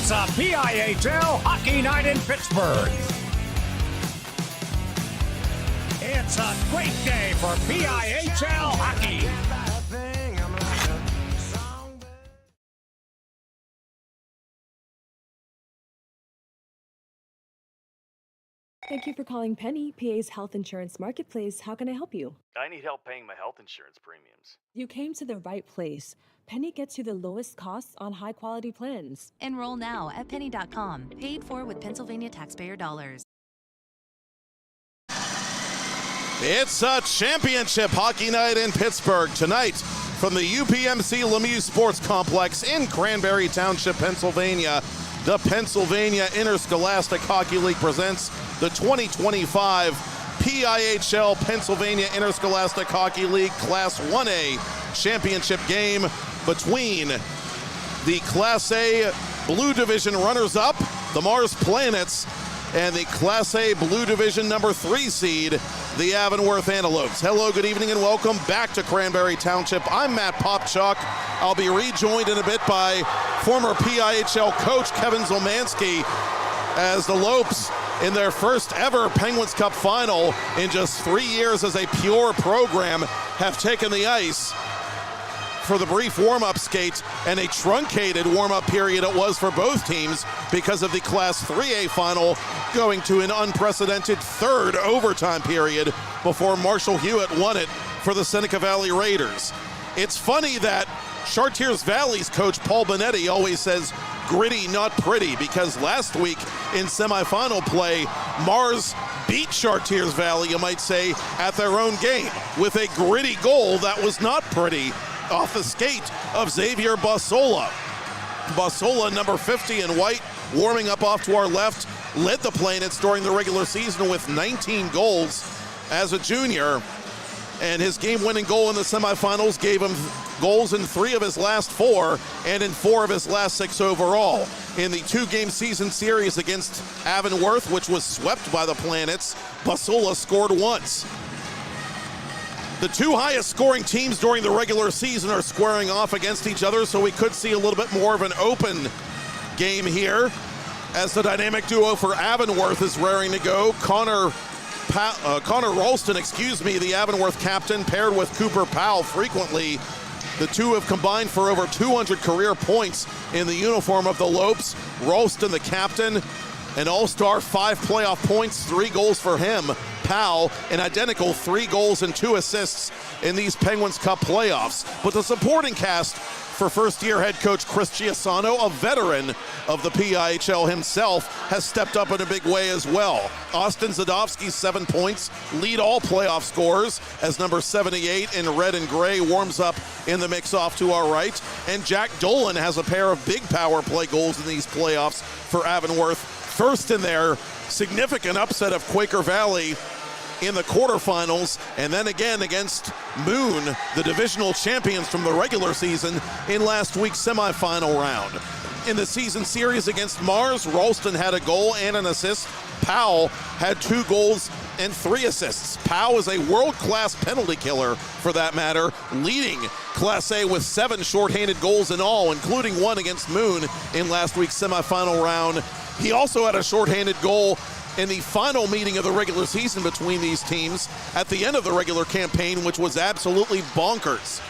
It's a PIHL hockey night in Pittsburgh. It's a great day for PIHL hockey. Thank you for calling Penny, PA's health insurance marketplace. How can I help you? I need help paying my health insurance premiums. You came to the right place. Penny gets you the lowest costs on high-quality plans. Enroll now at penny.com. Paid for with Pennsylvania taxpayer dollars. It's a championship hockey night in Pittsburgh tonight from the UPMC Lemieux Sports Complex in Cranberry Township, Pennsylvania. The Pennsylvania Interscholastic Hockey League presents the 2025 PIHL Pennsylvania Interscholastic Hockey League Class 1A championship game between the Class A Blue Division runners-up, the Mars Planets, and the Class A Blue Division number 3 seed, the Avonworth Antelopes. Hello, good evening, and welcome back to Cranberry Township. I'm Matt Popcock. I'll be rejoined in a bit by former PIHL coach Kevin Zielmanski as the Lopes, in their first ever Penguins Cup final in just 3 years as a pure program, have taken the ice for the brief warm-up skate, and a truncated warm-up period it was for both teams because of the Class 3A final going to an unprecedented third overtime period before Marshall Hewitt won it for the Seneca Valley Raiders. It's funny that Chartiers Valley's coach Paul Benetti always says gritty, not pretty, because last week in semifinal play, Mars beat Chartiers Valley, you might say, at their own game with a gritty goal that was not pretty off the skate of Xavier Basola. Basola, number 50 in white, warming up off to our left, led the Planets during the regular season with 19 goals as a junior, and his game-winning goal in the semifinals gave him goals in 3 of his last 4 and in 4 of his last 6 overall. In the 2-game season series against Avonworth, which was swept by the Planets, Basola scored once. The 2 highest scoring teams during the regular season are squaring off against each other, so we could see a little bit more of an open game here as the dynamic duo for Avonworth is raring to go. Connor Ralston, the Avonworth captain, paired with Cooper Powell frequently. The two have combined for over 200 career points in the uniform of the Lopes. Ralston, the captain, an all-star, 5 playoff points, 3 goals for him. Powell, an identical 3 goals and 2 assists in these Penguins Cup playoffs. But the supporting cast for first-year head coach Chris Giasano, a veteran of the PIHL himself, has stepped up in a big way as well. Austin Zadovsky, 7 points, lead all playoff scorers as number 78 in red and gray warms up in the mix off to our right. And Jack Dolan has a pair of big power play goals in these playoffs for Avonworth. First in their significant upset of Quaker Valley in the quarterfinals, and then again against Moon, the divisional champions from the regular season, in last week's semifinal round. In the season series against Mars, Ralston had a goal and an assist. Powell had 2 goals and 3 assists. Powell is a world-class penalty killer, for that matter, leading Class A with 7 shorthanded goals in all, including 1 against Moon in last week's semifinal round. He also had a shorthanded goal in the final meeting of the regular season between these teams at the end of the regular campaign, which was absolutely bonkers.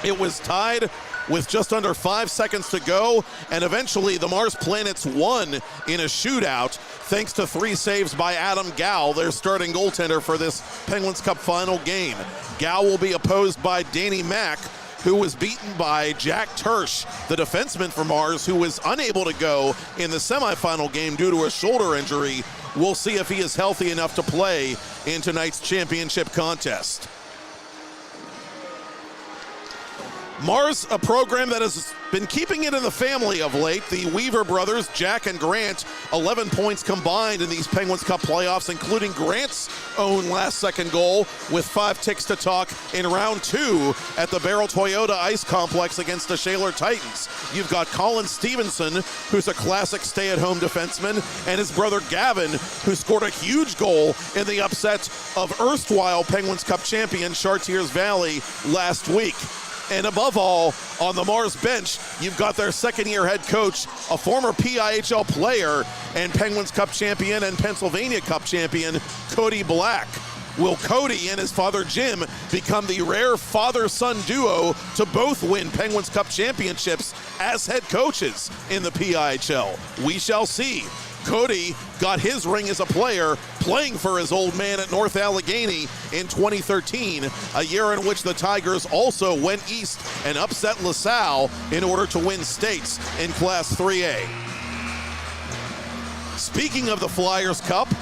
It was tied with just under 5 seconds to go, and eventually the Mars Planets won in a shootout thanks to 3 saves by Adam Gow, their starting goaltender for this Penguins Cup final game. Gow will be opposed by Danny Mack, who was beaten by Jack Tersch, the defenseman for Mars, who was unable to go in the semifinal game due to a shoulder injury. We'll see if he is healthy enough to play in tonight's championship contest. Mars, a program that has been keeping it in the family of late. The Weaver brothers, Jack and Grant, 11 points combined in these Penguins Cup playoffs, including Grant's own last-second goal with 5 ticks to talk in round 2 at the Barrel Toyota Ice Complex against the Shaler Titans. You've got Colin Stevenson, who's a classic stay-at-home defenseman, and his brother Gavin, who scored a huge goal in the upset of erstwhile Penguins Cup champion Chartiers Valley last week. And above all, on the Mars bench, you've got their second-year head coach, a former PIHL player and Penguins Cup champion and Pennsylvania Cup champion, Cody Black. Will Cody and his father Jim become the rare father-son duo to both win Penguins Cup championships as head coaches in the PIHL? We shall see. Cody got his ring as a player playing for his old man at North Allegheny in 2013, a year in which the Tigers also went east and upset LaSalle in order to win states in Class 3A. Speaking of the Flyers Cup,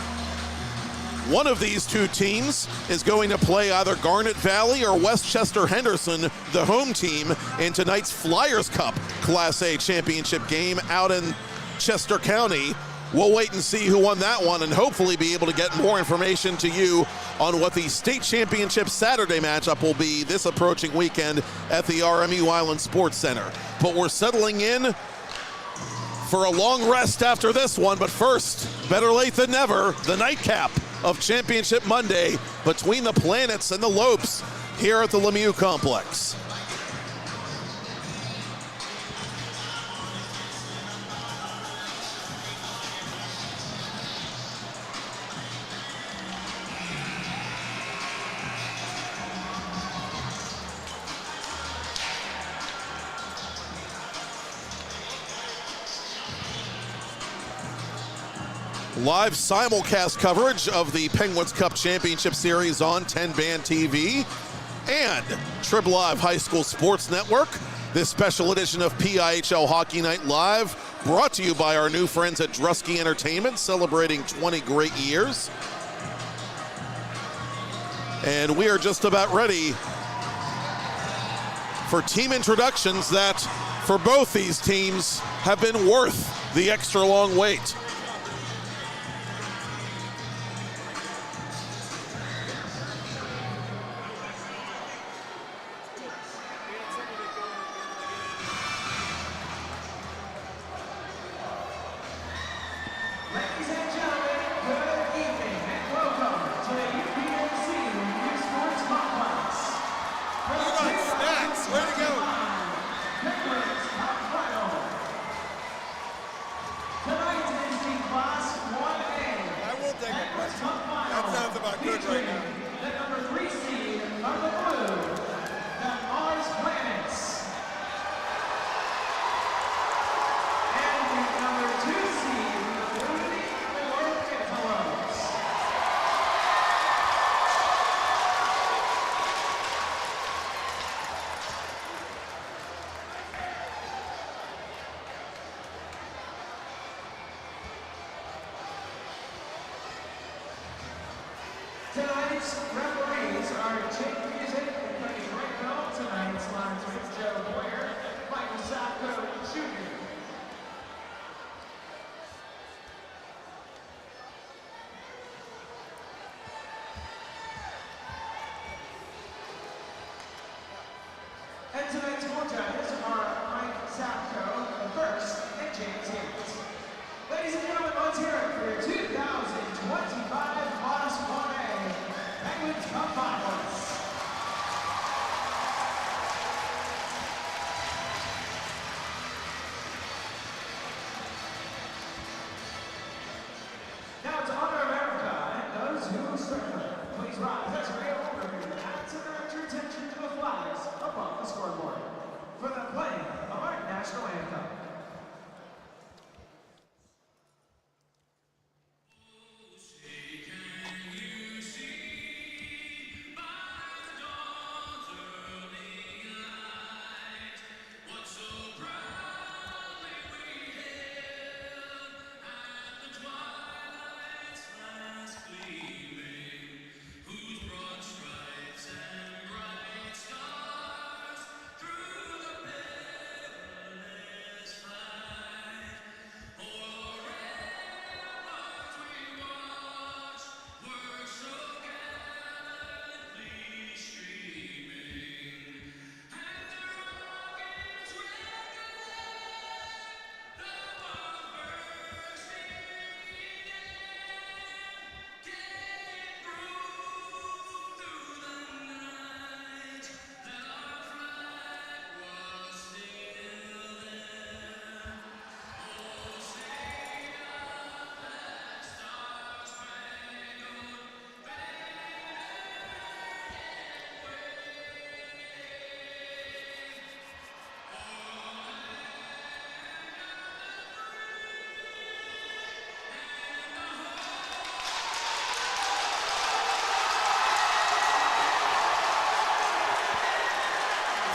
one of these two teams is going to play either Garnet Valley or Westchester Henderson, the home team, in tonight's Flyers Cup Class A championship game out in Chester County. We'll wait and see who won that one and hopefully be able to get more information to you on what the state championship Saturday matchup will be this approaching weekend at the RMU Island Sports Center. But we're settling in for a long rest after this one. But first, better late than never, the nightcap of Championship Monday between the Planets and the Lopes here at the Lemieux Complex. Live simulcast coverage of the Penguins Cup Championship Series on TenbandTV and Trib Live High School Sports Network. This special edition of PIHL Hockey Night Live brought to you by our new friends at Drusky Entertainment, celebrating 20 great years. And we are just about ready for team introductions that, for both these teams, have been worth the extra long wait. Ladies and gentlemen, good evening and welcome to the UPMC Lemieux Sports Complex. Snacks, way to go. Penguins Cup Final. Tonight is the Class 1A. I will take a Penguins question. Cup Final. That sounds about good right now. The number 3 seed of the blue, the Mars Planets. And the number 2 seed, the Blue Antelopes. Tonight's referees are Jake Music and Cody Brightwell. Tonight's linesmen Joe Boyer, Michael Sacco Jr. And tonight's more judges are Mike Sacco, first, and James Hicks. Ladies and gentlemen, let's hear it for your 2025 Class 1A Penguins Cup Finals.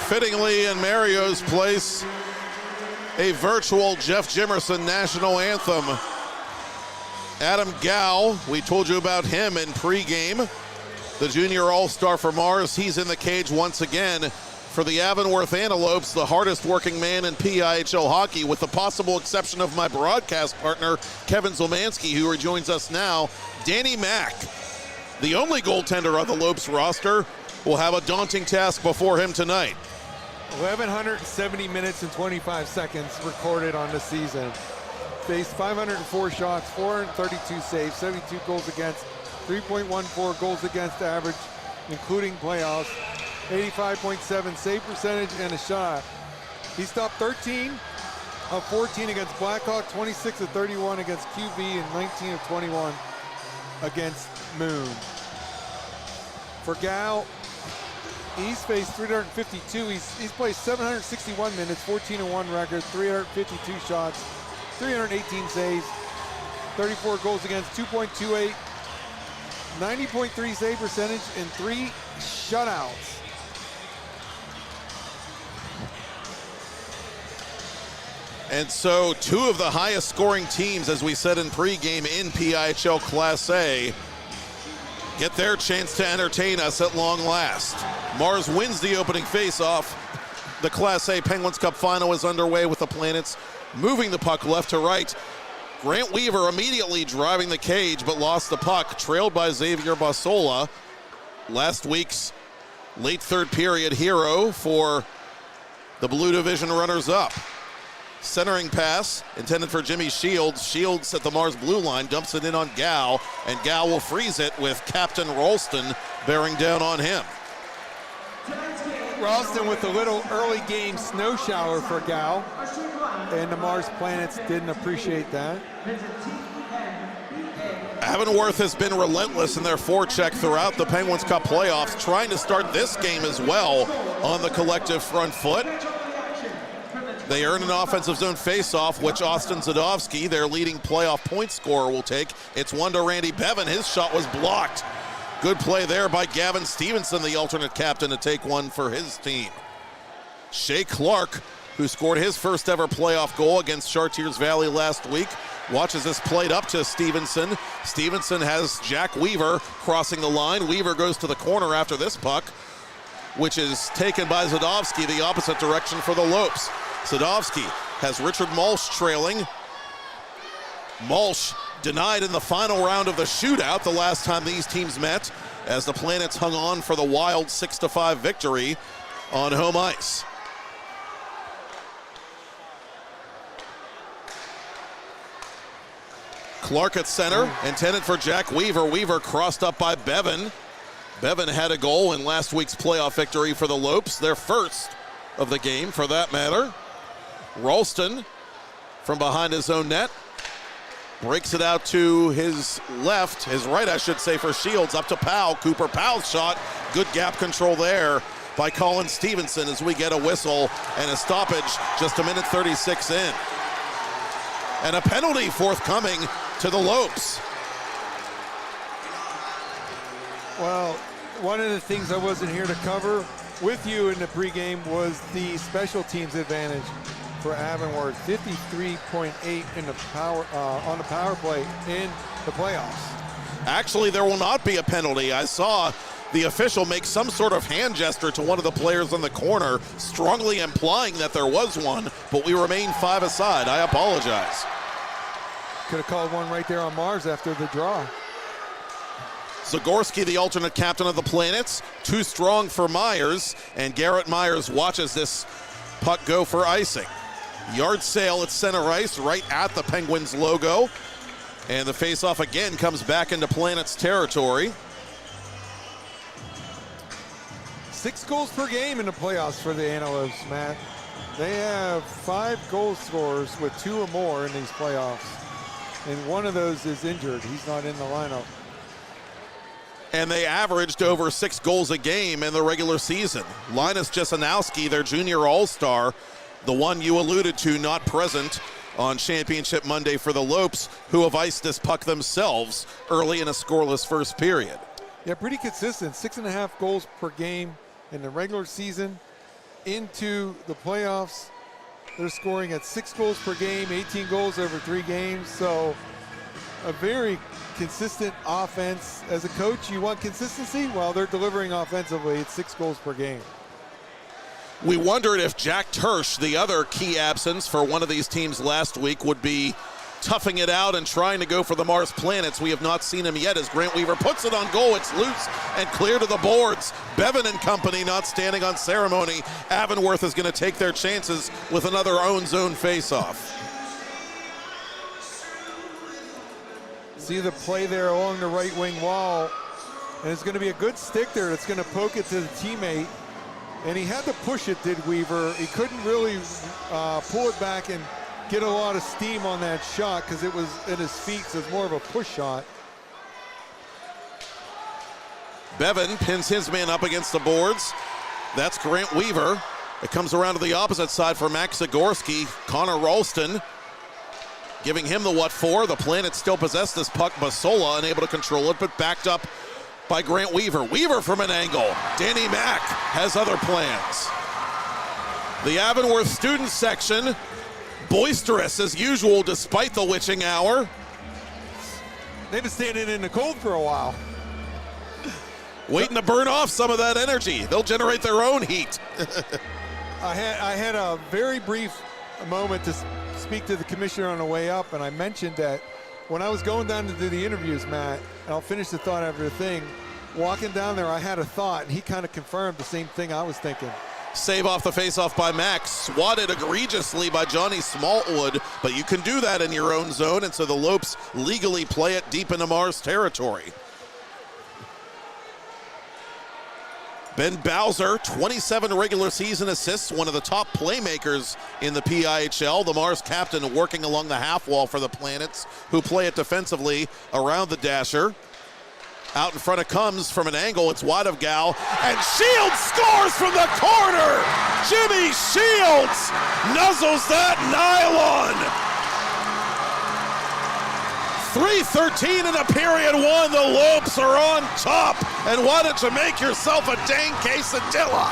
fittingly in Mario's place, a virtual Jeff Jimerson national anthem. Adam Gow, we told you about him in pregame. The junior all-star for Mars, he's in the cage once again for the Avonworth Antelopes, the hardest working man in PIHL hockey, with the possible exception of my broadcast partner, Kevin Zielmanski, who rejoins us now. Danny Mack, the only goaltender on the Lopes roster, will have a daunting task before him tonight. 1,170 minutes and 25 seconds recorded on the season. Faced 504 shots, 432 saves, 72 goals against, 3.14 goals against average, including playoffs, 85.7 save percentage, and a shot. He stopped 13 of 14 against Blackhawk, 26 of 31 against QV, and 19 of 21 against Moon. For Gow, he's faced 352. He's played 761 minutes, 14-1 record, 352 shots, 318 saves, 34 goals against, 2.28, 90.3 save percentage, and 3 shutouts. And so 2 of the highest scoring teams, as we said in pregame, in PIHL Class A, get their chance to entertain us at long last. Mars wins the opening face-off. The Class A Penguins Cup final is underway with the Planets moving the puck left to right. Grant Weaver immediately driving the cage, but lost the puck, trailed by Xavier Basola. Last week's late third period hero for the Blue Division runners-up. Centering pass intended for Jimmy Shields. Shields at the Mars blue line, dumps it in on Gow, and Gow will freeze it with Captain Ralston bearing down on him. Ralston with a little early game snow shower for Gow, and the Mars Planets didn't appreciate that. Avonworth has been relentless in their forecheck throughout the Penguins Cup playoffs, trying to start this game as well on the collective front foot. They earn an offensive zone faceoff, which Austin Zadovsky, their leading playoff point scorer, will take. It's one to Randy Bevan. His shot was blocked. Good play there by Gavin Stevenson, the alternate captain, to take one for his team. Shea Clark, who scored his first ever playoff goal against Chartiers Valley last week, watches this played up to Stevenson. Stevenson has Jack Weaver crossing the line. Weaver goes to the corner after this puck, which is taken by Zadovsky the opposite direction for the Lopes. Zadovsky has Richard Malsh trailing. Malsh denied in the final round of the shootout the last time these teams met, as the Planets hung on for the wild 6-5 victory on home ice. Clark at center, intended for Jack Weaver. Weaver crossed up by Bevan. Bevan had a goal in last week's playoff victory for the Lopes, their first of the game for that matter. Ralston from behind his own net breaks it out to his left, his right I should say, for Shields, up to Powell. Cooper Powell's shot, good gap control there by Colin Stevenson as we get a whistle and a stoppage just a minute 36 in. And a penalty forthcoming to the Lopes. Well, one of the things I wasn't here to cover with you in the pregame was the special teams advantage for Avonworth. 53.8 in the power on the power play in the playoffs. Actually, there will not be a penalty. I saw the official make some sort of hand gesture to one of the players in the corner, strongly implying that there was one, but we remain 5 aside. I apologize. Could have called one right there on Mars after the draw. Zagorski, the alternate captain of the Planets, too strong for Myers, and Garrett Myers watches this puck go for icing. Yard sale at center ice, right at the Penguins logo, and the faceoff again comes back into Planets territory. 6 goals per game in the playoffs for the Antelopes, Matt. They have 5 goal scorers with 2 or more in these playoffs, and one of those is injured. He's not in the lineup. And they averaged over 6 goals a game in the regular season. Linus Jesenowski, their junior all-star, the one you alluded to, not present on Championship Monday for the Lopes, who have iced this puck themselves early in a scoreless first period. Yeah, pretty consistent. 6.5 goals per game in the regular season. into the playoffs. They're scoring at 6 goals per game, 18 goals over 3 games. So a very consistent offense. As a coach, you want consistency? Well, they're delivering offensively at 6 goals per game. We wondered if Jack Tersch, the other key absence for one of these teams last week, would be toughing it out and trying to go for the Mars Planets. We have not seen him yet as Grant Weaver puts it on goal. It's loose and clear to the boards. Bevan and company not standing on ceremony. Avonworth is going to take their chances with another own zone faceoff. See the play there along the right wing wall, and it's going to be a good stick there. It's going to poke it to the teammate, and he had to push it, did Weaver. He couldn't really pull it back and get a lot of steam on that shot because it was at his feet, so it's more of a push shot. Bevan pins his man up against the boards. That's Grant Weaver. It comes around to the opposite side for Max Zagorski. Connor Ralston giving him the what for. The Planets still possess this puck. Basola unable to control it, but backed up by Grant Weaver. Weaver from an angle. Danny Mack has other plans. The Avonworth student section, boisterous as usual despite the witching hour. They've been standing in the cold for a while. Waiting to burn off some of that energy. They'll generate their own heat. I had a very brief moment to speak to the commissioner on the way up, and I mentioned that when I was going down to do the interviews, Matt, and I'll finish the thought after the thing, walking down there, I had a thought, and he kind of confirmed the same thing I was thinking. Save off the faceoff by Max, swatted egregiously by Johnny Smallwood, but you can do that in your own zone, and so the Lopes legally play it deep into Mars territory. Ben Bowser, 27 regular season assists, one of the top playmakers in the PIHL. The Mars captain working along the half wall for the Planets, who play it defensively around the dasher. Out in front it comes from an angle. It's wide of Gal. And Shields scores from the corner. Jimmy Shields nuzzles that nylon. 3:13 in the period one. The Lopes are on top. And why don't you make yourself a dang quesadilla?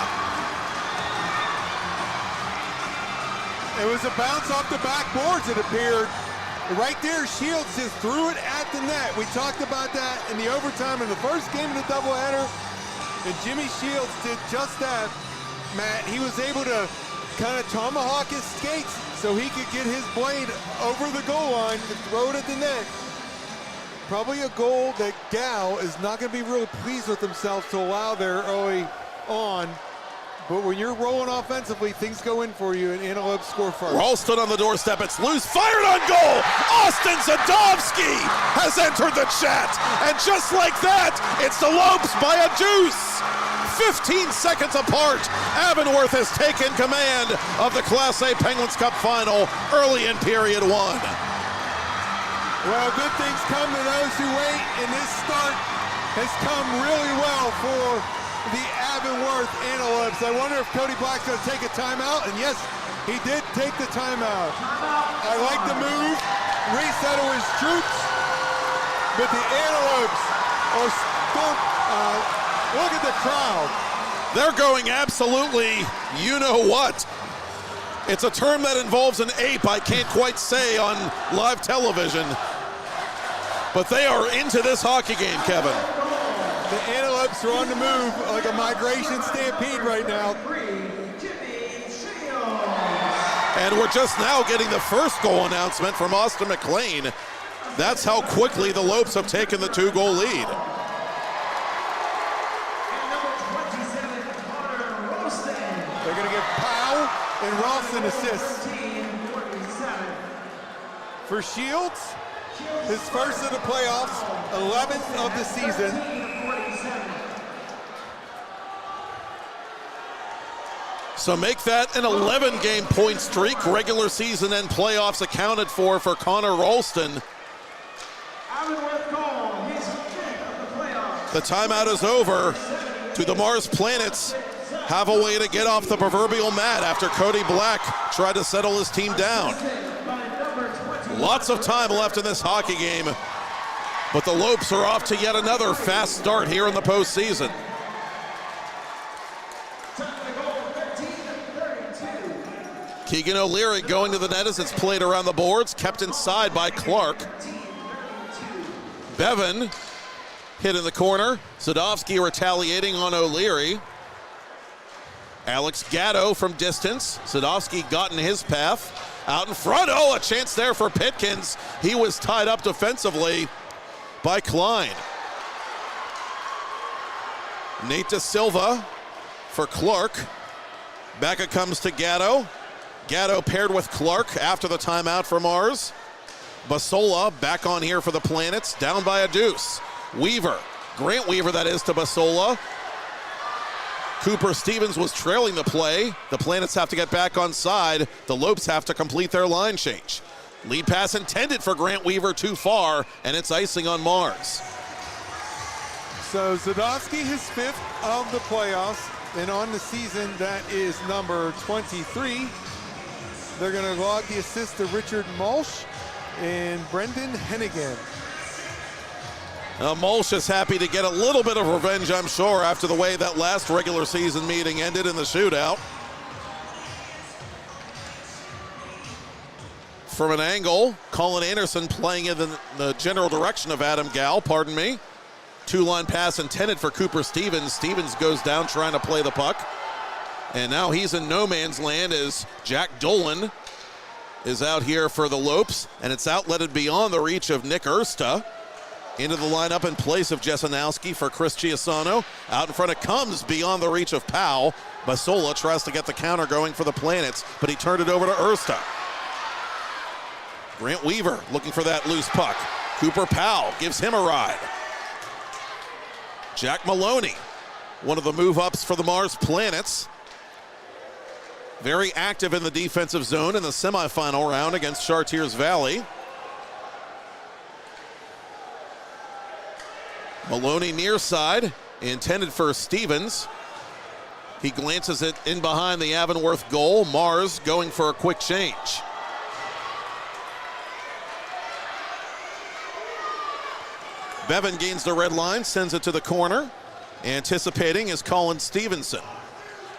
It was a bounce off the backboards, it appeared. Right there, Shields just threw it at the net. We talked about that in the overtime in the first game of the doubleheader. And Jimmy Shields did just that, Matt. He was able to kind of tomahawk his skates so he could get his blade over the goal line and throw it at the net. Probably a goal that Gal is not going to be really pleased with himself to allow there early on. But when you're rolling offensively, things go in for you, and Antelope score first. Ralston on the doorstep. It's loose. Fired on goal. Austin Zadovsky has entered the chat. And just like that, it's the Lopes by a deuce. 15 seconds apart. Avonworth has taken command of the Class A Penguins Cup final early in period one. Well, good things come to those who wait, and this start has come really well for the Avonworth Antelopes. I wonder if Cody Black's going to take a timeout, and yes, he did take the timeout. I like the move, resettle his troops, but the Antelopes are still, look at the crowd. They're going absolutely you-know-what. It's a term that involves an ape I can't quite say on live television. But they are into this hockey game, Kevin. The Antelopes are on the move like a migration stampede right now. And we're just now getting the first goal announcement from Austin McLean. That's how quickly the Lopes have taken the 2-goal lead. They're going to give Powell and Ralston assists. For Shields, his first of the playoffs, 11th of the season. So make that an 11-game point streak. Regular season and playoffs accounted for Connor Ralston. The timeout is over. Do the Mars Planets have a way to get off the proverbial mat after Cody Black tried to settle his team down? Lots of time left in this hockey game, but the Lopes are off to yet another fast start here in the postseason. Keegan O'Leary going to the net as it's played around the boards, kept inside by Clark. Bevan hit in the corner. Sadovsky retaliating on O'Leary. Alex Gatto from distance. Sadovsky got in his path. Out in front, oh, a chance there for Pitkins. He was tied up defensively by Klein. Nate Da Silva for Clark. Back it comes to Gatto. Gatto paired with Clark after the timeout for Mars. Basola back on here for the Planets, down by a deuce. Weaver, Grant Weaver that is, to Basola. Cooper Stevens was trailing the play. The Planets have to get back on side. The Lopes have to complete their line change. Lead pass intended for Grant Weaver, too far, and it's icing on Mars. So Sadovsky, his 5th of the playoffs, and on the season, that is number 23. They're going to log the assist to Richard Mulch and Brendan Hennigan. Mulch is happy to get a little bit of revenge, I'm sure, after the way that last regular season meeting ended in the shootout. From an angle, Colin Anderson playing in the general direction of Adam Gal, pardon me. Two-line pass intended for Cooper Stevens. Stevens goes down trying to play the puck. And now he's in no man's land as Jack Dolan is out here for the Lopes. And it's outletted beyond the reach of Nick Ersta. Into the lineup in place of Jesenowski for Chris Chiasano. Out in front it comes beyond the reach of Powell. Basola tries to get the counter going for the Planets, but he turned it over to Ersta. Grant Weaver looking for that loose puck. Cooper Powell gives him a ride. Jack Maloney, one of the move-ups for the Mars Planets. Very active in the defensive zone in the semifinal round against Chartiers Valley. Maloney near side, intended for Stevens. He glances it in behind the Avonworth goal. Mars going for a quick change. Bevan gains the red line, sends it to the corner. Anticipating is Colin Stevenson.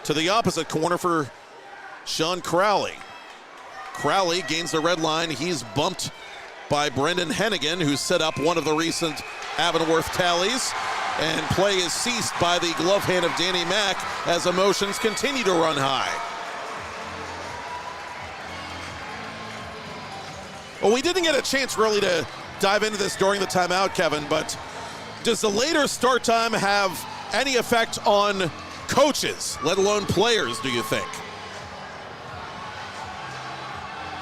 To the opposite corner for Sean Crowley. Crowley gains the red line. He's bumped by Brendan Hennigan, who set up one of the recent Avonworth tallies. And play is ceased by the glove hand of Danny Mack as emotions continue to run high. Well, we didn't get a chance really to dive into this during the timeout, Kevin, but does the later start time have any effect on coaches, let alone players, do you think?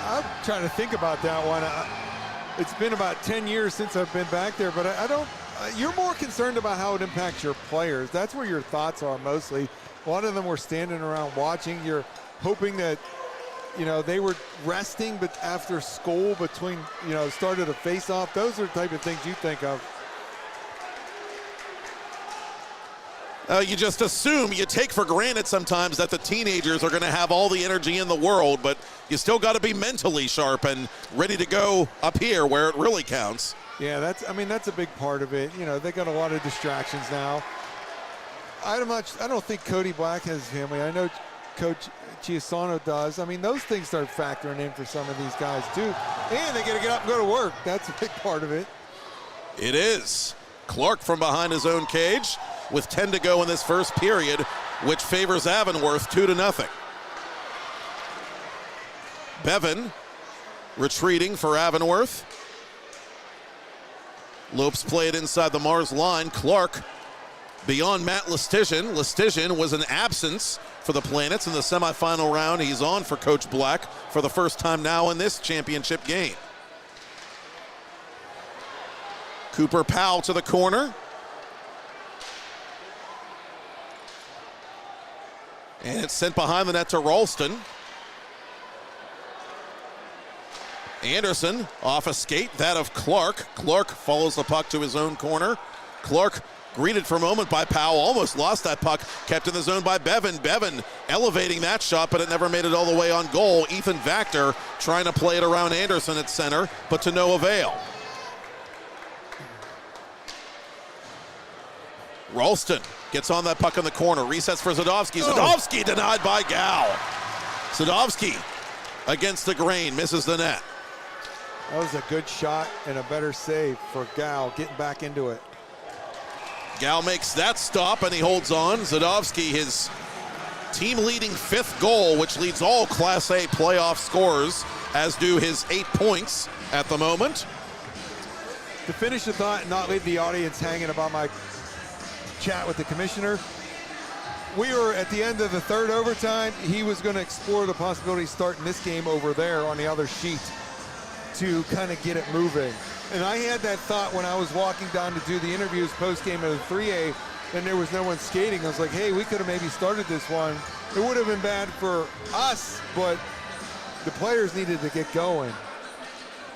I'm trying to think about that one. It's been about 10 years since I've been back there, but I don't, you're more concerned about how it impacts your players. That's where your thoughts are mostly. A lot of them were standing around watching. You're hoping that, you know, they were resting, but after school between, you know, started a face-off. Those are the type of things you think of. You just assume, you take for granted sometimes that the teenagers are going to have all the energy in the world, but you still got to be mentally sharp and ready to go up here where it really counts. Yeah, that's a big part of it. You know, they got a lot of distractions now. I don't think Cody Black has his family. I know Coach Chiasano does. I mean, those things start factoring in for some of these guys too. And they got to get up and go to work. That's a big part of it. It is. Clark from behind his own cage with 10 to go in this first period, which favors Avonworth 2-0. Bevan retreating for Avonworth. Lopes played inside the Mars line. Clark beyond Matt Lestigian. Lestigian was an absence for the Planets in the semifinal round. He's on for Coach Black for the first time now in this championship game. Cooper Powell to the corner. And it's sent behind the net to Ralston. Anderson off a skate, that of Clark. Clark follows the puck to his own corner. Clark greeted for a moment by Powell, almost lost that puck, kept in the zone by Bevan. Bevan elevating that shot, but it never made it all the way on goal. Ethan Vactor trying to play it around Anderson at center, but to no avail. Ralston gets on that puck in the corner, resets for Zadovsky. Zadovsky denied by Gal. Zadovsky against the grain, misses the net. That was a good shot and a better save for Gal getting back into it. Gal makes that stop and he holds on. Zadovsky, his team-leading 5th goal, which leads all Class A playoff scorers, as do his 8 points at the moment. To finish the thought and not leave the audience hanging about my chat with the commissioner, we were at the end of the 3rd overtime. He was going to explore the possibility of starting this game over there on the other sheet to kind of get it moving. And I had that thought when I was walking down to do the interviews post-game of the 3A, and there was no one skating. I was like, hey, we could have maybe started this one. It would have been bad for us, but the players needed to get going.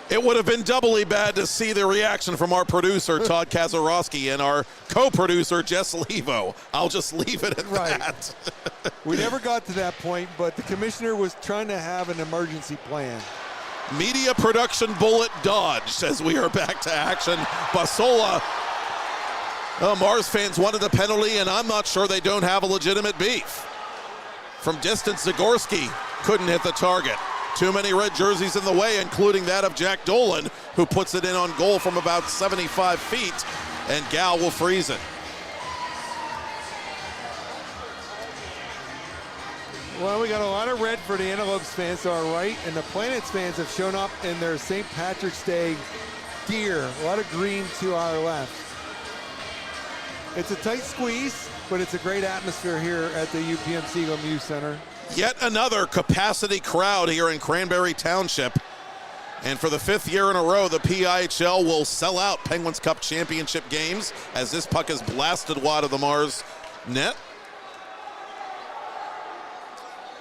It would have been doubly bad to see the reaction from our producer, Todd Kazarowski, and our co-producer, Jess Levo. I'll just leave it at that. We never got to that point, but the commissioner was trying to have an emergency plan. Media production bullet dodged as we are back to action. Basola. Mars fans wanted a penalty, and I'm not sure they don't have a legitimate beef. From distance, Zagorski couldn't hit the target. Too many red jerseys in the way, including that of Jack Dolan, who puts it in on goal from about 75 feet, and Gal will freeze it. Well, we got a lot of red for the Antelopes fans to our right, and the Planets fans have shown up in their St. Patrick's Day gear. A lot of green to our left. It's a tight squeeze, but it's a great atmosphere here at the UPMC Lemieux Center. Yet another capacity crowd here in Cranberry Township. And for the 5th year in a row, the PIHL will sell out Penguins Cup Championship games as this puck is blasted wide of the Mars net.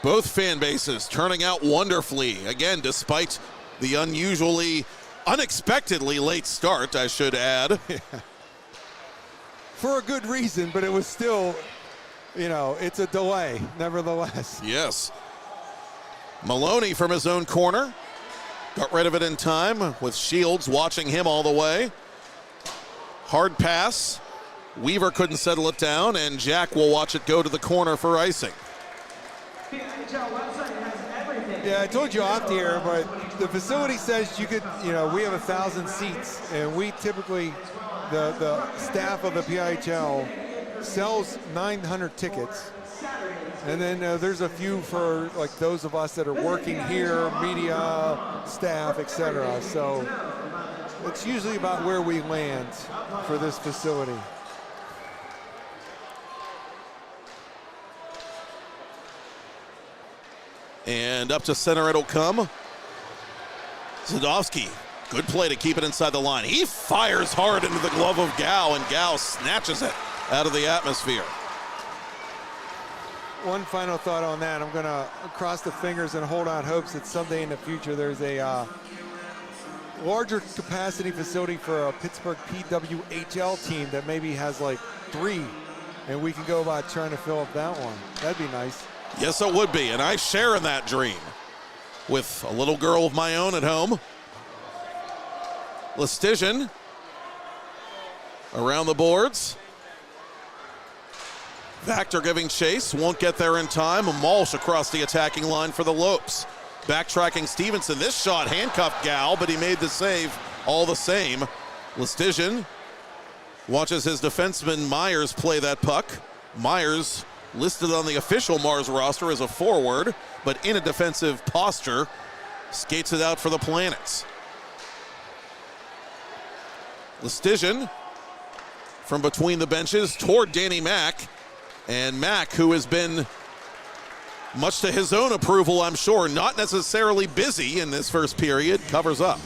Both fan bases turning out wonderfully, again, despite the unexpectedly late start, I should add. For a good reason, but it was still, it's a delay, nevertheless. Yes. Maloney from his own corner. Got rid of it in time with Shields watching him all the way. Hard pass. Weaver couldn't settle it down, and Jack will watch it go to the corner for icing. Yeah, I told you off the air, but the facility says you could, we have 1,000 seats, and we typically, the staff of the PIHL sells 900 tickets. And then there's a few for like those of us that are working here, media, staff, etc. So it's usually about where we land for this facility. And up to center it'll come. Zadovsky, good play to keep it inside the line. He fires hard into the glove of Gao, and Gao snatches it out of the atmosphere. One final thought on that. I'm going to cross the fingers and hold out hopes that someday in the future there's a larger capacity facility for a Pittsburgh PWHL team that maybe has like 3, and we can go about trying to fill up that one. That'd be nice. Yes, it would be, and I share in that dream with a little girl of my own at home. Lestigian around the boards. Vactor giving chase, won't get there in time. Malsh across the attacking line for the Lopes. Backtracking Stevenson. This shot handcuffed Gal, but he made the save all the same. Lestigian watches his defenseman Myers play that puck. Myers listed on the official Mars roster as a forward, but in a defensive posture, skates it out for the Planets. Lestigian from between the benches toward Danny Mack. And Mack, who has been, much to his own approval, I'm sure, not necessarily busy in this first period, covers up.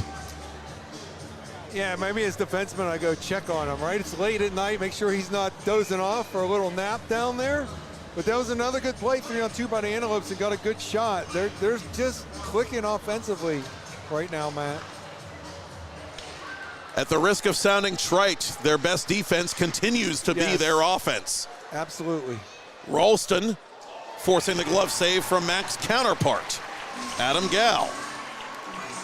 Yeah, maybe as defenseman I go check on him, right? It's late at night, make sure he's not dozing off for a little nap down there. But that was another good play, 3-on-2 by the Antelopes, and got a good shot. They're just clicking offensively right now, Matt. At the risk of sounding trite, their best defense continues to be their offense. Absolutely. Ralston forcing the glove save from Mack's counterpart, Adam Gal.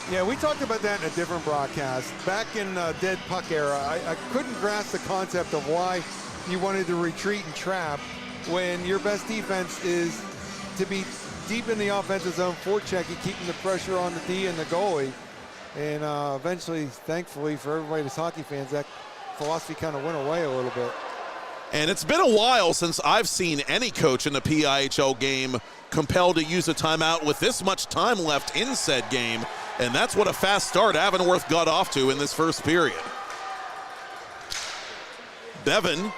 Yeah, we talked about that in a different broadcast. Back in dead puck era, I couldn't grasp the concept of why you wanted to retreat and trap when your best defense is to be deep in the offensive zone, forechecking, keeping the pressure on the D and the goalie. And eventually, thankfully for everybody that's hockey fans, that philosophy kind of went away a little bit. And it's been a while since I've seen any coach in a PIHL game compelled to use a timeout with this much time left in said game. And that's what a fast start Avonworth got off to in this first period. Bevan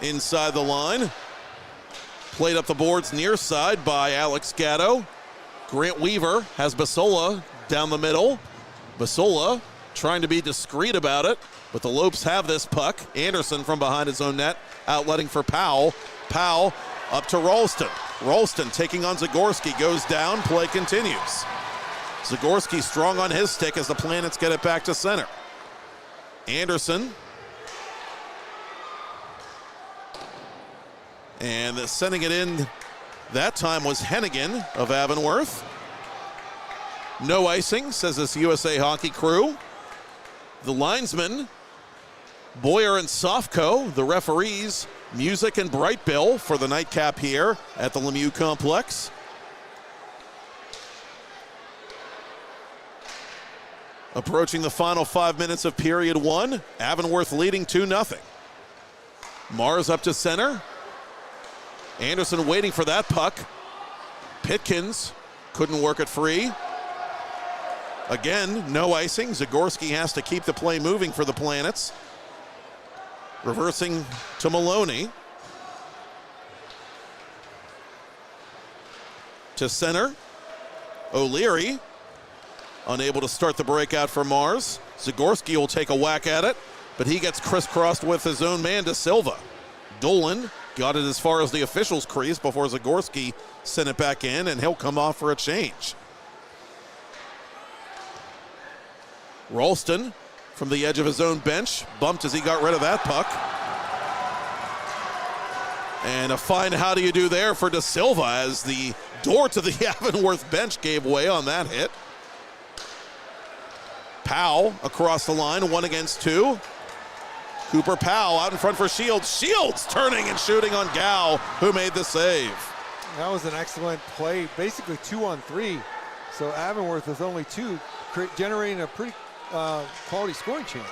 inside the line. Played up the boards near side by Alex Gatto. Grant Weaver has Basola down the middle. Basola trying to be discreet about it, but the Lopes have this puck. Anderson from behind his own net, outletting for Powell. Powell up to Ralston. Ralston taking on Zagorski, goes down, play continues. Zagorski strong on his stick as the Planets get it back to center. Anderson. And sending it in that time was Hennigan of Avonworth. No icing, says this USA Hockey crew. The linesmen, Boyer and Sofko, the referees, Music and Brightbill for the nightcap here at the Lemieux complex. Approaching the final 5 minutes of period one, Avonworth leading 2-0. Mars up to center. Anderson waiting for that puck. Pitkins couldn't work it free. Again, no icing. Zagorski has to keep the play moving for the Planets. Reversing to Maloney. To center. O'Leary unable to start the breakout for Mars. Zagorski will take a whack at it, but he gets crisscrossed with his own man, De Silva. Dolan got it as far as the officials' crease before Zagorski sent it back in, and he'll come off for a change. Ralston from the edge of his own bench, bumped as he got rid of that puck. And a fine how do you do there for De Silva as the door to the Avonworth bench gave way on that hit. Powell across the line, 1 against 2. Cooper Powell out in front for Shields. Shields turning and shooting on Gow, who made the save. That was an excellent play, basically 2-on-3. So Avonworth is only 2, generating a pretty quality scoring chance.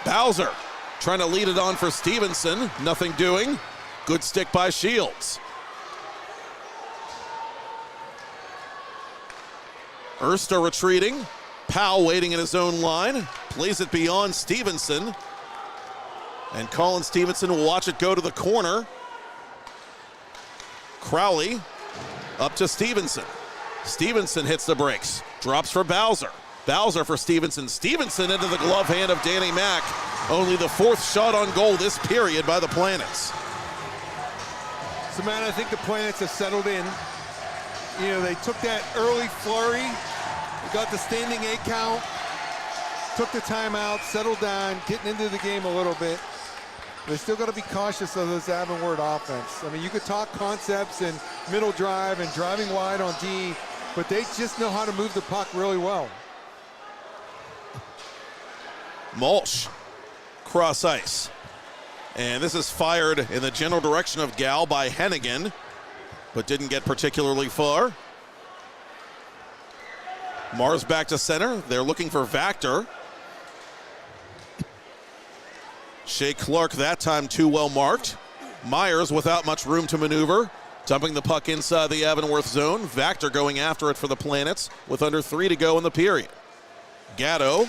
Bowser trying to lead it on for Stevenson, nothing doing. Good stick by Shields. Erster retreating. Powell waiting in his own line, plays it beyond Stevenson. And Colin Stevenson will watch it go to the corner. Crowley up to Stevenson. Stevenson hits the brakes, drops for Bowser. Bowser for Stevenson. Stevenson into the glove hand of Danny Mack. Only the 4th shot on goal this period by the Planets. So, man, I think the Planets have settled in. You know, they took that early flurry, they got the standing 8 count, took the timeout, settled down, getting into the game a little bit. They still got to be cautious of this Avonworth offense. I mean, you could talk concepts and middle drive and driving wide on D, but they just know how to move the puck really well. Mulch, cross ice. And this is fired in the general direction of Gal by Hennigan, but didn't get particularly far. Mars back to center. They're looking for Vactor. Shea Clark that time too well marked. Myers without much room to maneuver, dumping the puck inside the Avonworth zone. Vactor going after it for the Planets with under 3 to go in the period. Gatto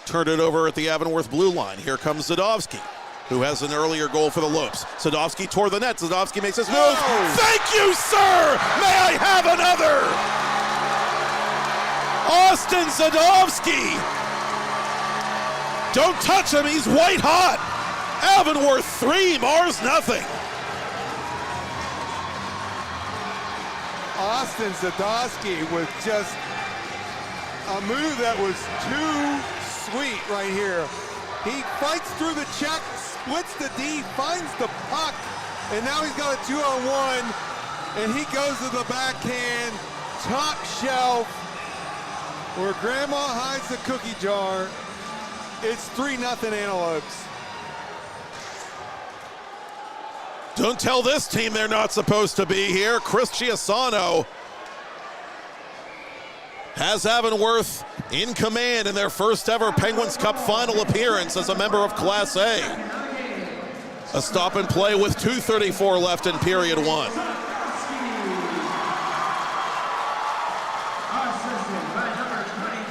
turned it over at the Avonworth blue line. Here comes Zadovsky, who has an earlier goal for the Lopes. Zadovsky toward the net. Zadovsky makes his move. Oh. Thank you, sir! May I have another? Austin Zadovsky. Don't touch him, he's white hot. Avonworth 3, Mars nothing. Austin Zadowski with just a move that was too sweet right here. He fights through the check, splits the D, finds the puck, and now he's got a 2-on-1, and he goes to the backhand, top shelf, where Grandma hides the cookie jar. It's 3-0 Antelopes. Don't tell this team they're not supposed to be here. Chris Chiasano has Avonworth in command in their first ever Penguins Cup final appearance as a member of Class A. A stop and play with 2:34 left in period one. Assisted by number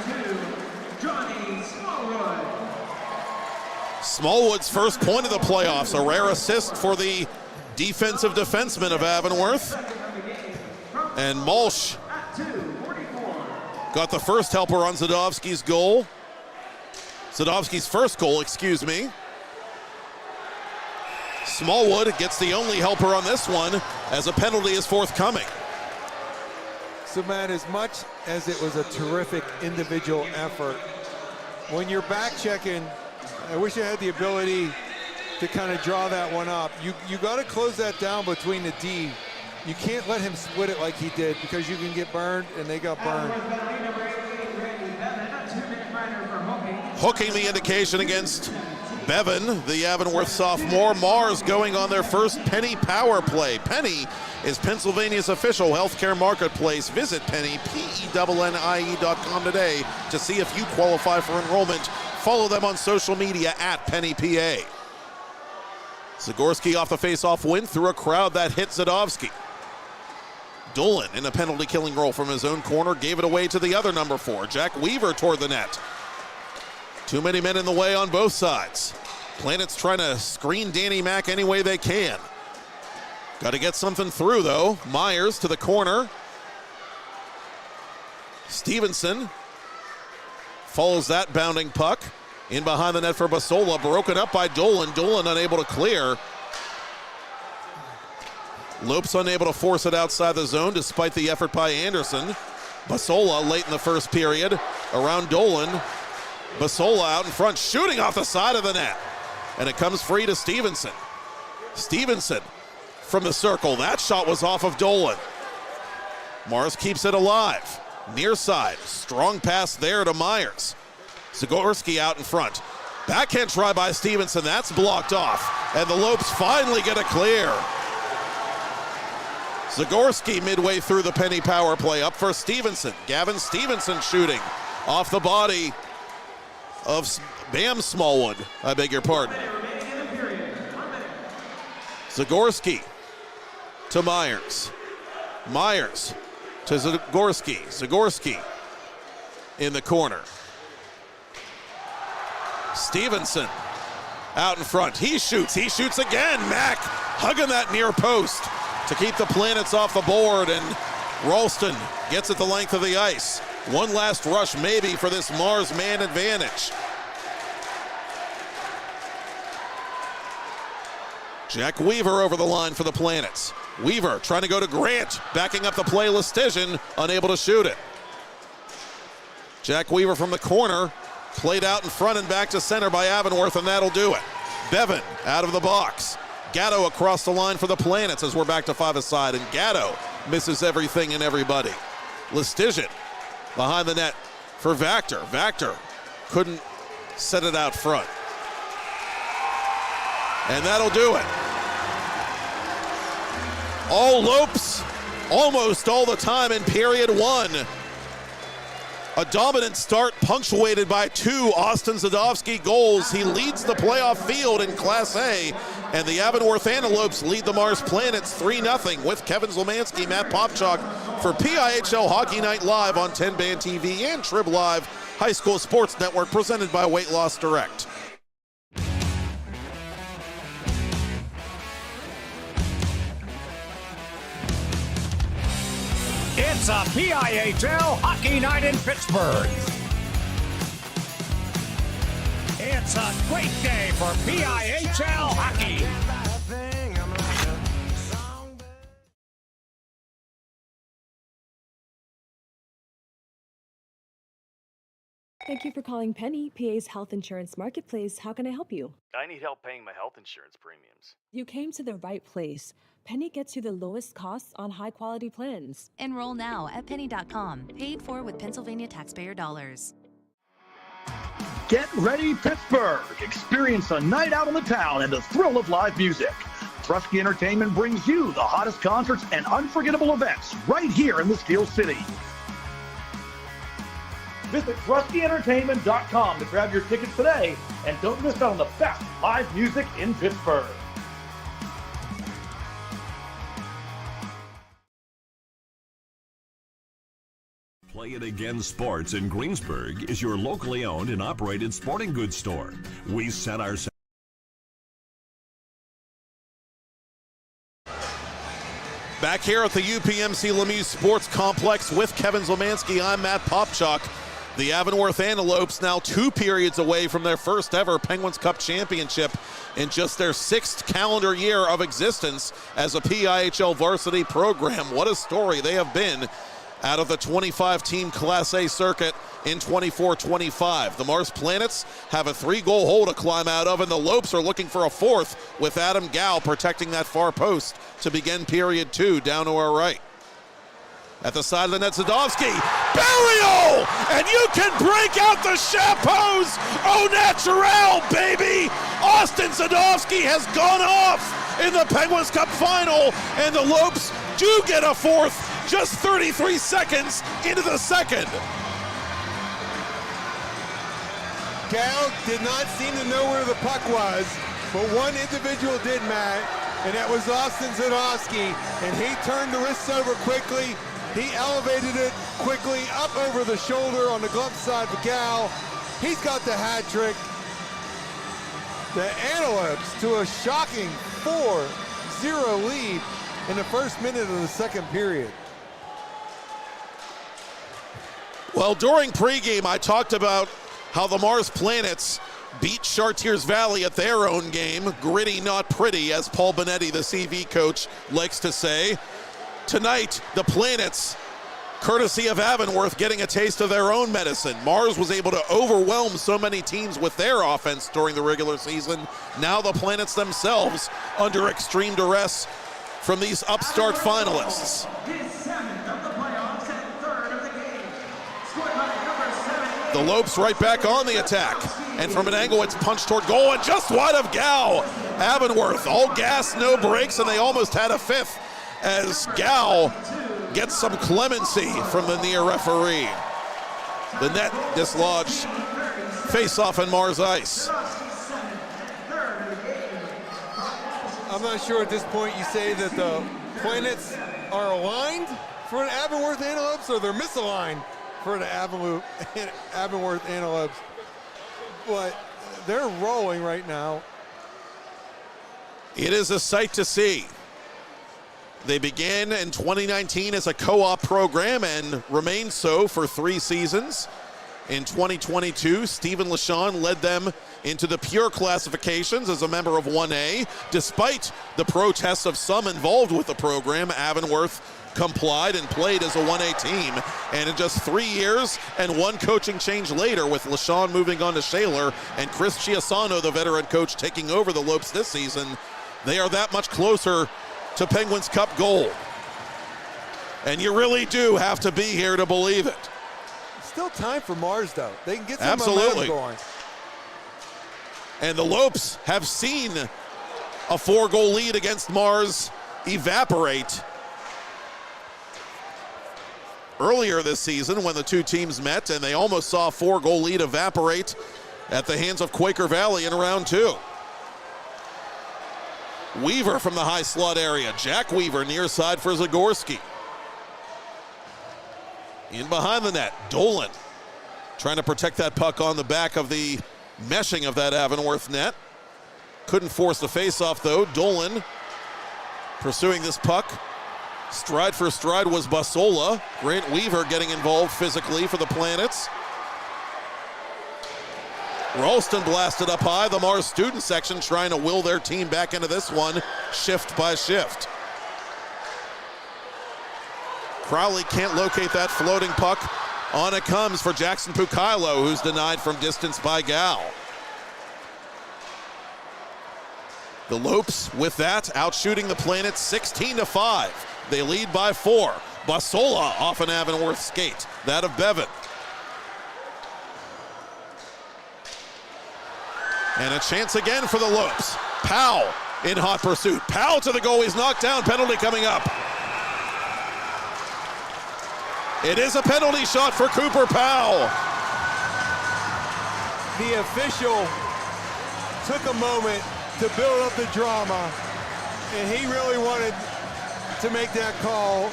22, Johnny Smallwood. Smallwood's first point of the playoffs, a rare assist for the defensive defenseman of Avonworth. And Malsh got the first helper on Zadovsky's goal. Zadovsky's first goal, excuse me. Smallwood gets the only helper on this one as a penalty is forthcoming. So, Matt, as much as it was a terrific individual effort, when you're back checking, I wish I had the ability to kind of draw that one up. You got to close that down between the D. You can't let him split it like he did because you can get burned, and they got burned. Hooking the indication against Bevan, the Avonworth sophomore. Mars going on their first Penny power play. Penny is Pennsylvania's official healthcare marketplace. Visit Penny, PENNIE.com today to see if you qualify for enrollment. Follow them on social media at PennyPA. Zagorski off the face-off win through a crowd that hit Zadovsky. Dolan in a penalty-killing role from his own corner gave it away to the other number 4, Jack Weaver, toward the net. Too many men in the way on both sides. Planet's trying to screen Danny Mack any way they can. Got to get something through, though. Myers to the corner. Stevenson follows that bounding puck. In behind the net for Basola, broken up by Dolan. Dolan unable to clear. Lopes unable to force it outside the zone despite the effort by Anderson. Basola late in the first period around Dolan. Basola out in front, shooting off the side of the net. And it comes free to Stevenson. Stevenson from the circle. That shot was off of Dolan. Mars keeps it alive. Near side, strong pass there to Myers. Zagorski out in front. Backhand try by Stevenson, that's blocked off. And the Lopes finally get a clear. Zagorski midway through the Penny power play, up for Stevenson. Gavin Stevenson shooting off the body of Bam Smallwood, I beg your pardon. Zagorski to Myers. Myers to Zagorski. Zagorski in the corner. Stevenson out in front. He shoots again. Mack hugging that near post to keep the Planets off the board, and Ralston gets it the length of the ice. One last rush maybe for this Mars man advantage. Jack Weaver over the line for the Planets. Weaver trying to go to Grant, backing up the play. Listigian unable to shoot it. Jack Weaver from the corner, played out in front and back to center by Avonworth, and that'll do it. Bevan out of the box. Gatto across the line for the Planets as we're back to 5-a-side, and Gatto misses everything and everybody. Listigian behind the net for Vactor. Vactor couldn't set it out front. And that'll do it. All Lopes almost all the time in period one. A dominant start punctuated by 2 Austin Zadovsky goals. He leads the playoff field in Class A, and the Avonworth Antelopes lead the Mars Planets 3-0 with Kevin Zielmanski, Matt Popcock for PIHL Hockey Night Live on TenbandTV and Trib Live High School Sports Network, presented by Weight Loss Direct. It's a PIHL Hockey Night in Pittsburgh. It's a great day for PIHL hockey. Thank you for calling Penny, PA's health insurance marketplace. How can I help you? I need help paying my health insurance premiums. You came to the right place. Penny gets you the lowest costs on high-quality plans. Enroll now at penny.com, paid for with Pennsylvania taxpayer dollars. Get ready, Pittsburgh! Experience a night out in the town and the thrill of live music. Trusky Entertainment brings you the hottest concerts and unforgettable events right here in the Steel City. Visit TruskyEntertainment.com to grab your tickets today, and don't miss out on the best live music in Pittsburgh. Play It Again Sports in Greensburg is your locally owned and operated sporting goods store. We set ourselves. Back here at the UPMC Lemieux Sports Complex with Kevin Zielmanski, I'm Matt Popcock. The Avonworth Antelopes now 2 periods away from their first ever Penguins Cup championship in just their 6th calendar year of existence as a PIHL varsity program. What a story they have been out of the 25-team Class A circuit in 24-25. The Mars Planets have a 3-goal hole to climb out of, and the Lopes are looking for a 4th with Adam Gow protecting that far post to begin period 2 down to our right. At the side of the net, Zadovsky, burial! And you can break out the chapeaus au naturel, baby! Austin Zadovsky has gone off in the Penguins Cup final, and the Lopes do get a 4th just 33 seconds into the second. Gal did not seem to know where the puck was, but one individual did, Matt, and that was Austin Zadovsky, and he turned the wrists over quickly. He elevated it quickly up over the shoulder on the glove side of Gal. He's got the hat trick. The Antelopes to a shocking 4-0 lead in the first minute of the second period. Well, during pregame, I talked about how the Mars Planets beat Chartiers Valley at their own game. Gritty, not pretty, as Paul Benetti, the CV coach, likes to say. Tonight, the Planets, courtesy of Avonworth, getting a taste of their own medicine. Mars was able to overwhelm so many teams with their offense during the regular season. Now the Planets themselves under extreme duress from these upstart finalists. The Lopes right back on the attack. And from an angle, it's punched toward goal and just wide of Gow. Avonworth, all gas, no brakes, and they almost had a 5th as Gow gets some clemency from the near referee. The net dislodged. Face-off in Mars ice. I'm not sure at this point you say that the Planets are aligned for the Avonworth Antelopes, or they're misaligned for the Avonworth Antelopes. But they're rolling right now. It is a sight to see. They began in 2019 as a co-op program and remained so for 3 seasons. In 2022, Stephen LaShawn led them into the pure classifications as a member of 1A. Despite the protests of some involved with the program, Avonworth complied and played as a 1A team. And in just 3 years and 1 coaching change later, with LaShawn moving on to Shaler and Chris Chiasano, the veteran coach, taking over the Lopes this season, they are that much closer to Penguins Cup gold. And you really do have to be here to believe it. Still time for Mars, though. They can get some Absolutely momentum going. And the Lopes have seen a 4-goal lead against Mars evaporate earlier this season when the 2 teams met, and they almost saw a 4-goal lead evaporate at the hands of Quaker Valley in round 2. Weaver from the high slot area. Jack Weaver near side for Zagorski. In behind the net, Dolan trying to protect that puck on the back of the meshing of that Avonworth net. Couldn't force the face-off, though. Dolan pursuing this puck. Stride for stride was Basola. Grant Weaver getting involved physically for the Planets. Ralston blasted up high. The Mars student section trying to will their team back into this one, shift by shift. Crowley can't locate that floating puck. On it comes for Jackson Pukailo, who's denied from distance by Gal. The Lopes, with that, outshooting the Planets 16-5. They lead by 4. Basola off an Avonworth skate. That of Bevan. And a chance again for the Lopes. Powell in hot pursuit. Powell to the goal, he's knocked down, penalty coming up. It is a penalty shot for Cooper Powell. The official took a moment to build up the drama, and he really wanted to make that call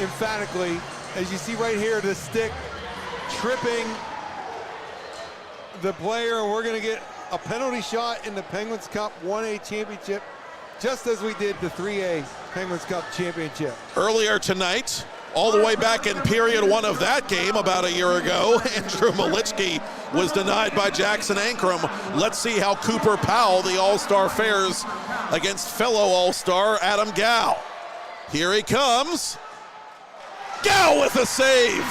emphatically. As you see right here, the stick tripping the player, and we're going to get a penalty shot in the Penguins Cup 1A championship, just as we did the 3A Penguins Cup championship. Earlier tonight, all the way back in period 1 of that game about a year ago, Andrew Malitsky was denied by Jackson Ankrum. Let's see how Cooper Powell, the All-Star, fares against fellow All-Star Adam Gow. Here he comes. Gow with a save.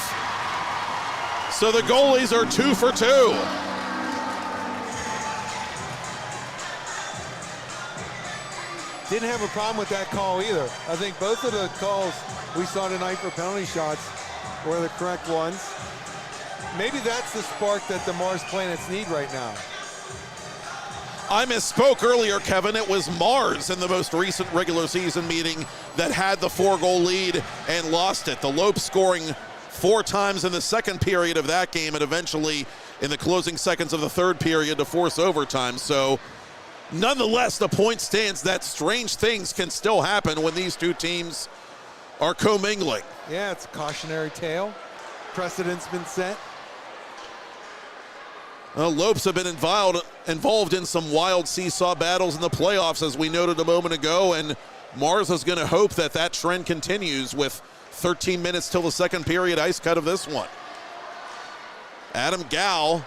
So the goalies are 2 for 2. Didn't have a problem with that call either. I think both of the calls we saw tonight for penalty shots were the correct ones. Maybe that's the spark that the Mars Planets need right now. I misspoke earlier, Kevin. It was Mars in the most recent regular season meeting that had the 4-goal lead and lost it. The Lopes scoring 4 times in the second period of that game and eventually in the closing seconds of the third period to force overtime. So nonetheless, the point stands that strange things can still happen when these two teams are commingling. Yeah, it's a cautionary tale. Precedent's been set. Lopes have been involved in some wild seesaw battles in the playoffs, as we noted a moment ago, and Mars is going to hope that that trend continues with 13 minutes till the second period ice cut of this one. Adam Gow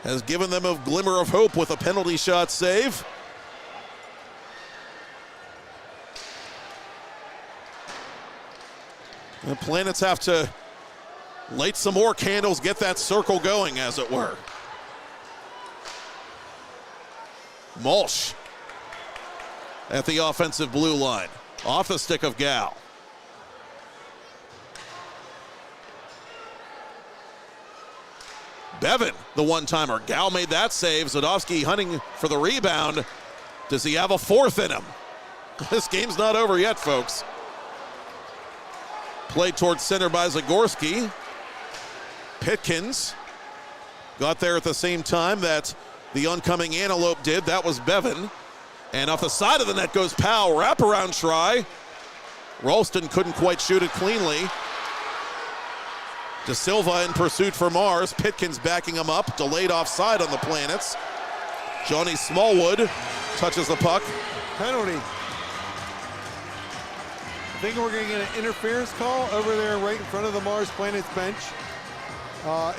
has given them a glimmer of hope with a penalty shot save. The Planets have to light some more candles, get that circle going, as it were. Mulch at the offensive blue line, off the stick of Gow. Bevan, the one-timer. Gow made that save. Zadovsky hunting for the rebound. Does he have a fourth in him? This game's not over yet, folks. Played towards center by Zagorski. Pitkins got there at the same time that the oncoming Antelope did. That was Bevan. And off the side of the net goes Powell. Wraparound try. Ralston couldn't quite shoot it cleanly. De Silva in pursuit for Mars. Pitkins backing him up. Delayed offside on the Planets. Johnny Smallwood touches the puck. Penalty. I think we're going to get an interference call over there right in front of the Mars Planets bench.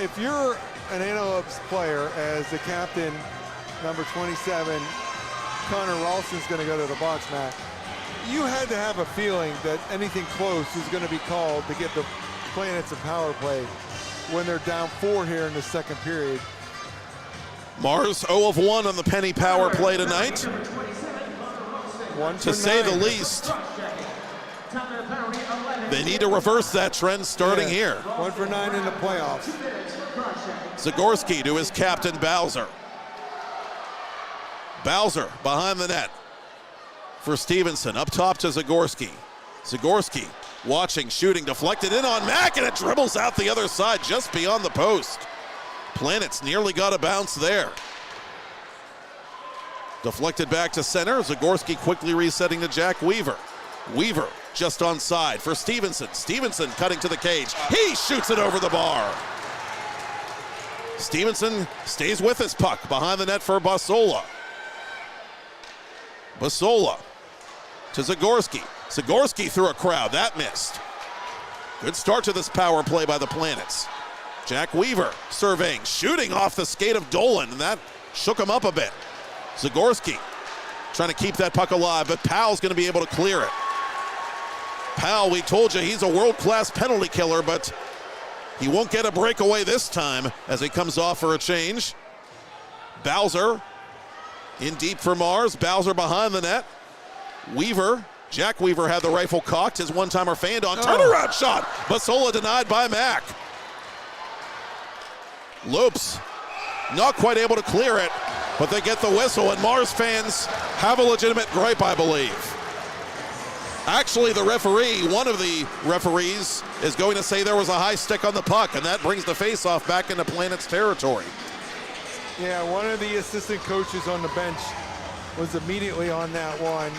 If you're an Antelopes player, as the captain, number 27, Connor Ralston's going to go to the box, Matt, you had to have a feeling that anything close was going to be called to get the Planets a power play when they're down 4 here in the second period. Mars 0 of 1 on the Penny power play tonight. To say the least. They need to reverse that trend starting here. 1 for 9 in the playoffs. Zagorski to his captain, Bowser. Bowser behind the net for Stevenson. Up top to Zagorski. Zagorski watching, shooting, deflected in on Mack, and it dribbles out the other side just beyond the post. Planets nearly got a bounce there. Deflected back to center. Zagorski quickly resetting to Jack Weaver. Weaver just onside for Stevenson. Stevenson cutting to the cage. He shoots it over the bar. Stevenson stays with his puck behind the net for Basola. Basola to Zagorski. Zagorski through a crowd. That missed. Good start to this power play by the Planets. Jack Weaver surveying, shooting off the skate of Dolan, and that shook him up a bit. Zagorski trying to keep that puck alive, but Powell's going to be able to clear it. Powell, we told you he's a world-class penalty killer, but he won't get a breakaway this time as he comes off for a change. Bowser in deep for Mars. Bowser behind the net. Weaver, Jack Weaver had the rifle cocked. His one-timer fanned on. Turnaround shot. Basola denied by Mack. Lopes not quite able to clear it. but they get the whistle, and Mars fans have a legitimate gripe, I believe. Actually, the referee, one of the referees, is going to say there was a high stick on the puck, and that brings the face-off back into Planet's territory. Yeah, one of the assistant coaches on the bench was immediately on that one,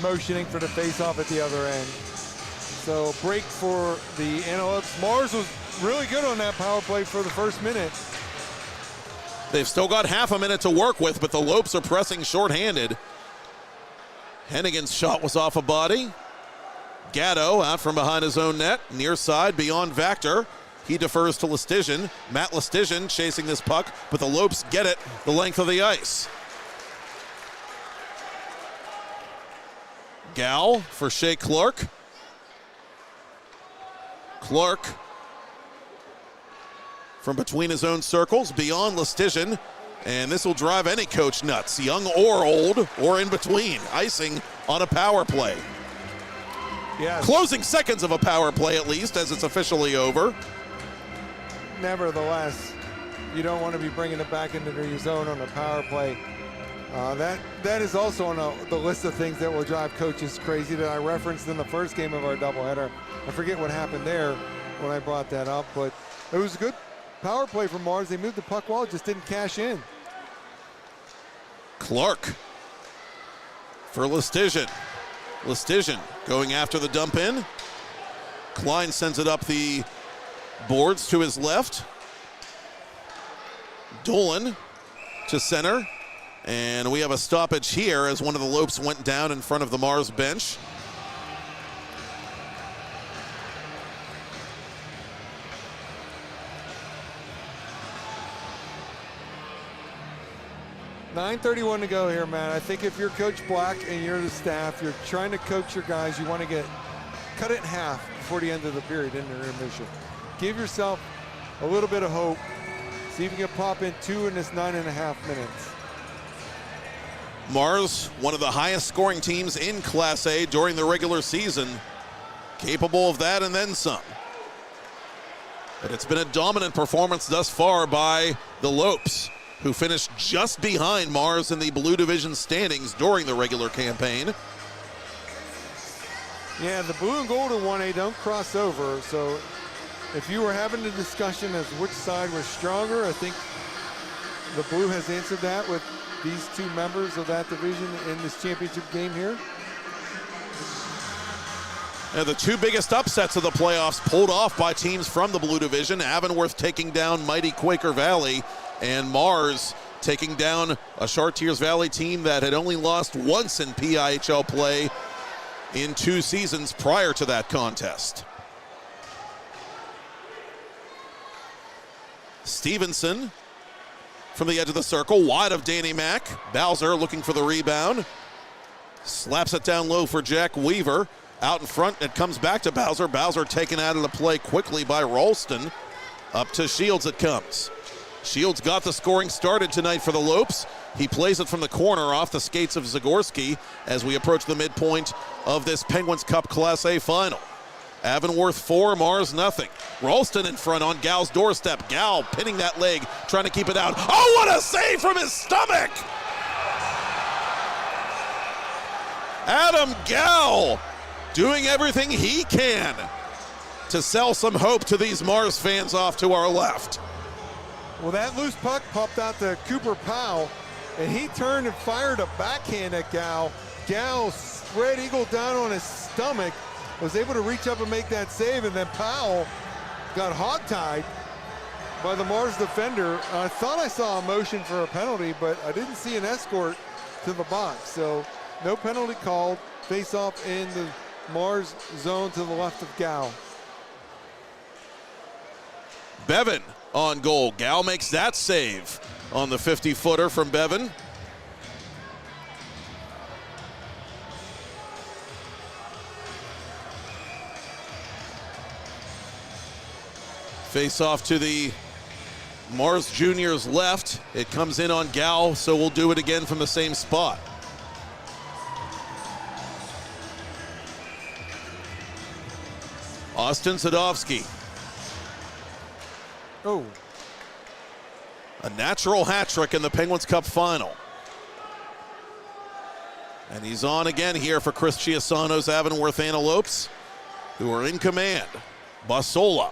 motioning for the face-off at the other end. So break for the Antelopes. Mars was really good on that power play for the first minute. They've still got half a minute to work with, but the Lopes are pressing shorthanded. Hennigan's shot was off a body. Gatto out from behind his own net, near side beyond Vactor. He defers to Lestigian. Matt Lestigian chasing this puck, but the Lopes get it the length of the ice. Gal for Shea Clark. Clark from between his own circles, beyond Lestigian, and this will drive any coach nuts, young or old, or in between. Icing on a power play. Yes. Closing seconds of a power play, at least, as it's officially over. Nevertheless, you don't want to be bringing it back into your zone on a power play. That is also on the list of things that will drive coaches crazy that I referenced in the first game of our doubleheader. I forget what happened there when I brought that up, but it was a good power play from Mars. They moved the puck well, just didn't cash in. Clark for Lestigian. Lestigian going after the dump in. Klein sends it up the boards to his left. Dolan to center. And we have a stoppage here as one of the Lopes went down in front of the Mars bench. .9:31 to go here, man. I think if you're Coach Black and you're the staff, you're trying to coach your guys, you want to cut it in half before the end of the period in the intermission. Give yourself a little bit of hope. See if you can pop in 2 in this 9.5 minutes. Mars, one of the highest scoring teams in Class A during the regular season, capable of that and then some. But it's been a dominant performance thus far by the Lopes, who finished just behind Mars in the Blue Division standings during the regular campaign. Yeah, the blue and gold in 1A don't cross over, so if you were having a discussion as which side was stronger, I think the blue has answered that with these two members of that division in this championship game here. And the two biggest upsets of the playoffs pulled off by teams from the Blue Division. Avonworth taking down mighty Quaker Valley, and Mars taking down a Chartiers Valley team that had only lost once in PIHL play in 2 seasons prior to that contest. Stevenson from the edge of the circle, wide of Danny Mack. Bowser looking for the rebound. Slaps it down low for Jack Weaver. Out in front, it comes back to Bowser. Bowser taken out of the play quickly by Ralston. Up to Shields it comes. Shields got the scoring started tonight for the Lopes. He plays it from the corner off the skates of Zagorski as we approach the midpoint of this Penguins Cup Class A final. Avonworth 4, Mars nothing. Ralston in front on Gal's doorstep. Gal pinning that leg, trying to keep it out. Oh, what a save from his stomach! Adam Gal doing everything he can to sell some hope to these Mars fans off to our left. Well, that loose puck popped out to Cooper Powell, and he turned and fired a backhand at Gal. Gal spread eagle down on his stomach, was able to reach up and make that save, and then Powell got hogtied by the Mars defender. I thought I saw a motion for a penalty, but I didn't see an escort to the box. So no penalty called. Face off in the Mars zone to the left of Gal. Bevan on goal. Gal makes that save on the 50-footer from Bevan. Face off to the Mars Juniors left. It comes in on Gal, so we'll do it again from the same spot. Austin Sadovsky. Oh. A natural hat trick in the Penguins Cup final. And he's on again here for Chris Chiasano's Avonworth Antelopes, who are in command. Basola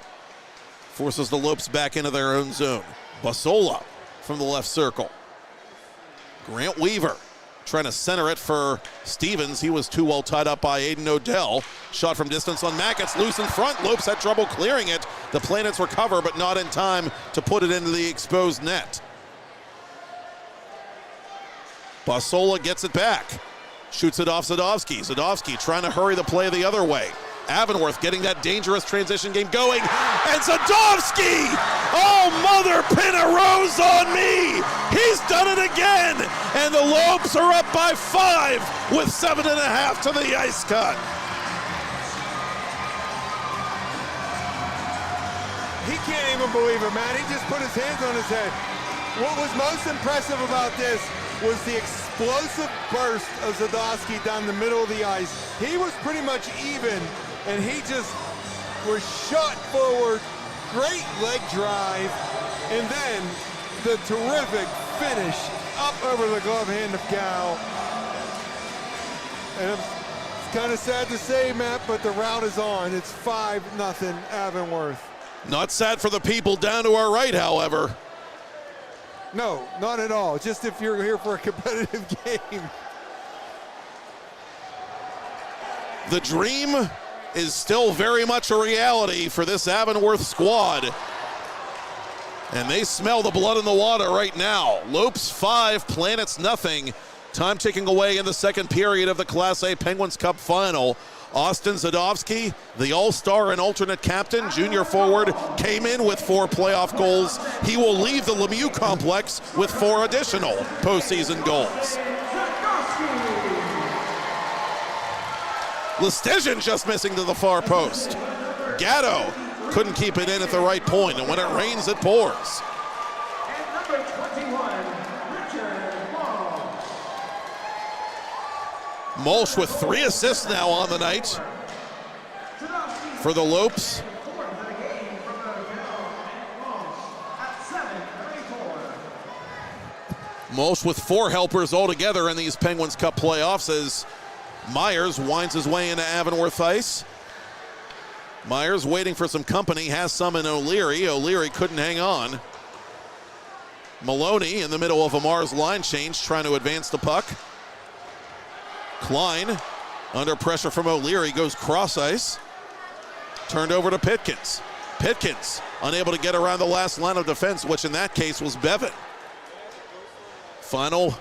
forces the Lopes back into their own zone. Basola from the left circle. Grant Weaver trying to center it for Stevens. He was too well tied up by Aiden Odell. Shot from distance on Mack. It's loose in front. Lopes had trouble clearing it. The Planets recover, but not in time to put it into the exposed net. Basola gets it back. Shoots it off Zadovsky. Zadovsky trying to hurry the play the other way. Avonworth getting that dangerous transition game going. And Zadovsky! Oh, Mother Pinarose on me! He's done it again! And the Lopes are up by 5 with 7.5 to the ice cut. He can't even believe it, man. He just put his hands on his head. What was most impressive about this was the explosive burst of Zadovsky down the middle of the ice. He was pretty much even, and he just was shot forward, great leg drive, and then the terrific finish up over the glove hand of Gal. And it's kind of sad to say, Matt, but the route is on. It's 5-0 Avonworth. Not sad for the people down to our right, however. No, not at all. Just if you're here for a competitive game. The dream is still very much a reality for this Avonworth squad. And they smell the blood in the water right now. Lopes 5, Planets nothing. Time ticking away in the second period of the Class A Penguins Cup final. Austin Zadovsky, the all-star and alternate captain, junior forward, came in with 4 playoff goals. He will leave the Lemieux complex with 4 additional postseason goals. Lestigian just missing to the far post. Gatto couldn't keep it in at the right point, and when it rains, it pours. And number 21, Richard Mulch with 3 assists now on the night for the Lopes. Mulch with 4 helpers altogether in these Penguins Cup playoffs as Myers winds his way into Avonworth ice. Myers waiting for some company, has some in O'Leary. O'Leary couldn't hang on. Maloney in the middle of Amar's line change, trying to advance the puck. Klein, under pressure from O'Leary, goes cross ice. Turned over to Pitkins. Pitkins unable to get around the last line of defense, which in that case was Bevan. Final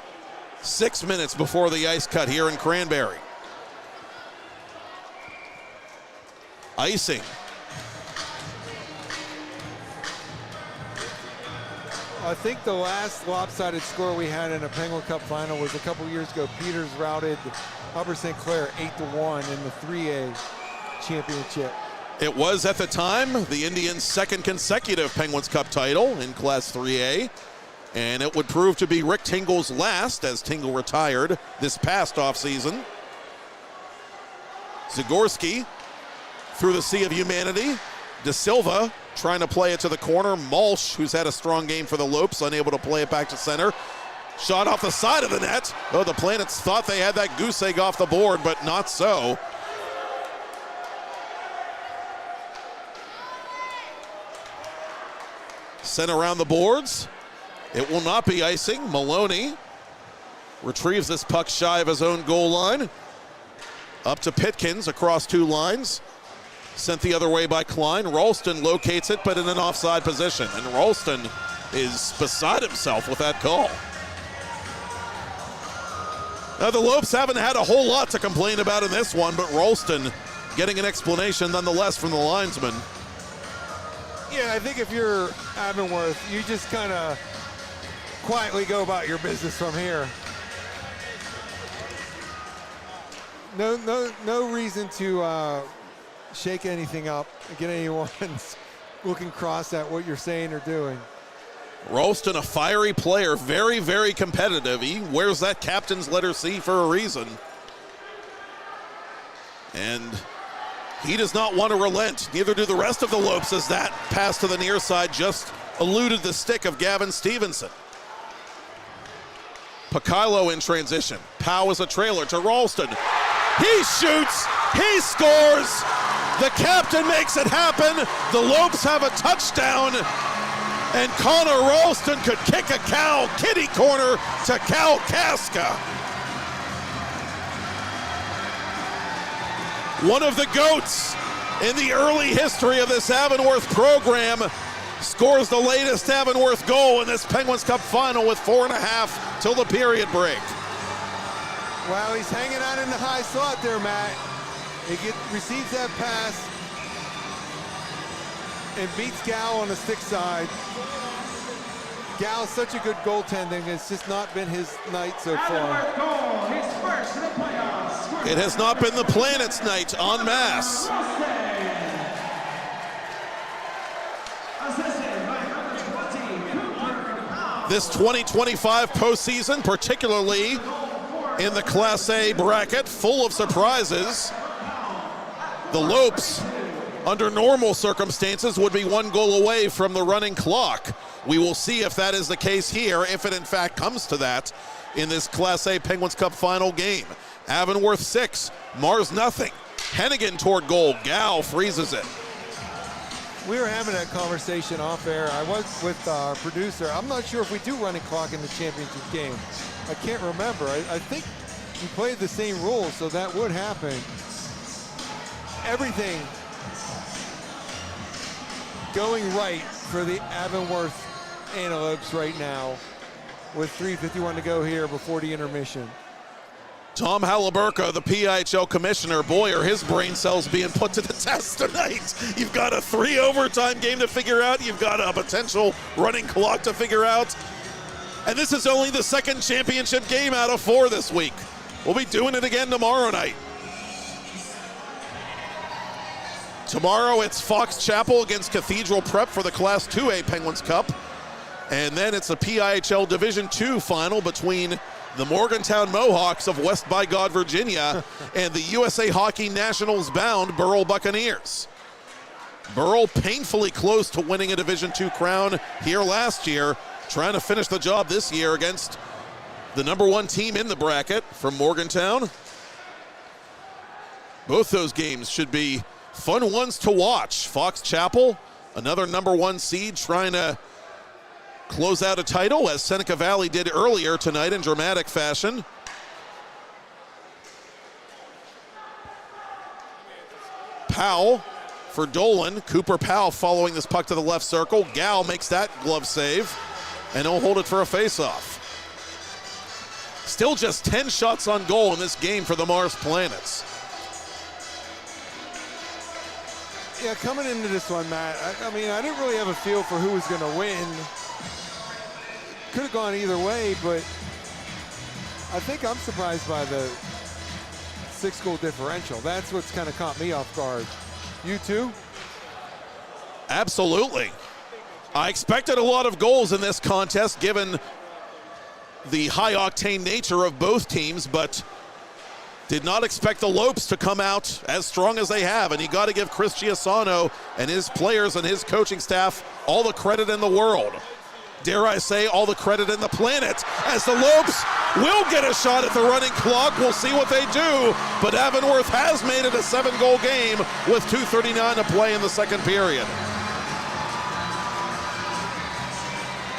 6 minutes before the ice cut here in Cranberry. Icing. I think the last lopsided score we had in a Penguin Cup final was a couple years ago. Peters routed Upper St. Clair 8-1 in the 3A championship. It was at the time the Indians' second consecutive Penguins Cup title in Class 3A, and it would prove to be Rick Tingle's last as Tingle retired this past offseason. Zagorski through the sea of humanity. De Silva trying to play it to the corner. Mulch, who's had a strong game for the Lopes, unable to play it back to center. Shot off the side of the net. Oh, the Planets thought they had that goose egg off the board, but not so. Sent around the boards. It will not be icing. Maloney retrieves this puck shy of his own goal line. Up to Pitkins across 2 lines. Sent the other way by Klein. Ralston locates it, but in an offside position. And Ralston is beside himself with that call. Now, the Lopes haven't had a whole lot to complain about in this one, but Ralston getting an explanation nonetheless from the linesman. Yeah, I think if you're Avonworth, you just kind of quietly go about your business from here. No reason to shake anything up, get anyone looking cross at what you're saying or doing. Ralston, a fiery player, very, very competitive. He wears that captain's letter C for a reason. And he does not want to relent. Neither do the rest of the Lopes as that pass to the near side just eluded the stick of Gavin Stevenson. Pakilo in transition. Powell is a trailer to Ralston. He shoots, he scores. The captain makes it happen. The Lopes have a touchdown. And Connor Ralston could kick a cow kitty corner to Cal Casca. One of the GOATs in the early history of this Avonworth program scores the latest Avonworth goal in this Penguins Cup final with 4.5 till the period break. Wow, he's hanging out in the high slot there, Matt. He receives that pass and beats Gal on the stick side. Gal's such a good goaltending. It's just not been his night so far. It has not been the Planet's night en masse. This 2025 postseason, particularly in the Class A bracket, full of surprises. The Lopes, under normal circumstances, would be 1 goal away from the running clock. We will see if that is the case here, if it in fact comes to that in this Class A Penguins Cup final game. Avonworth 6, Mars nothing. Hennigan toward goal, Gal freezes it. We were having that conversation off air. I was with our producer. I'm not sure if we do running clock in the championship game. I can't remember. I think we played the same rules, so that would happen. Everything going right for the Avonworth Antelopes right now with 3:51 to go here before the intermission. Tom Halliburka, the PIHL commissioner, boy, are his brain cells being put to the test tonight. You've got a 3 overtime game to figure out. You've got a potential running clock to figure out. And this is only the second championship game out of 4 this week. We'll be doing it again tomorrow night. Tomorrow it's Fox Chapel against Cathedral Prep for the Class 2A Penguins Cup. And then it's a PIHL Division II final between the Morgantown Mohawks of West by God, Virginia, and the USA Hockey Nationals bound Burrell Buccaneers. Burrell painfully close to winning a Division II crown here last year, trying to finish the job this year against the #1 team in the bracket from Morgantown. Both those games should be fun ones to watch. Fox Chapel, another #1 seed, trying to close out a title, as Seneca Valley did earlier tonight in dramatic fashion. Powell for Dolan. Cooper Powell following this puck to the left circle. Gal makes that glove save, and he'll hold it for a faceoff. Still just 10 shots on goal in this game for the Mars Planets. Yeah, coming into this one, Matt, I mean, I didn't really have a feel for who was going to win. Could have gone either way, but I think I'm surprised by the 6-goal differential. That's what's kind of caught me off guard. You too? Absolutely. I expected a lot of goals in this contest given the high-octane nature of both teams, but did not expect the Lopes to come out as strong as they have, and you got to give Chris Giassano and his players and his coaching staff all the credit in the world. Dare I say, all the credit in the planet, as the Lopes will get a shot at the running clock. We'll see what they do, but Avonworth has made it a 7-goal game with 2:39 to play in the second period.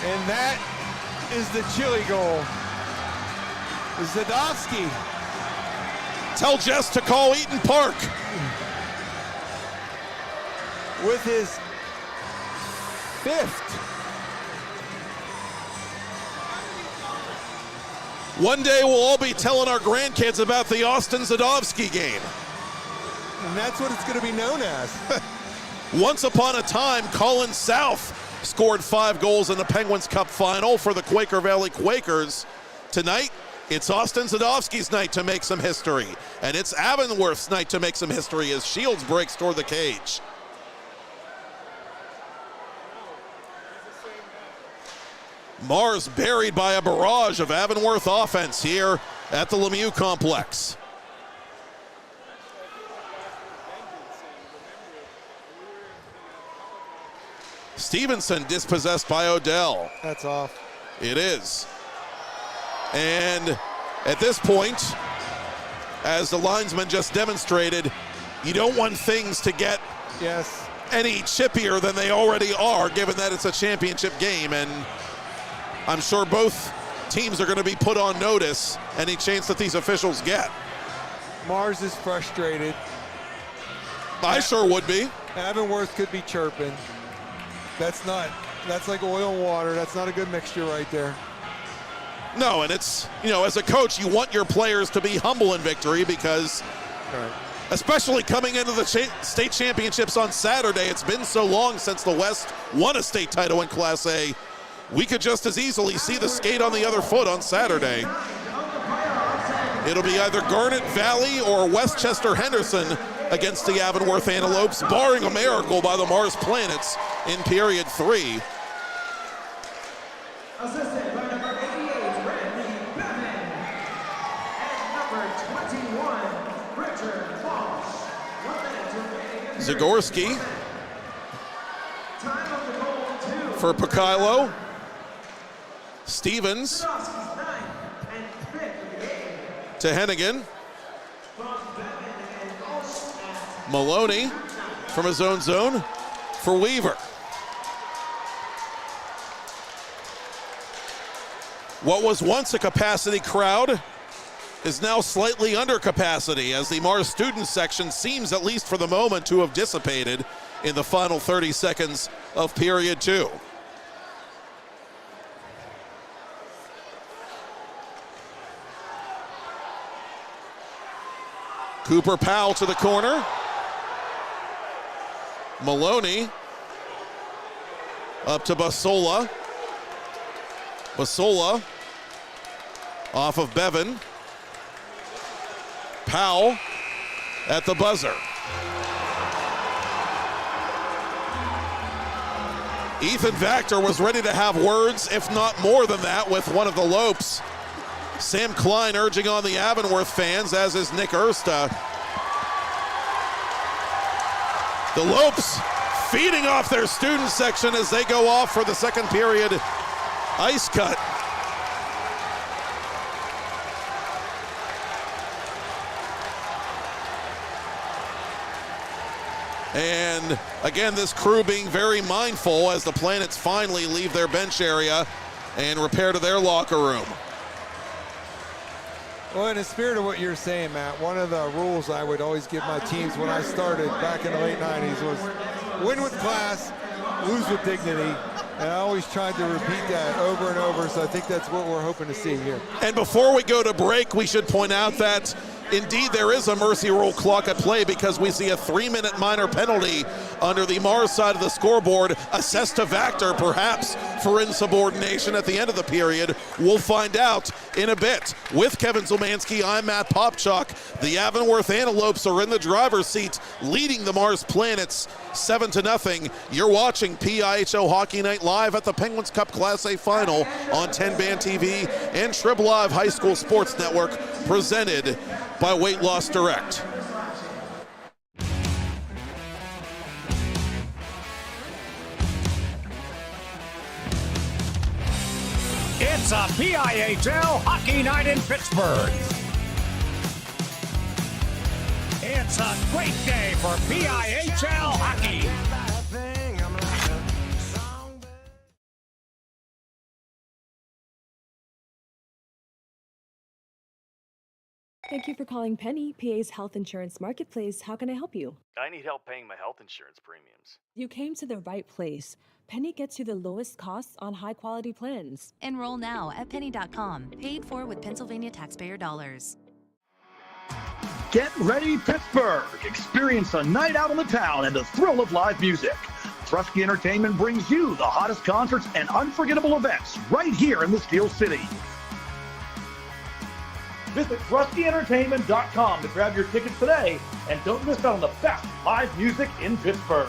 And that is the chili goal. Zadovsky. Tell Jess to call Eaton Park. With his 5th. One day we'll all be telling our grandkids about the Austin Zadovsky game. And that's what it's going to be known as. Once upon a time, Colin South scored 5 goals in the Penguins Cup final for the Quaker Valley Quakers. Tonight, it's Austin Zadovsky's night to make some history, and it's Avonworth's night to make some history as Shields breaks toward the cage. Mars buried by a barrage of Avonworth offense here at the Lemieux complex. Stevenson dispossessed by Odell. That's off. It is. And at this point, as the linesman just demonstrated, you don't want things to get any chippier than they already are, given that it's a championship game. And I'm sure both teams are going to be put on notice any chance that these officials get. Mars is frustrated. I sure would be. Avonworth could be chirping. That's like oil and water. That's not a good mixture right there. No, and it's, as a coach, you want your players to be humble in victory because, especially coming into the state championships on Saturday, it's been so long since the West won a state title in Class A. We could just as easily see the skate on the other foot on Saturday. It'll be either Garnet Valley or Westchester Henderson against the Avonworth Antelopes, barring a miracle by the Mars Planets in period 3. Assisted by number 88, Randy Bevan, and number 21, Richard Walsh. 1 minute remaining. Zagorski Time of the goal, 2. for Pikilo. Stevens Sosky's 9th and 5th of the game. to Hennigan. From Bevan and Walsh at Maloney from his own zone for Weaver. What was once a capacity crowd is now slightly under capacity as the Mars student section seems, at least for the moment, to have dissipated in the final 30 seconds of period 2. Cooper Powell to the corner. Maloney up to Basola. Basola off of Bevan. Powell at the buzzer. Ethan Vactor was ready to have words, if not more than that, with one of the Lopes. Sam Klein urging on the Avonworth fans, as is Nick Ersta. The Lopes feeding off their student section as they go off for the second period ice cut. And again, this crew being very mindful as the Planets finally leave their bench area and repair to their locker room. Well, in the spirit of what you're saying, Matt, one of the rules I would always give my teams when I started back in the late 90s was win with class, lose with dignity. And I always tried to repeat that over and over, so I think that's what we're hoping to see here. And before we go to break, we should point out that indeed there is a mercy rule clock at play because we see a 3-minute minor penalty under the Mars side of the scoreboard assessed to Vactor, perhaps for insubordination at the end of the period. We'll find out in a bit. With Kevin Zielmanski, I'm Matt Popcock. The Avonworth Antelopes are in the driver's seat, leading the Mars Planets 7-0. You're watching PIHL Hockey Night live at the Penguins Cup Class A Final on TenbandTV and Trib Live High School Sports Network, presented by Weight Loss Direct. It's a PIHL Hockey Night in Pittsburgh. It's a great day for PIHL hockey. Thank you for calling Penny, PA's health insurance marketplace. How can I help you? I need help paying my health insurance premiums. You came to the right place. Penny gets you the lowest costs on high-quality plans. Enroll now at penny.com. Paid for with Pennsylvania taxpayer dollars. Get ready, Pittsburgh! Experience a night out on the town and the thrill of live music. Trusky Entertainment brings you the hottest concerts and unforgettable events right here in the Steel City. Visit TruskyEntertainment.com to grab your tickets today and don't miss out on the best live music in Pittsburgh.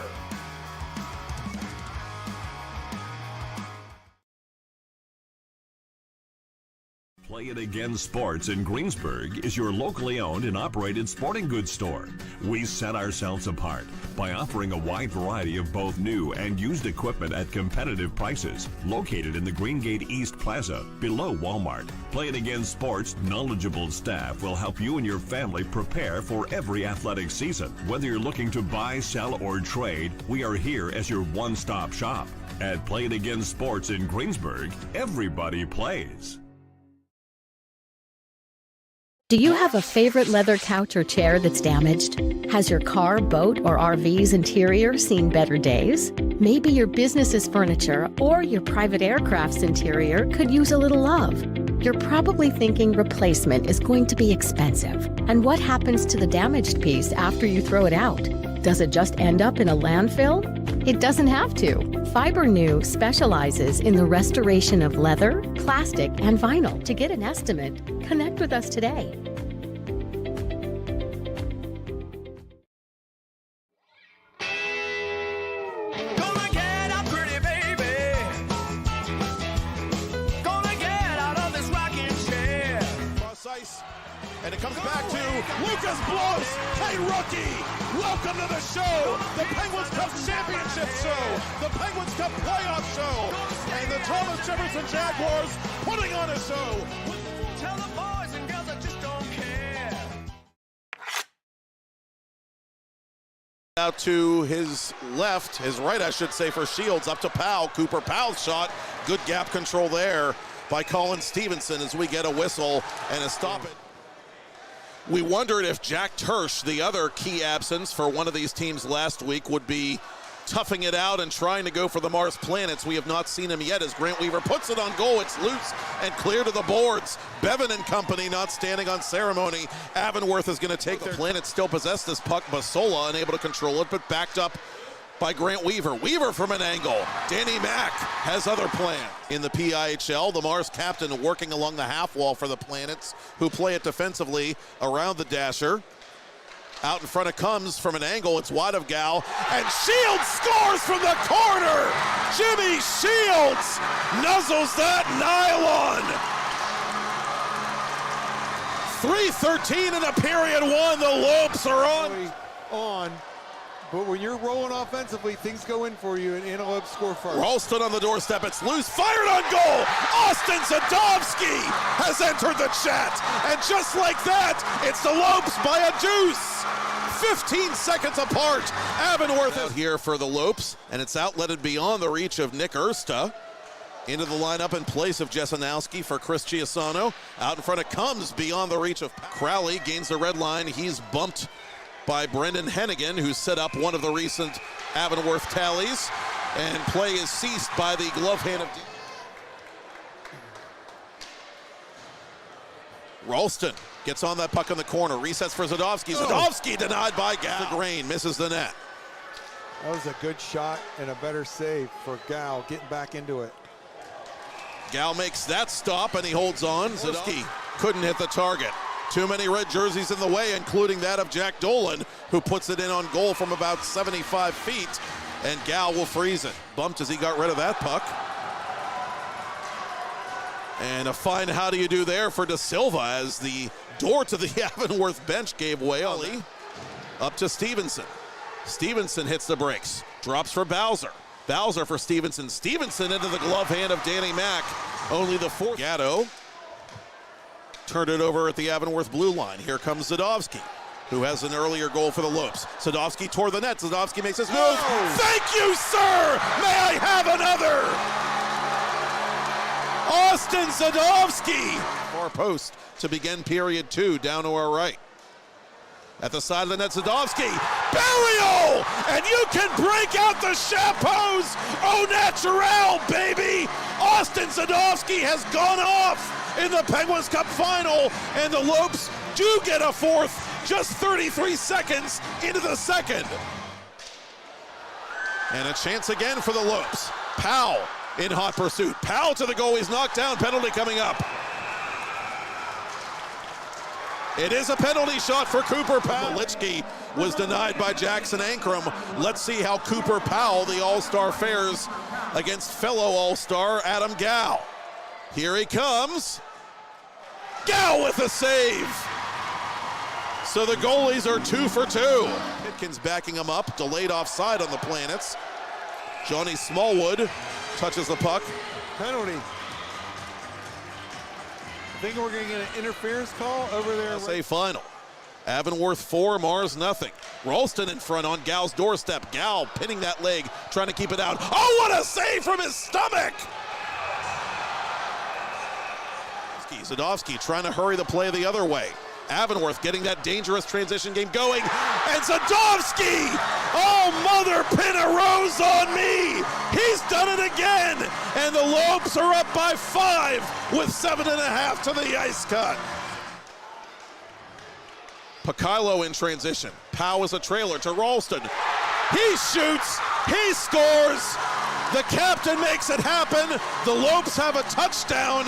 Play It Again Sports in Greensburg is your locally owned and operated sporting goods store. We set ourselves apart by offering a wide variety of both new and used equipment at competitive prices. Located in the Greengate East Plaza, below Walmart, Play It Again Sports' knowledgeable staff will help you and your family prepare for every athletic season. Whether you're looking to buy, sell, or trade, we are here as your one-stop shop. At Play It Again Sports in Greensburg, everybody plays. Do you have a favorite leather couch or chair that's damaged? Has your car, boat, or RV's interior seen better days? Maybe your business's furniture or your private aircraft's interior could use a little love. You're probably thinking replacement is going to be expensive. And what happens to the damaged piece after you throw it out? Does it just end up in a landfill? It doesn't have to. FiberNew specializes in the restoration of leather, plastic, and vinyl. To get an estimate, connect with us today. Gonna get out, pretty baby. Gonna get out of this rocking chair. Cross ice, and it comes back to Lucas Blows. Hey, rookie, welcome to the show, the Penguins Cup Championship show, the Penguins Cup playoff show, and the Thomas Jefferson Jaguars putting on a show. Tell the boys and girls I just don't care. Out to his left, his right, I should say, for Shields, up to Powell. Cooper Powell's shot, good gap control there by Colin Stevenson as we get a whistle and a stop it. We wondered if Jack Tersch, the other key absence for one of these teams last week, would be toughing it out and trying to go for the Mars Planets. We have not seen him yet as Grant Weaver puts it on goal. It's loose and clear to the boards. Bevan and company not standing on ceremony. Avonworth is going to take the Planets. Still possess this puck. Basola unable to control it, but backed up by Grant Weaver. Weaver from an angle. Danny Mack has other plans. In the PIHL, the Mars captain working along the half wall for the Planets, who play it defensively around the dasher. Out in front it comes from an angle. It's wide of Gal. And Shields scores from the corner. Jimmy Shields nuzzles that nylon. 3:13 in a period one. The Lopes are on. But when you're rolling offensively, things go in for you, and Antelope score first. Ralston on the doorstep. It's loose. Fired on goal. Austin Zadovsky has entered the chat. And just like that, it's the Lopes by a deuce. 15 seconds apart. Avonworth out here for the Lopes, and it's outletted beyond the reach of Nick Ersta. Into the lineup in place of Jesenowski for Chris Chiasano. Out in front it comes beyond the reach of Crowley. Gains the red line. He's bumped by Brendan Hennigan, who set up one of the recent Avonworth tallies, and play is ceased by the glove hand of Ralston gets on that puck in the corner, resets for Zadovsky. Zadovsky denied by Gal. The grain misses the net. That was a good shot and a better save for Gal getting back into it. Gal makes that stop and he holds on. Zadovsky couldn't hit the target. Too many red jerseys in the way, including that of Jack Dolan, who puts it in on goal from about 75 feet, and Gal will freeze it. Bumped as he got rid of that puck. And a fine how do you do there for De Silva as the door to the Avonworth bench gave way. Up to Stevenson. Stevenson hits the brakes. Drops for Bowser. Bowser for Stevenson. Stevenson into the glove hand of Danny Mack. Only the fourth. Gatto turned it over at the Avonworth blue line. Here comes Zadovsky, who has an earlier goal for the Lopes. Zadovsky toward the net. Zadovsky makes his move. Thank you, sir! May I have another? Austin Zadovsky! Far post to begin period two, down to our right. At the side of the net, Zadovsky. Burial! And you can break out the chapeaus au naturel, baby! Austin Zadovsky has gone off in the Penguins Cup final, and the Lopes do get a fourth just 33 seconds into the second. And a chance again for the Lopes. Powell in hot pursuit. Powell to the goal. He's knocked down. Penalty coming up. It is a penalty shot for Cooper Powell. Malichki was denied by Jackson Ankrum. Let's see how Cooper Powell, the All-Star, fares against fellow All-Star Adam Gow. Here he comes. Gal with a save. So the goalies are 2 for 2. Pitkins backing him up, delayed offside on the Planets. Johnny Smallwood touches the puck. Penalty. I think we're going to get an interference call over there. SA final. Avonworth 4, Mars nothing. Ralston in front on Gal's doorstep. Gal pinning that leg, trying to keep it out. Oh, what a save from his stomach! Zadovsky trying to hurry the play the other way. Avonworth getting that dangerous transition game going. And Zadovsky! Oh, mother pin a rose on me! He's done it again! And the Lopes are up by 5 with 7.5 to the ice cut. Pakilo in transition. Powell is a trailer to Ralston. He shoots, he scores. The captain makes it happen. The Lopes have a touchdown.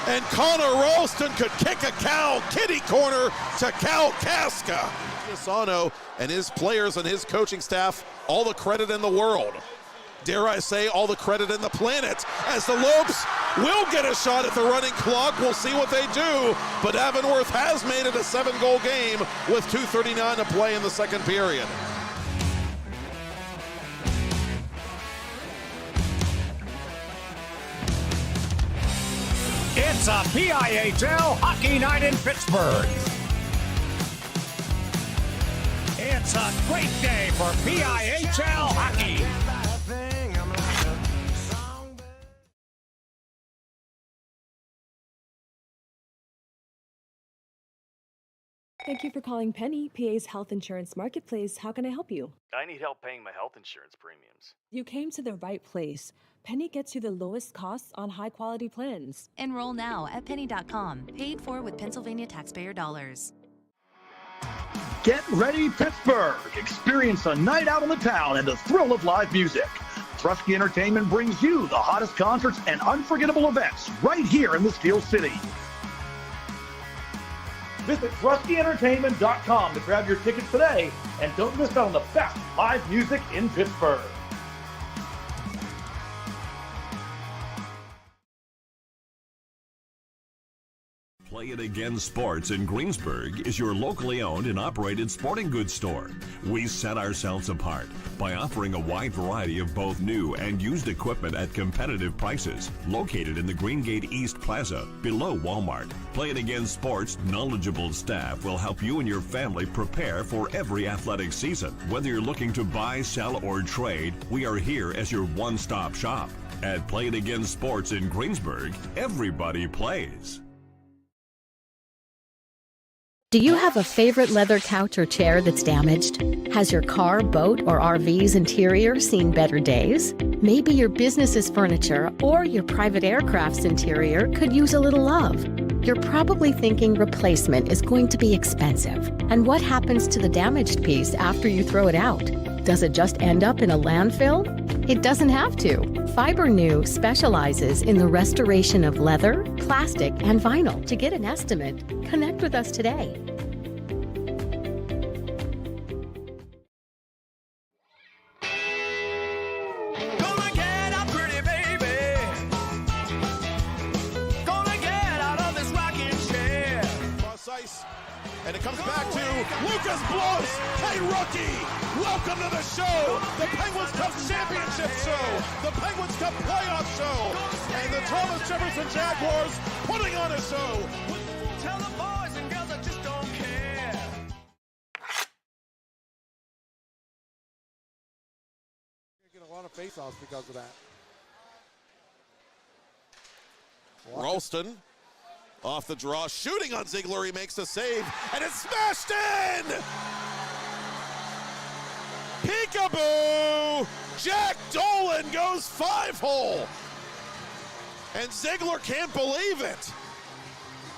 And Connor Ralston could kick a cow kitty corner to Cal Casca. Pisano and his players and his coaching staff, all the credit in the world. Dare I say, all the credit in the planet, as the Lopes will get a shot at the running clock. We'll see what they do, but Avonworth has made it a 7-goal game with 2:39 to play in the second period. It's a PIHL hockey night in Pittsburgh. It's a great day for PIHL hockey. Thank you for calling Penny, PA's health insurance marketplace. How can I help you? I need help paying my health insurance premiums. You came to the right place. Penny gets you the lowest costs on high-quality plans. Enroll now at penny.com. Paid for with Pennsylvania taxpayer dollars. Get ready, Pittsburgh! Experience a night out on the town and the thrill of live music. Trusky Entertainment brings you the hottest concerts and unforgettable events right here in the Steel City. Visit TruskyEntertainment.com to grab your tickets today and don't miss out on the best live music in Pittsburgh. Play It Again Sports in Greensburg is your locally owned and operated sporting goods store. We set ourselves apart by offering a wide variety of both new and used equipment at competitive prices. Located in the Greengate East Plaza, below Walmart, Play It Again Sports' knowledgeable staff will help you and your family prepare for every athletic season. Whether you're looking to buy, sell, or trade, we are here as your one-stop shop. At Play It Again Sports in Greensburg, everybody plays. Do you have a favorite leather couch or chair that's damaged? Has your car, boat, or RV's interior seen better days? Maybe your business's furniture or your private aircraft's interior could use a little love. You're probably thinking replacement is going to be expensive. And what happens to the damaged piece after you throw it out? Does it just end up in a landfill? It doesn't have to. FiberNew specializes in the restoration of leather, plastic, and vinyl. To get an estimate, connect with us today. And it comes back to Lucas Blows. Hey, rookie, welcome to the show. The Penguins Cup Championship show. The Penguins Cup playoff show. And the Thomas Jefferson Jaguars putting on a show. Tell the boys and girls I just don't care. You're going to get a lot of face-offs because of that. Ralston. Off the draw, shooting on Ziegler, he makes the save, and it's smashed in! Peekaboo! Jack Dolan goes 5-hole! And Ziegler can't believe it.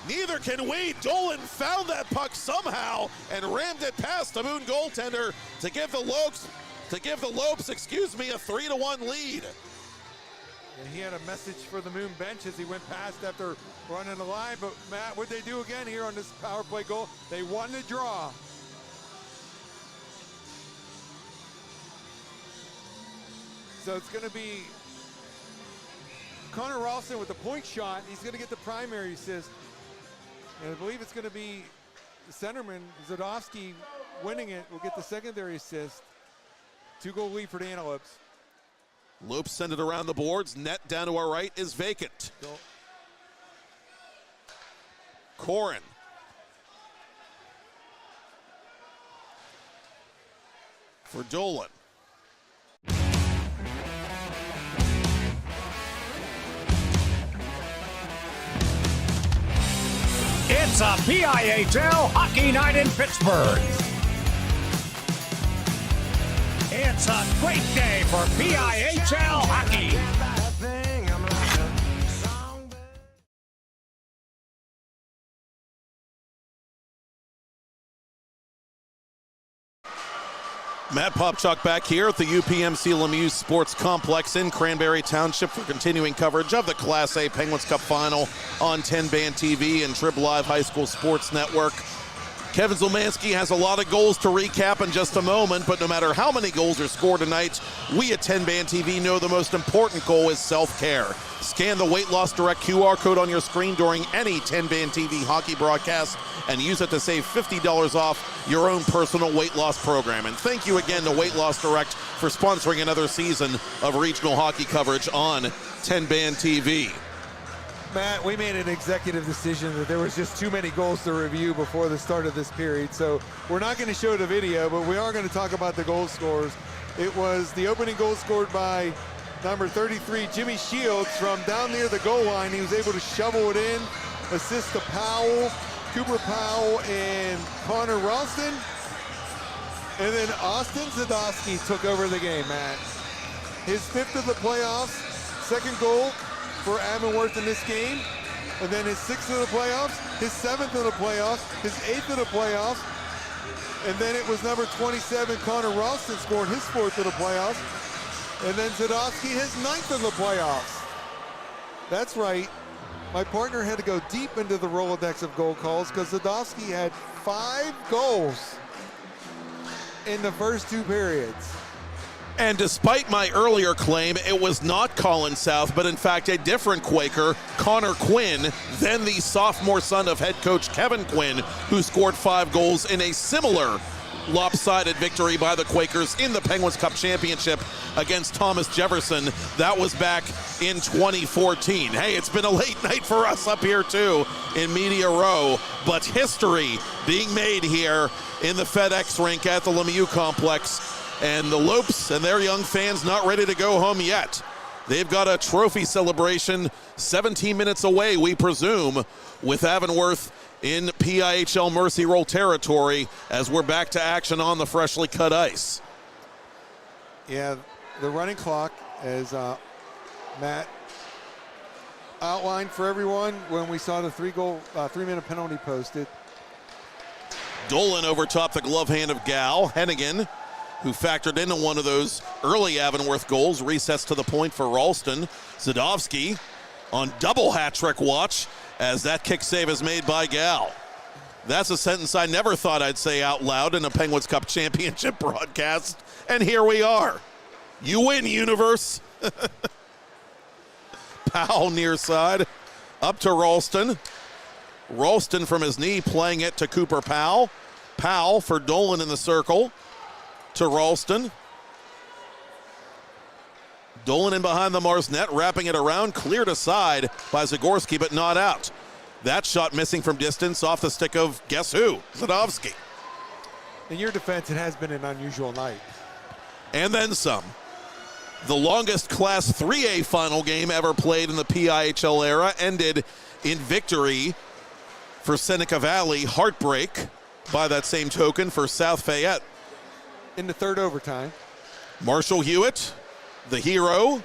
Neither can we. Dolan found that puck somehow and rammed it past the Moon goaltender to give the Lopes, a 3-1 lead. And he had a message for the Moon bench as he went past after running the line. But Matt, what'd they do again here on this power play goal? They won the draw. So it's going to be Connor Ralston with the point shot. He's going to get the primary assist. And I believe it's going to be centerman Zadowski winning it. Will get the secondary assist. 2-goal lead for the Antelopes. Lopes send it around the boards. Net down to our right is vacant. Corin. For Dolan. It's a PIHL hockey night in Pittsburgh. It's a great day for PIHL hockey. Matt Popcock back here at the UPMC Lemieux Sports Complex in Cranberry Township for continuing coverage of the Class A Penguins Cup Final on TenbandTV and Trib Live High School Sports Network. Kevin Zielmanski has a lot of goals to recap in just a moment, but no matter how many goals are scored tonight, we at TenbandTV know the most important goal is self-care. Scan the Weight Loss Direct QR code on your screen during any TenbandTV hockey broadcast and use it to save $50 off your own personal weight loss program. And thank you again to Weight Loss Direct for sponsoring another season of regional hockey coverage on TenbandTV. Matt, we made an executive decision that there was just too many goals to review before the start of this period, so we're not going to show the video, but we are going to talk about the goal scores. It was the opening goal scored by number 33, Jimmy Shields, from down near the goal line. He was able to shovel it in, assist to Powell, Cooper Powell, and Connor Ralston. And then Austin Zadowski took over the game, Matt. His 5th of the playoffs, 2nd goal for Avonworth in this game, and then his 6th of the playoffs, his 7th of the playoffs, his 8th of the playoffs, and then it was number 27, Connor Ralston, scored his 4th of the playoffs, and then Zadowski his 9th of the playoffs. That's right, my partner had to go deep into the Rolodex of goal calls because Zadowski had 5 goals in the first 2 periods. And despite my earlier claim, it was not Colin South, but in fact a different Quaker, Connor Quinn, then the sophomore son of head coach Kevin Quinn, who scored 5 goals in a similar lopsided victory by the Quakers in the Penguins Cup Championship against Thomas Jefferson. That was back in 2014. Hey, it's been a late night for us up here too in Media Row, but history being made here in the FedEx rink at the Lemieux complex. And the Lopes and their young fans not ready to go home yet. They've got a trophy celebration 17 minutes away, we presume, with Avonworth in PIHL Mercy Roll territory as we're back to action on the freshly cut ice. Yeah, the running clock, as Matt outlined for everyone when we saw the 3-minute penalty posted. Dolan over top the glove hand of Gal. Hennigan, who factored into one of those early Avonworth goals, resets to the point for Ralston. Zadowski on double hat-trick watch as that kick save is made by Gal. That's a sentence I never thought I'd say out loud in a Penguins Cup Championship broadcast, and here we are. You win, universe. Powell near side, up to Ralston. Ralston from his knee playing it to Cooper Powell. Powell for Dolan in the circle. To Ralston. Dolan in behind the Mars net, wrapping it around, cleared aside by Zagorski, but not out. That shot missing from distance off the stick of, guess who? Zadowski. In your defense, it has been an unusual night. And then some. The longest Class 3A final game ever played in the PIHL era ended in victory for Seneca Valley. Heartbreak by that same token for South Fayette. In the 3rd overtime. Marshall Hewitt, the hero,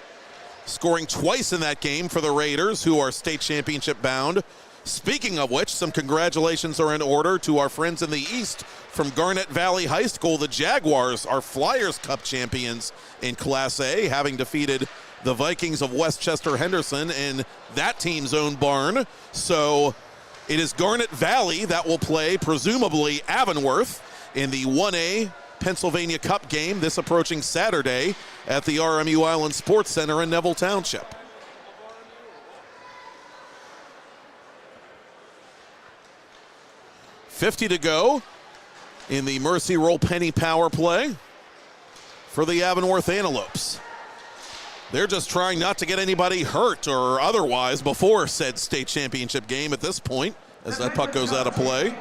scoring twice in that game for the Raiders, who are state championship bound. Speaking of which, some congratulations are in order to our friends in the East from Garnet Valley High School. The Jaguars are Flyers Cup champions in Class A, having defeated the Vikings of Westchester Henderson in that team's own barn. So it is Garnet Valley that will play, presumably, Avonworth in the 1A Pennsylvania Cup game this approaching Saturday at the RMU Island Sports Center in Neville Township. 50 to go in the Mercy Roll Penny power play for the Avonworth Antelopes. They're just trying not to get anybody hurt or otherwise before said state championship game at this point, as that puck goes out of play.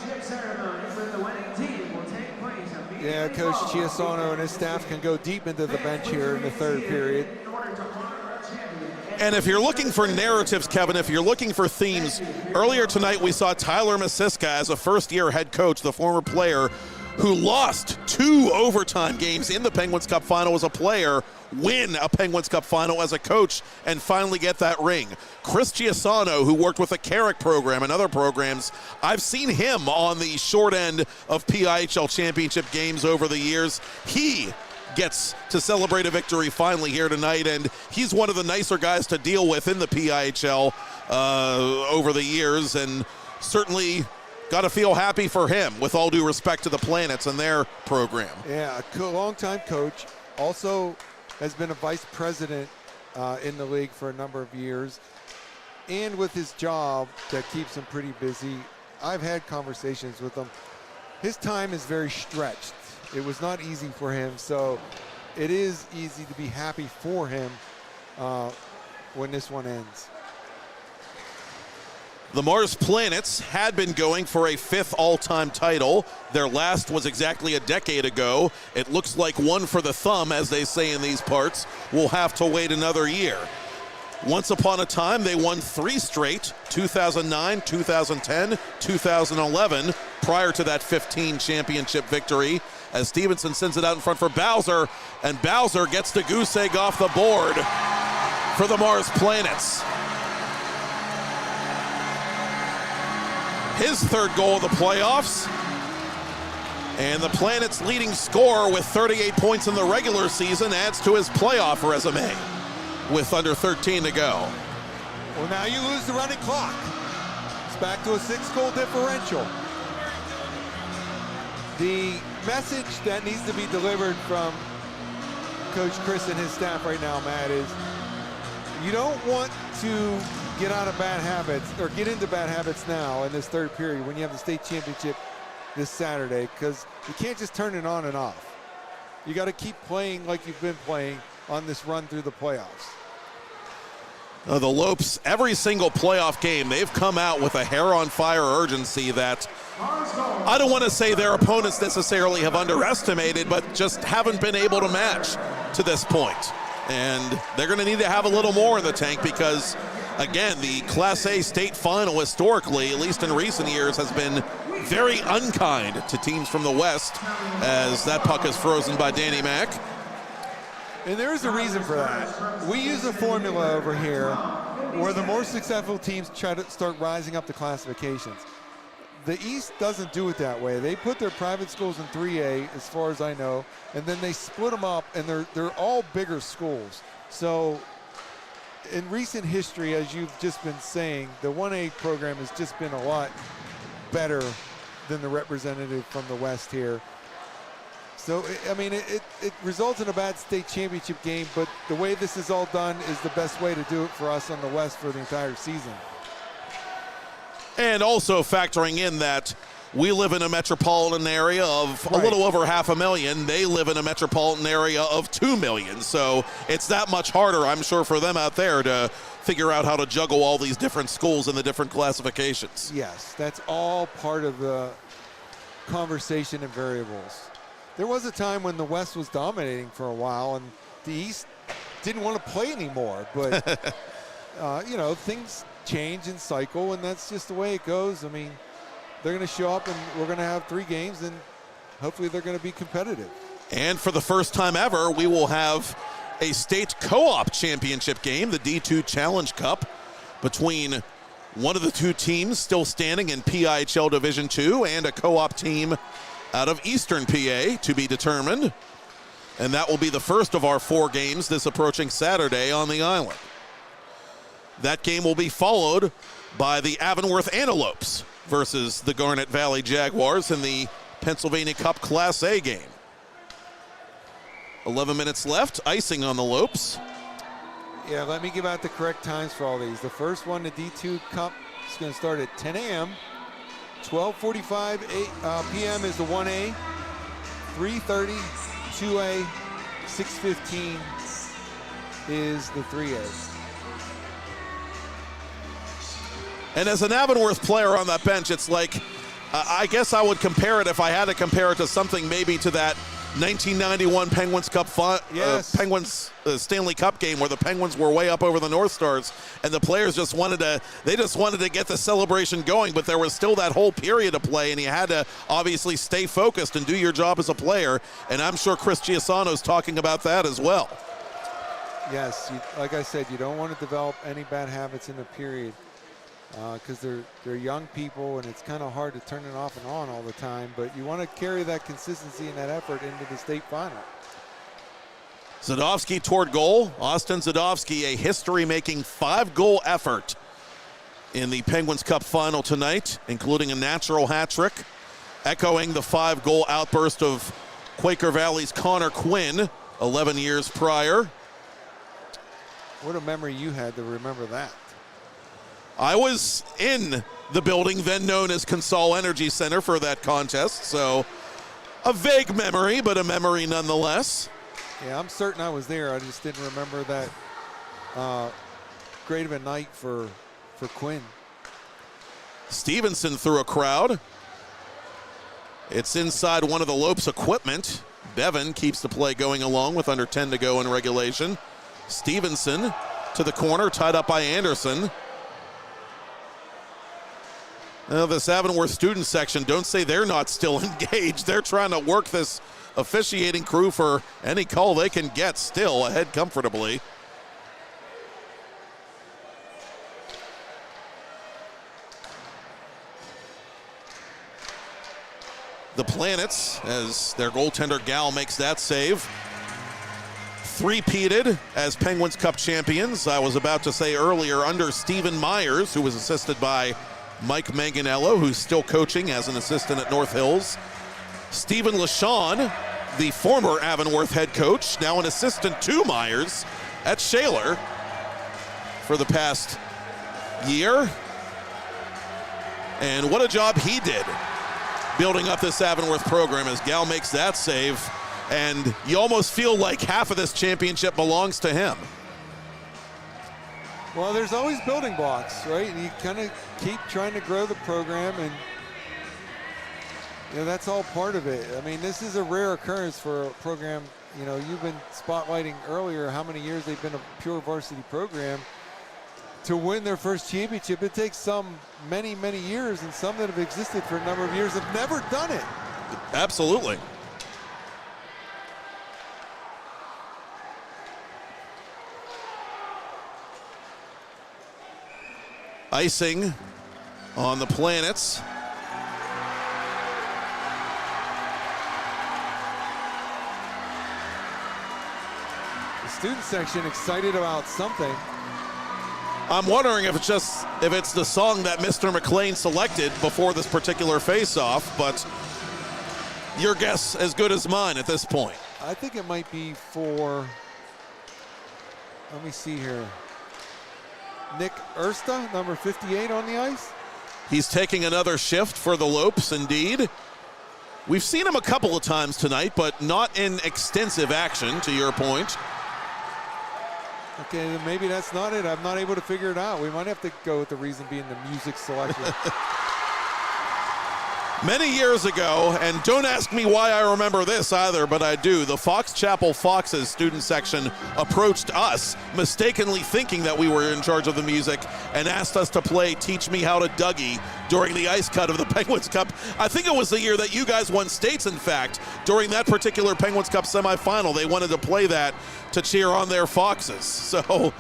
Yeah, Coach Chiasano and his staff can go deep into the bench here in the third period. And if you're looking for narratives, Kevin, if you're looking for themes, earlier tonight we saw Tyler Masiska as a first-year head coach, the former player who lost 2 overtime games in the Penguins Cup final as a player, win a Penguins Cup final as a coach, and finally get that ring. Chris Chiasano, who worked with the Carrick program and other programs, I've seen him on the short end of PIHL championship games over the years. He gets to celebrate a victory finally here tonight, and he's one of the nicer guys to deal with in the PIHL over the years, and certainly got to feel happy for him, with all due respect to the Planets and their program. Yeah, a long-time coach, also has been a vice president in the league for a number of years, and with his job that keeps him pretty busy, I've had conversations with him. His time is very stretched. It was not easy for him, so it is easy to be happy for him when this one ends. The Mars Planets had been going for a 5th all-time title. Their last was exactly a decade ago. It looks like one for the thumb, as they say in these parts. We'll have to wait another year. Once upon a time, they won 3 straight, 2009, 2010, 2011, prior to that 15 championship victory, as Stevenson sends it out in front for Bowser, and Bowser gets the goose egg off the board for the Mars Planets. His 3rd goal of the playoffs, and the Planets' leading scorer with 38 points in the regular season adds to his playoff resume with under 13 to go. Well, now you lose the running clock. It's back to a 6-goal differential. The message that needs to be delivered from Coach Chris and his staff right now, Matt, is you don't want to get out of bad habits or get into bad habits now in this third period when you have the state championship this Saturday, because you can't just turn it on and off. You got to keep playing like you've been playing on this run through the playoffs. The Lopes, every single playoff game, they've come out with a hair-on-fire urgency that I don't want to say their opponents necessarily have underestimated, but just haven't been able to match to this point. And they're going to need to have a little more in the tank because, again, the Class A state final historically, at least in recent years, has been very unkind to teams from the West, as that puck is frozen by Danny Mack. And there is a reason for that. We use a formula over here where the more successful teams try to start rising up the classifications. The East doesn't do it that way. They put their private schools in 3A, as far as I know, and then they split them up, and they're all bigger schools. So in recent history, as you've just been saying, the 1A program has just been a lot better than the representative from the West here. So, I mean, it results in a bad state championship game, but the way this is all done is the best way to do it for us on the West for the entire season. And also factoring in that we live in a metropolitan area of a little over 500,000. They live in a metropolitan area of 2 million. So it's that much harder, I'm sure, for them out there to figure out how to juggle all these different schools in the different classifications. Yes, that's all part of the conversation and variables. There was a time when the West was dominating for a while and the East didn't want to play anymore, but you know, things change and cycle, and that's just the way it goes. I mean, they're going to show up and we're going to have 3 games, and hopefully they're going to be competitive. And for the first time ever, we will have a state co-op championship game, the D2 Challenge Cup, between one of the 2 teams still standing in PIHL Division II and a co-op team out of Eastern PA to be determined. And that will be the first of our 4 games this approaching Saturday on the island. That game will be followed by the Avonworth Antelopes versus the Garnet Valley Jaguars in the Pennsylvania Cup Class A game. 11 minutes left, icing on the Lopes. Yeah, let me give out the correct times for all these. The first one, the D2 Cup, is going to start at 10 a.m. 12:45 p.m. is the 1A, 3:30, 2A, 6:15 is the 3A. And as an Avonworth player on that bench, it's like, I guess I would compare it, if I had to compare it to something maybe to that 1991 Penguins Cup Penguins Stanley Cup game where the Penguins were way up over the North Stars and the players just wanted to get the celebration going, but there was still that whole period to play and you had to obviously stay focused and do your job as a player, and I'm sure Chris Giasano's talking about that as well. Yes, like I said, you don't want to develop any bad habits in the period. Because they're young people and it's kind of hard to turn it off and on all the time, but you want to carry that consistency and that effort into the state final. Zadovsky toward goal. Austin Zadovsky, a history-making 5-goal effort in the Penguins Cup final tonight, including a natural hat trick, echoing the 5-goal outburst of Quaker Valley's Connor Quinn 11 years prior. What a memory you had to remember that. I was in the building then known as Consol Energy Center for that contest, so a vague memory, but a memory nonetheless. Yeah, I'm certain I was there. I just didn't remember that great of a night for Quinn. Stevenson through a crowd. It's inside one of the Lopes equipment. Bevan keeps the play going along with under 10 to go in regulation. Stevenson to the corner, tied up by Anderson. This Avonworth student section, don't say they're not still engaged. They're trying to work this officiating crew for any call they can get, still ahead comfortably. The Planets, as their goaltender Gal makes that save. Three-peated as Penguins Cup champions. I was about to say earlier under Stephen Myers, who was assisted by Mike Manganello, who's still coaching as an assistant at North Hills. Stephen LaShawn, the former Avonworth head coach, now an assistant to Myers at Shaler for the past year. And what a job he did building up this Avonworth program as Gal makes that save. And you almost feel like half of this championship belongs to him. Well, there's always building blocks, right? And you kind of keep trying to grow the program, and that's all part of it. I mean, this is a rare occurrence for a program. You've been spotlighting earlier how many years they've been a pure varsity program. To win their first championship, it takes many, many years, and some that have existed for a number of years have never done it. Absolutely. Icing on the Planets. The student section excited about something. I'm wondering if it's the song that Mr. McLean selected before this particular face-off, but your guess as good as mine at this point. I think it might be for, let me see here, Nick Ersta, number 58 on the ice. He's taking another shift for the Lopes, indeed. We've seen him a couple of times tonight, but not in extensive action, to your point. Okay, then maybe that's not it. I'm not able to figure it out. We might have to go with the reason being the music selection. Many years ago, and don't ask me why I remember this either, but I do, the Fox Chapel Foxes student section approached us, mistakenly thinking that we were in charge of the music, and asked us to play Teach Me How to Dougie during the ice cut of the Penguins Cup. I think it was the year that you guys won states, in fact. During that particular Penguins Cup semifinal, they wanted to play that to cheer on their Foxes. So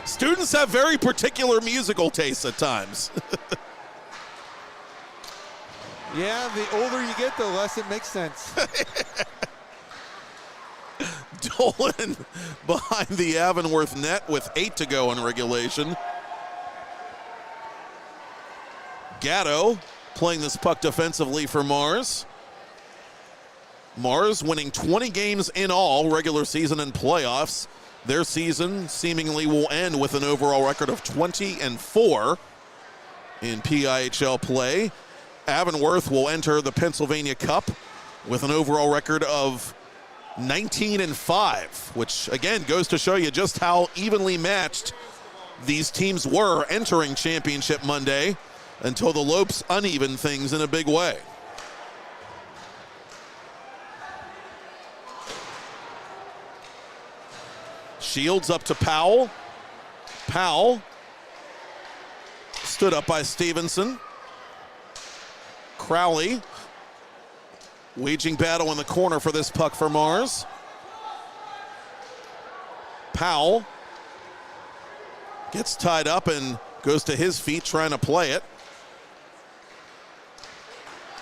students have very particular musical tastes at times. Yeah, the older you get, the less it makes sense. Dolan behind the Avonworth net with 8 to go in regulation. Gatto playing this puck defensively for Mars. Mars winning 20 games in all, regular season and playoffs. Their season seemingly will end with an overall record of 20-4 in PIHL play. Avonworth will enter the Pennsylvania Cup with an overall record of 19-5, which again goes to show you just how evenly matched these teams were entering Championship Monday until the Lopes uneven things in a big way. Shields up to Powell. Powell stood up by Stevenson. Crowley waging battle in the corner for this puck for Mars. Powell gets tied up and goes to his feet trying to play it.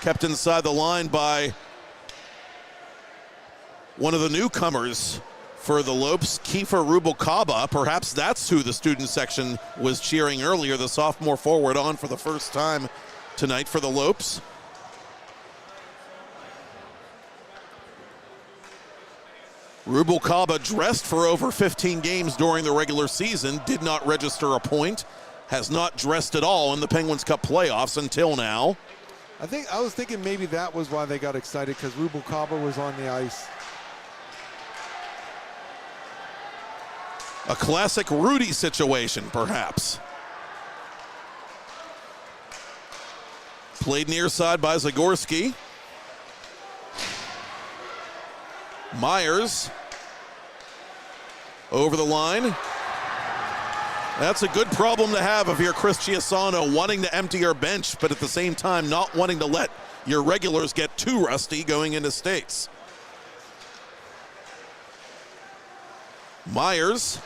Kept inside the line by one of the newcomers for the Lopes, Kiefer Rubalcaba. Perhaps that's who the student section was cheering earlier, the sophomore forward on for the first time tonight for the Lopes. Rubalcaba dressed for over 15 games during the regular season, did not register a point, has not dressed at all in the Penguins Cup playoffs until now. I was thinking maybe that was why they got excited, because Rubalcaba was on the ice. A classic Rudy situation, perhaps. Played near side by Zagorski. Myers over the line. That's a good problem to have if you're Chris Chiasano, wanting to empty your bench, but at the same time not wanting to let your regulars get too rusty going into states. Myers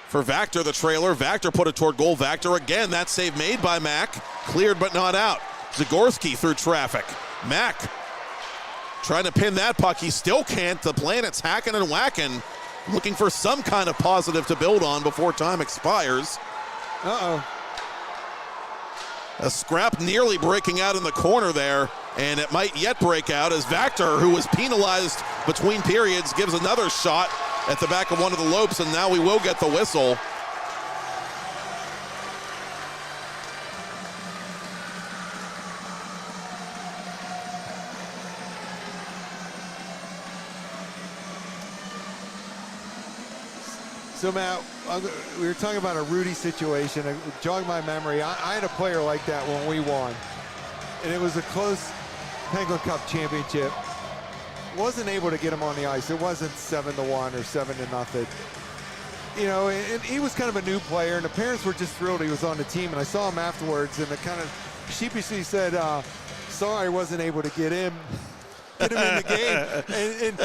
for Vactor, the trailer. Vactor put it toward goal. Vactor again, that save made by Mack. Cleared but not out. Zagorski through traffic. Mack trying to pin that puck. He still can't. The Planet's hacking and whacking, looking for some kind of positive to build on before time expires. Uh-oh. A scrap nearly breaking out in the corner there, and it might yet break out as Vactor, who was penalized between periods, gives another shot at the back of one of the Lopes, and now we will get the whistle. So, Matt, we were talking about a Rudy situation. It jogged my memory. I had a player like that when we won, and it was a close Penguin Cup championship. Wasn't able to get him on the ice. It wasn't 7-1 or 7-0. You know, and he was kind of a new player, and the parents were just thrilled he was on the team. And I saw him afterwards, and it kind of sheepishly said, sorry I wasn't able to get him in the game. And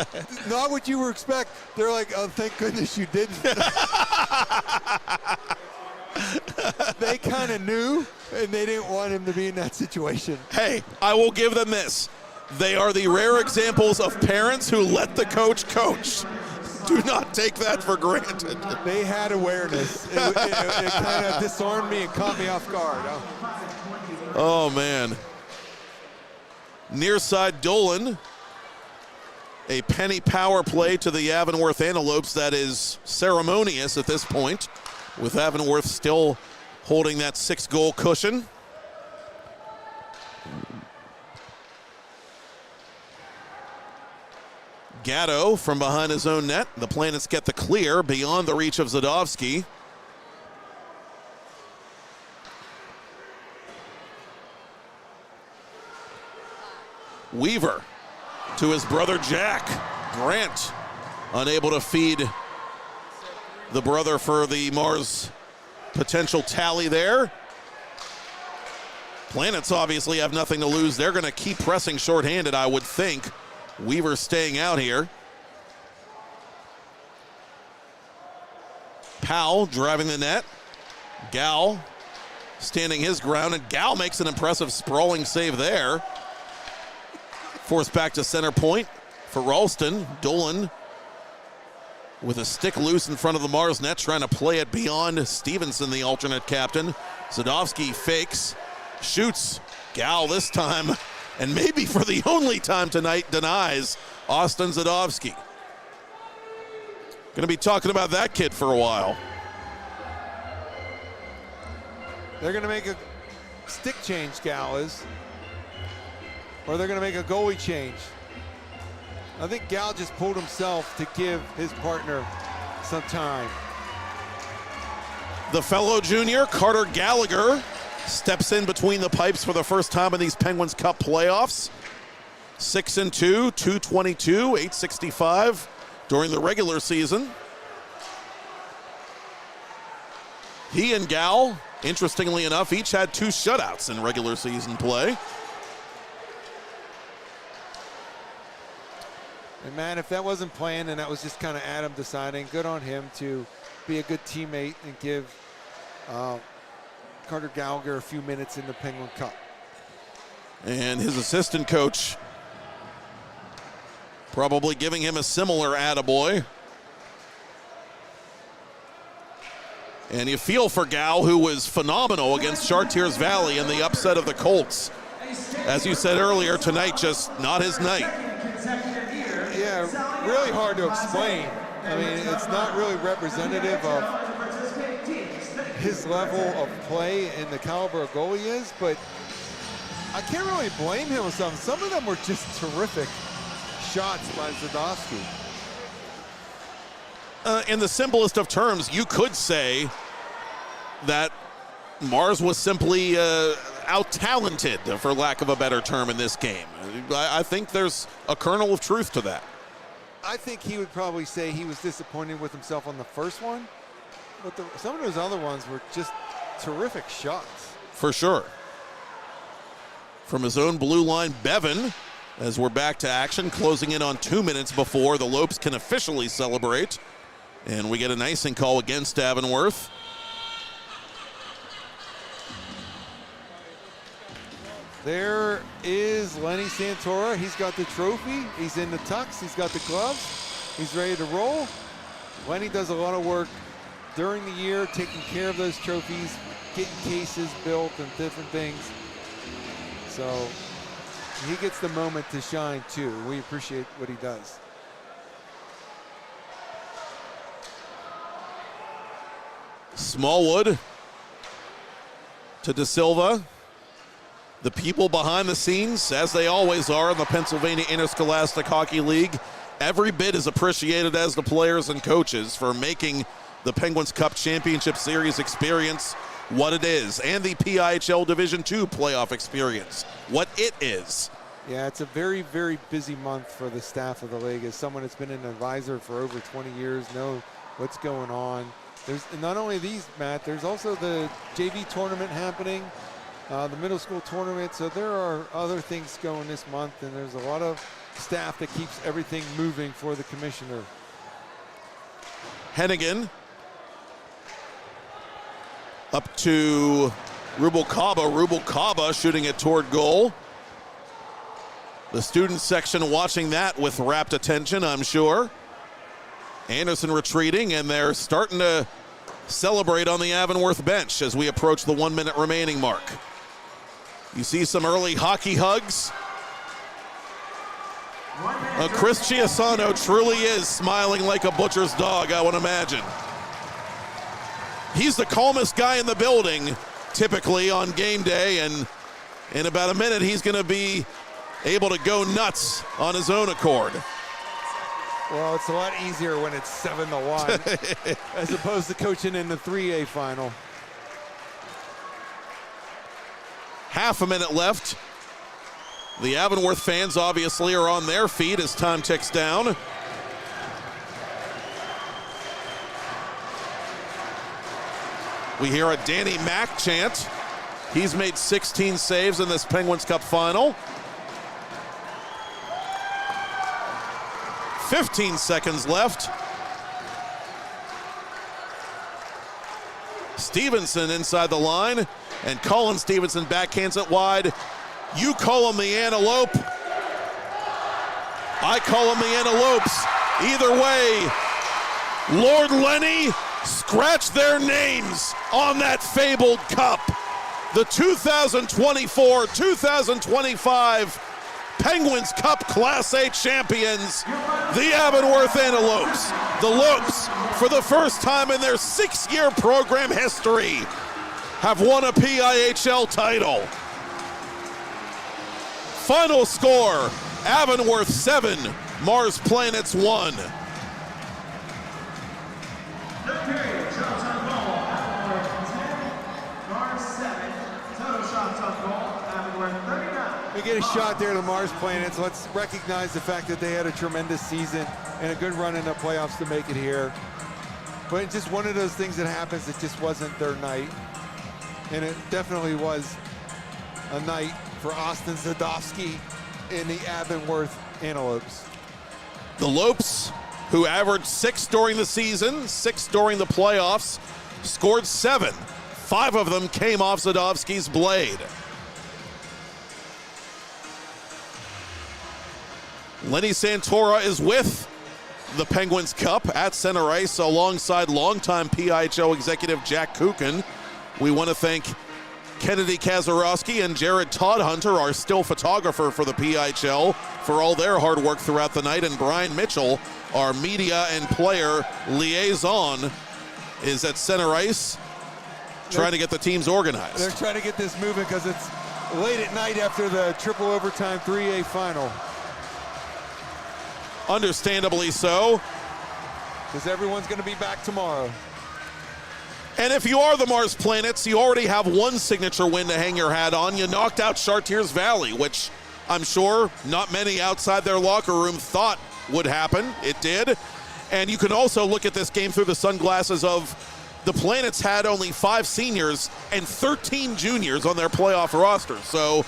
not what you would expect. They're like, oh, thank goodness you didn't. They kind of knew, and they didn't want him to be in that situation. Hey, I will give them this. They are the rare examples of parents who let the coach coach. Do not take that for granted. They had awareness. It kind of disarmed me and caught me off guard. Oh, man. Near side Dolan. A penny power play to the Avonworth Antelopes that is ceremonious at this point, with Avonworth still holding that 6-goal cushion. Gatto from behind his own net. The Planets get the clear beyond the reach of Zadovsky. Weaver to his brother Jack. Grant unable to feed the brother for the Mars potential tally there. Planets obviously have nothing to lose. They're going to keep pressing shorthanded, I would think. Weaver staying out here. Powell driving the net. Gal standing his ground, and Gal makes an impressive sprawling save there. Forced back to center point for Ralston. Dolan with a stick loose in front of the Mars net, trying to play it beyond Stevenson, the alternate captain. Zadovsky fakes, shoots. Gal this time, and maybe for the only time tonight, denies Austin Zadovsky. Going to be talking about that kid for a while. They're going to make a stick change, Gal is. or they're going to make a goalie change. I think Gal just pulled himself to give his partner some time. The fellow junior, Carter Gallagher, steps in between the pipes for the first time in these Penguins Cup playoffs. 6-2, 222, 865 during the regular season. He and Gal, interestingly enough, each had 2 shutouts in regular season play. And man, if that wasn't planned and that was just kind of Adam deciding, good on him to be a good teammate and give Carter Gallagher a few minutes in the Penguin Cup. And his assistant coach probably giving him a similar attaboy. And you feel for Gal, who was phenomenal against Chartiers Valley in the upset of the Colts. As you said earlier, tonight just not his night. Yeah, really hard to explain. I mean, it's not really representative of his level of play and the caliber of goal he is, but I can't really blame him with some. Some of them were just terrific shots by Zadowski. In the simplest of terms, you could say that Mars was simply out-talented, for lack of a better term, in this game. I think there's a kernel of truth to that. I think he would probably say he was disappointed with himself on the first one, but some of those other ones were just terrific shots. For sure. From his own blue line, Bevan, as we're back to action, closing in on 2 minutes before the Lopes can officially celebrate. And we get an icing call against Avonworth. There is Lenny Santora. He's got the trophy. He's in the tux. He's got the gloves. He's ready to roll. Lenny does a lot of work during the year, taking care of those trophies, getting cases built and different things. So he gets the moment to shine too. We appreciate what he does. Smallwood to De Silva. The people behind the scenes, as they always are in the Pennsylvania Interscholastic Hockey League, every bit as appreciated as the players and coaches for making the Penguins Cup Championship Series experience what it is, and the PIHL Division II playoff experience what it is. Yeah, it's a very, very busy month for the staff of the league. As someone that's been an advisor for over 20 years, know what's going on. There's not only these, Matt, there's also the JV tournament happening, the middle school tournament, so there are other things going this month, and there's a lot of staff that keeps everything moving for the commissioner. Hennigan up to Rubalcaba. Rubalcaba shooting it toward goal. The student section watching that with rapt attention, I'm sure. Anderson retreating, and they're starting to celebrate on the Avonworth bench as we approach the 1 minute remaining mark. You see some early hockey hugs. Chris Chiasano truly is smiling like a butcher's dog, I would imagine. He's the calmest guy in the building, typically on game day, and in about a minute he's going to be able to go nuts on his own accord. Well, it's a lot easier when it's 7-1 as opposed to coaching in the 3A final. Half a minute left. The Avonworth fans obviously are on their feet as time ticks down. We hear a Danny Mack chant. He's made 16 saves in this Penguins Cup final. 15 seconds left. Stevenson inside the line, and Colin Stevenson backhands it wide. You call him the Antelope. I call him the Antelopes. Either way, Lord Lenny, scratch their names on that fabled cup. The 2024-2025 Penguins Cup Class A champions, the Avonworth Antelopes. The Lopes, for the first time in their 6-year program history, have won a PIHL title. final score, Avonworth 7, Mars Planets 1. Third period, shots on goal, Avonworth 10, Mars 7. Total shots on goal, Avonworth 39. We get a shot there to Mars Planets. Let's recognize the fact that they had a tremendous season and a good run in the playoffs to make it here. But it's just one of those things that happens. It just wasn't their night. And it definitely was a night for Austin Zadowski and the Avonworth Antelopes. The Lopes, who averaged 6 during the season, 6 during the playoffs, scored 7. 5 of them came off Zadowski's blade. Lenny Santora is with the Penguins Cup at center ice alongside longtime PIHL executive Jack Kukin. We want to thank Kennedy Kazarowski and Jared Toddhunter, our still photographer for the PIHL, for all their hard work throughout the night. And Brian Mitchell, our media and player liaison, is at center ice trying to get the teams organized. They're trying to get this moving because it's late at night after the triple overtime 3A final. Understandably so. Because everyone's going to be back tomorrow. And if you are the Mars Planets, you already have one signature win to hang your hat on. You knocked out Chartiers Valley, which I'm sure not many outside their locker room thought would happen. It did. And you can also look at this game through the sunglasses of the Planets had only 5 seniors and 13 juniors on their playoff roster. So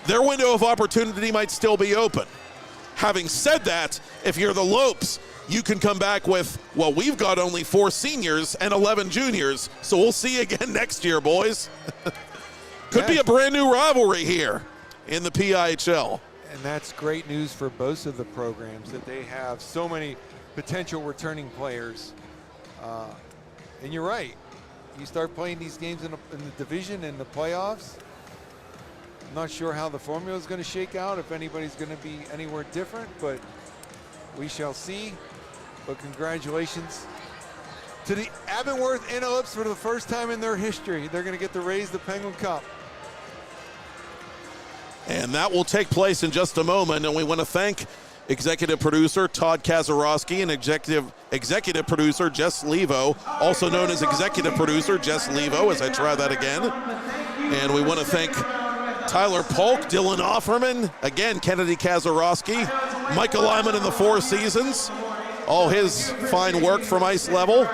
their window of opportunity might still be open. Having said that, if you're the Lopes, you can come back with, well, we've got only 4 seniors and 11 juniors, so we'll see you again next year, boys. Could be a brand new rivalry here in the PIHL. And that's great news for both of the programs, that they have so many potential returning players. And you're right. You start playing these games in the division and the playoffs. I'm not sure how the formula is going to shake out, if anybody's going to be anywhere different, but we shall see. But congratulations to the Avonworth Antelopes for the first time in their history. They're going to get to raise the Penguin Cup. And that will take place in just a moment. And we want to thank executive producer Todd Kazarowski and executive producer Jess Levo, also known as executive producer Jess Levo, as I try that again. And we want to thank Tyler Polk, Dylan Offerman, again, Kennedy Kazarowski, Michael Lyman in the Four Seasons, all his fine work from ice level.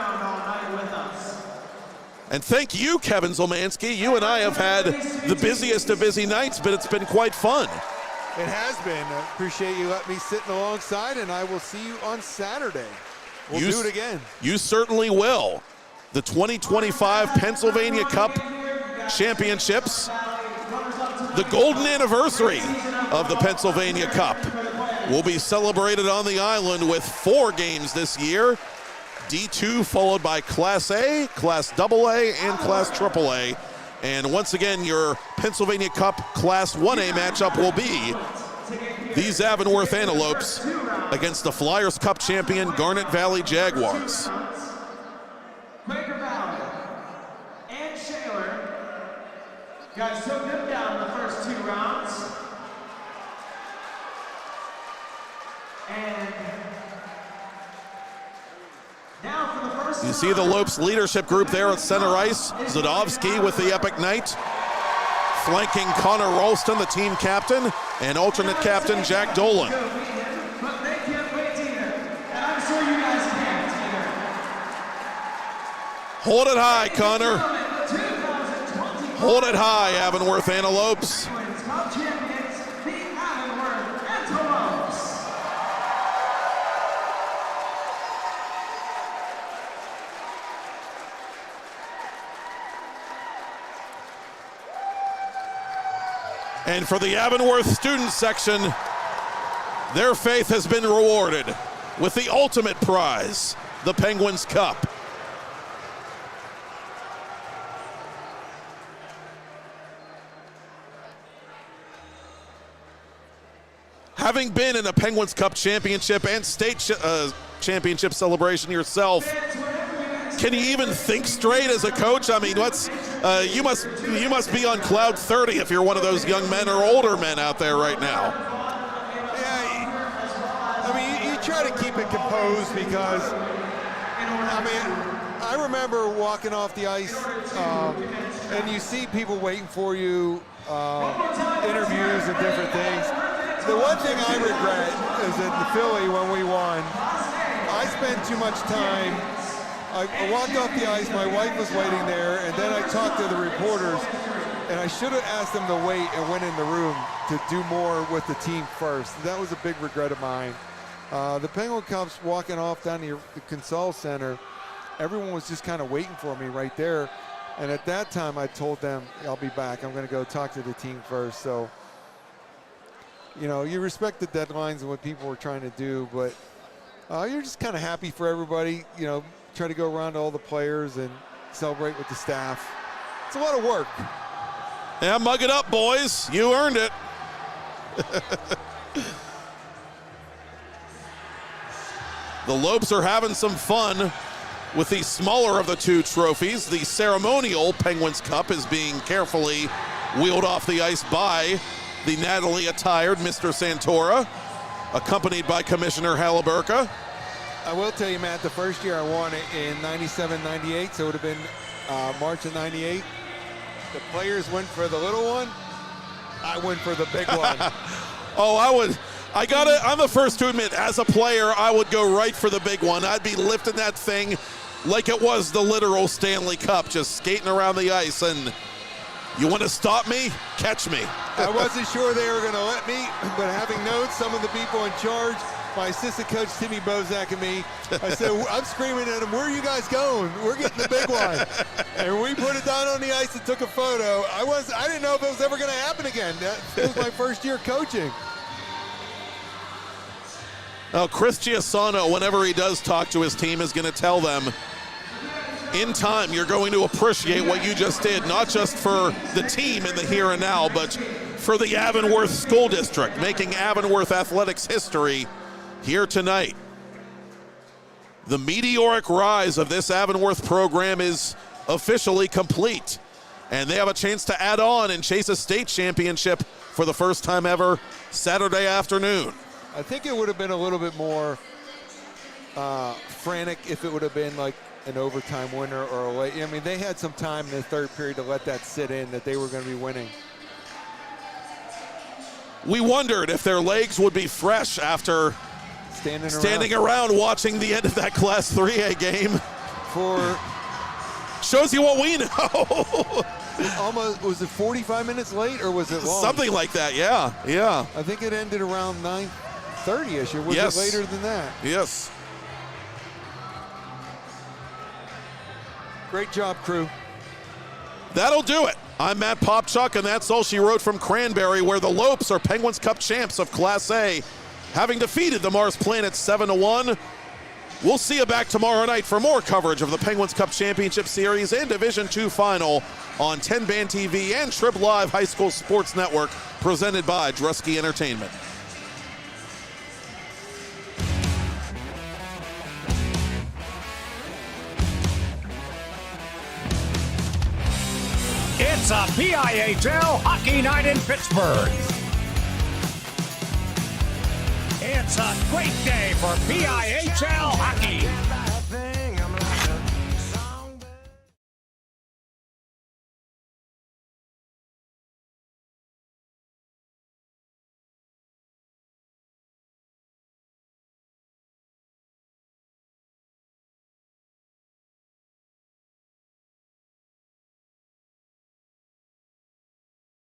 And thank you, Kevin Zielmanski. You and I have had the busiest of busy nights, but it's been quite fun. It has been. I appreciate you letting me sit alongside, and I will see you on Saturday. We'll do it again. You certainly will. The 2025 Pennsylvania Cup Championships, the golden anniversary of the Pennsylvania Cup, will be celebrated on the island with 4 games this year. D2 followed by Class A, Class AA, and Class AAA. And once again, your Pennsylvania Cup Class 1A matchup will be these Avonworth Antelopes against the Flyers Cup champion Garnet Valley Jaguars. Quaker Valley and Shaler guys took them down the first 2 rounds. And now for the first You see the Lopes leadership group there at center ice. Zadowski with the epic night, flanking Connor Ralston, the team captain, and alternate captain Jack Dolan. But they can't wait either, and I'm sure you guys can't either. Hold it high, Connor. Hold it high, Avonworth Antelopes. Cup champions, the Avonworth Antelopes. And for the Avonworth student section, their faith has been rewarded with the ultimate prize, the Penguins Cup. Having been in a Penguins Cup championship and state championship celebration yourself, Can you even think straight as a coach? I mean, you must be on cloud 30 if you're one of those young men or older men out there right now. Yeah, I mean, you try to keep it composed because, I mean, I remember walking off the ice and you see people waiting for you, interviews and different things. The one thing I regret is that in Philly when we won, I spent too much time. I walked off the ice, my wife was waiting there, and then I talked to the reporters, and I should have asked them to wait and went in the room to do more with the team first. That was a big regret of mine. The Penguin Cups walking off down to the Consol Center, everyone was just kind of waiting for me right there. And at that time, I told them, I'll be back. I'm going to go talk to the team first. So, you know, you respect the deadlines and what people were trying to do, but you're just kind of happy for everybody, you know, try to go around to all the players and celebrate with the staff. It's a lot of work. Yeah, mug it up, boys. You earned it. The Lopes are having some fun with the smaller of the two trophies. The ceremonial Penguins Cup is being carefully wheeled off the ice by the Natalie-attired Mr. Santora, accompanied by Commissioner Halliburka. I will tell you, Matt, the first year I won it in 97, 98, so it would have been March of 98. The players went for the little one. I went for the big one. I'm the first to admit, as a player, I would go right for the big one. I'd be lifting that thing like it was the literal Stanley Cup, just skating around the ice. And you want to stop me? Catch me. I wasn't sure they were going to let me, but having known some of the people in charge, my assistant coach, Timmy Bozak, and me, I said, I'm screaming at him, where are you guys going? We're getting the big one. And we put it down on the ice and took a photo. I didn't know if it was ever going to happen again. It was my first year coaching. Now, Chris Giassano, whenever he does talk to his team, is going to tell them, in time, you're going to appreciate what you just did, not just for the team in the here and now, but for the Avonworth School District, making Avonworth athletics history here tonight. The meteoric rise of this Avonworth program is officially complete, and they have a chance to add on and chase a state championship for the first time ever Saturday afternoon. I think it would have been a little bit more frantic if it would have been like an overtime winner or a late. I mean, they had some time in the third period to let that sit in, that they were going to be winning. We wondered if their legs would be fresh after standing around watching the end of that Class 3A game. Shows you what we know. Almost, was it 45 minutes late or was it long? Something like that, yeah. I think it ended around 9:30-ish, or was it later than that? Yes. Great job, crew. That'll do it. I'm Matt Popcock, and that's all she wrote from Cranberry, where the Lopes are Penguins Cup champs of Class A, having defeated the Mars Planet 7-1. We'll see you back tomorrow night for more coverage of the Penguins Cup Championship Series and Division II Final on TenbandTV and Trib Live High School Sports Network, presented by Drusky Entertainment. It's a PIHL hockey night in Pittsburgh. It's a great day for PIHL hockey.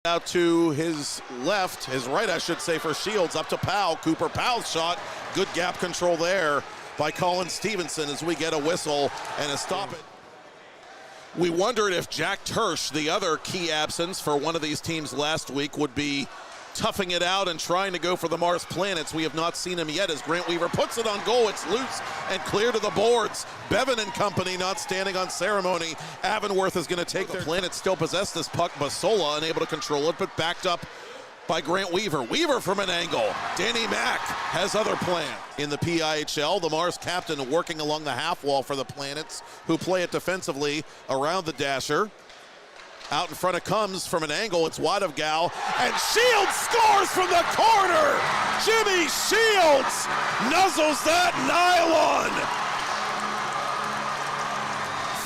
Out to his left, his right, I should say, for Shields, up to Powell. Cooper Powell's shot. Good gap control there by Colin Stevenson as we get a whistle and a stop it. We wondered if Jack Tersch, the other key absence for one of these teams last week, would be toughing it out and trying to go for the Mars Planets. We have not seen him yet as Grant Weaver puts it on goal. It's loose and clear to the boards. Bevan and company not standing on ceremony. Avonworth is going to take the Planets still possess this puck. Basola unable to control it, but backed up by Grant Weaver. Weaver from an angle. Danny Mack has other plans. In the PIHL, the Mars captain working along the half wall for the Planets, who play it defensively around the dasher. Out in front it comes from an angle. It's wide of Gal. And Shields scores from the corner. Jimmy Shields nuzzles that nylon.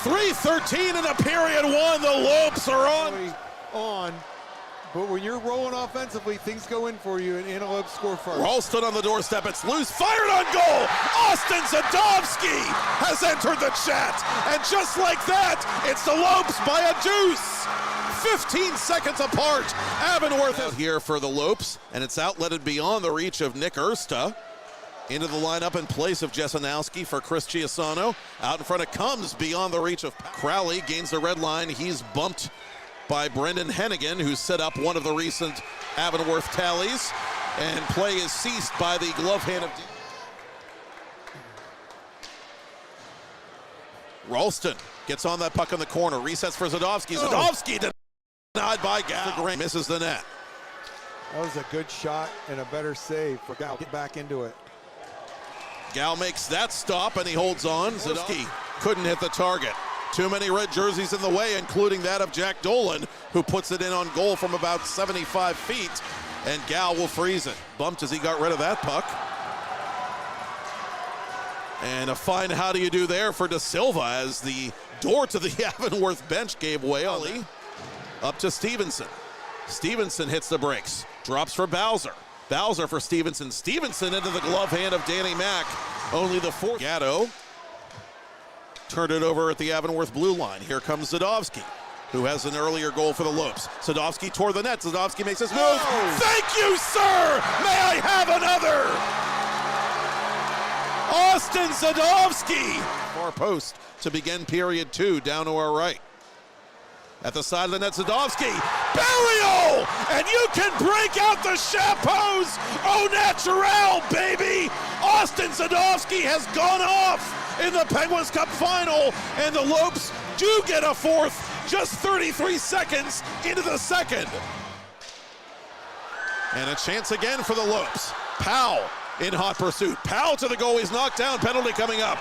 3:13 in the period one. The Lopes are on. But when you're rolling offensively, things go in for you, and Antelope score first. Ralston on the doorstep. It's loose. Fired on goal. Austin Zadovsky has entered the chat. And just like that, it's the Lopes by a deuce. 15 seconds apart. Avonworth out here for the Lopes, and it's outletted beyond the reach of Nick Ersta. Into the lineup in place of Jesenowski for Chris Chiasano. Out in front it comes beyond the reach of Crowley. Gains the red line. He's bumped by Brendan Hennigan, who set up one of the recent Avonworth tallies. And play is ceased by the glove hand of Ralston gets on that puck in the corner. Resets for Zadovsky. Zadovsky denied by Gal. Misses the net. That was a good shot and a better save for Gal. Get back into it. Gal makes that stop and he holds on. Zadovsky couldn't hit the target. Too many red jerseys in the way, including that of Jack Dolan, who puts it in on goal from about 75 feet, and Gal will freeze it. Bumped as he got rid of that puck. And a fine how do you do there for De Silva as the door to the Avonworth bench gave way. Up to Stevenson. Stevenson hits the brakes. Drops for Bowser. Bowser for Stevenson. Stevenson into the glove hand of Danny Mack. Only the fourth. Gatto turned it over at the Avonworth blue line. Here comes Zadovsky, who has an earlier goal for the Lopes. Zadovsky toward the net. Zadovsky makes his move. Oh. Thank you, sir! May I have another? Austin Zadovsky. Far post to begin period two, down to our right. At the side of the net, Zadovsky. Burial! And you can break out the chapeaus au naturel, baby! Austin Zadovsky has gone off in the Penguins Cup final, and the Lopes do get a fourth just 33 seconds into the second. And a chance again for the Lopes. Powell in hot pursuit. Powell to the goal. He's knocked down. Penalty coming up.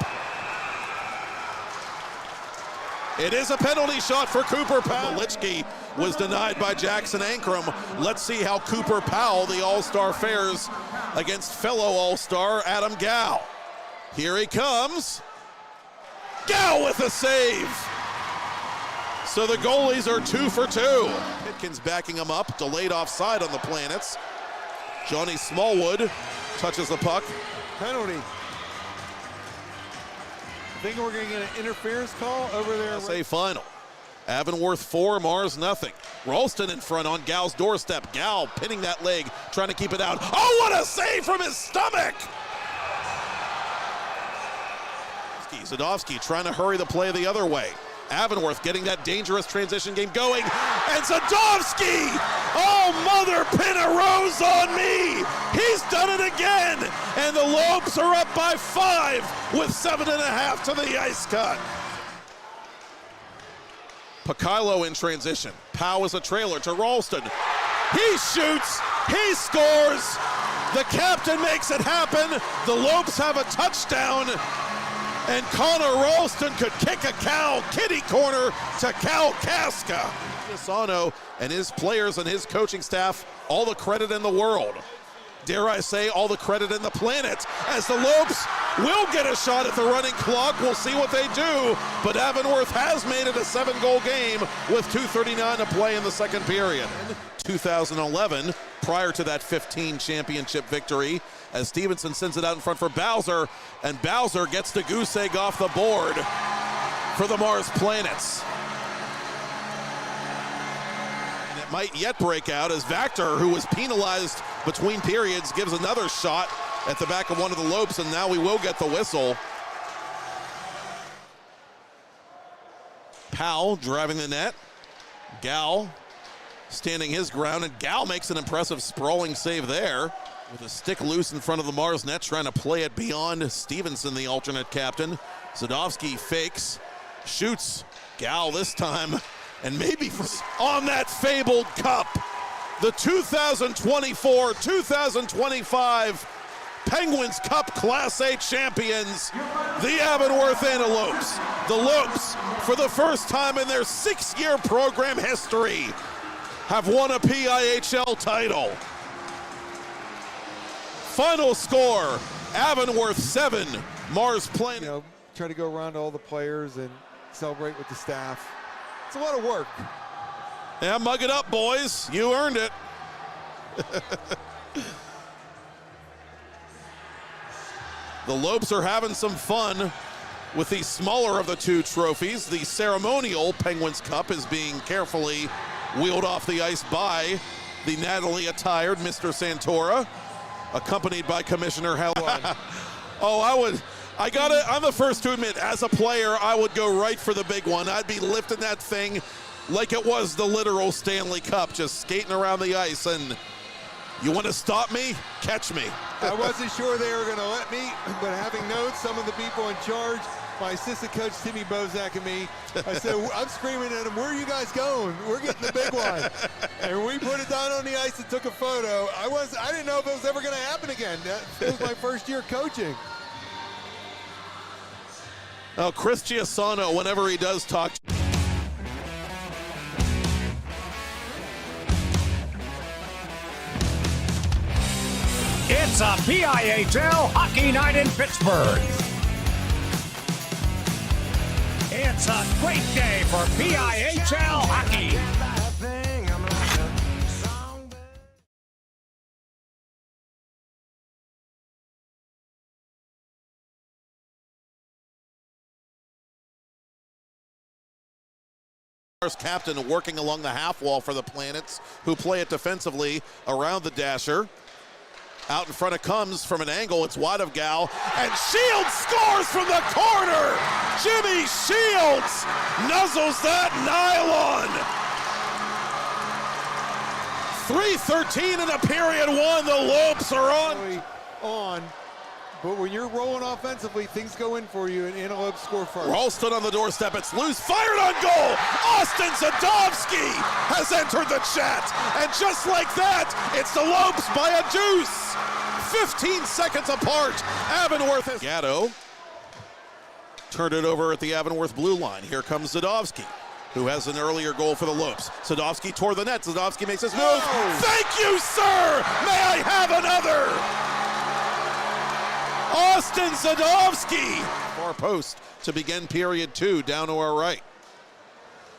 It is a penalty shot for Cooper Powell. Malichki was denied by Jackson Ankrum. Let's see how Cooper Powell, the All-Star, fares against fellow All-Star Adam Gow. Here he comes. Gow with a save. So the goalies are 2 for 2. Pitkins backing him up. Delayed offside on the Planets. Johnny Smallwood touches the puck. Penalty. I think we're going to get an interference call over there. Say final. Avonworth 4, Mars nothing. Ralston in front on Gal's doorstep. Gal pinning that leg, trying to keep it out. Oh, what a save from his stomach! Zadovsky trying to hurry the play the other way. Avonworth getting that dangerous transition game going. And Zadovsky! Oh, mother pin a rose on me! He's done it again! And the Lopes are up by 5 with 7.5 to the ice cut. Pakilo in transition. Powell is a trailer to Ralston. He shoots, he scores. The captain makes it happen. The Lopes have a touchdown. And Connor Ralston could kick a cow kitty corner to Cal Casca. Chiasano and his players and his coaching staff, all the credit in the world. Dare I say, all the credit in the planet, as the Lopes will get a shot at the running clock. We'll see what they do, but Avonworth has made it a 7-goal game with 2:39 to play in the second period. 2011, prior to that 15 championship victory, as Stevenson sends it out in front for Bowser, and Bowser gets the goose egg off the board for the Mars Planets. And it might yet break out as Vactor, who was penalized between periods, gives another shot at the back of one of the Lopes, and now we will get the whistle. Powell driving the net. Gal standing his ground, and Gal makes an impressive sprawling save there. With a stick loose in front of the Mars net, trying to play it beyond Stevenson, the alternate captain. Zadovsky fakes, shoots. Gal this time, and maybe on that fabled cup. the 2024-2025 Penguins Cup Class A champions, the Avonworth Antelopes. The Lopes, for the first time in their 6-year program history, have won a PIHL title. Final score, Avonworth 7, Mars Plain. You know, try to go around to all the players and celebrate with the staff. It's a lot of work. Yeah, mug it up, boys. You earned it. The Lopes are having some fun with the smaller of the two trophies. The ceremonial Penguins Cup is being carefully wheeled off the ice by the Natalie attired Mr. Santora, accompanied by Commissioner Helen. I'm the first to admit, as a player, I would go right for the big one. I'd be lifting that thing like it was the literal Stanley Cup, just skating around the ice, and you want to stop me? Catch me. I wasn't sure they were going to let me, but having known some of the people in charge, my assistant coach Timmy Bozak and me, I said, I'm screaming at them, where are you guys going? We're getting the big one. And we put it down on the ice and took a photo. I didn't know if it was ever going to happen again. It was my first year coaching. Oh, Chris Giasano, whenever he does talk. It's a PIHL hockey night in Pittsburgh. It's a great day for PIHL hockey. Captain working along the half wall for the Planets, who play it defensively around the dasher. Out in front it comes from an angle. It's wide of Gal. And Shields scores from the corner. Jimmy Shields nuzzles that nylon. 3:13 in the period one. The Lopes are on. But when you're rolling offensively, things go in for you, and Antelope score first. Ralston on the doorstep. It's loose. Fired on goal. Austin Zadovsky has entered the chat. And just like that, it's the Lopes by a deuce. 15 seconds apart. Avonworth has Gatto turned it over at the Avonworth blue line. Here comes Zadovsky, who has an earlier goal for the Lopes. Zadovsky toward the net. Zadovsky makes his move. Oh. Thank you, sir. May I have another? Austin Zadovsky. Far post to begin period two, down to our right.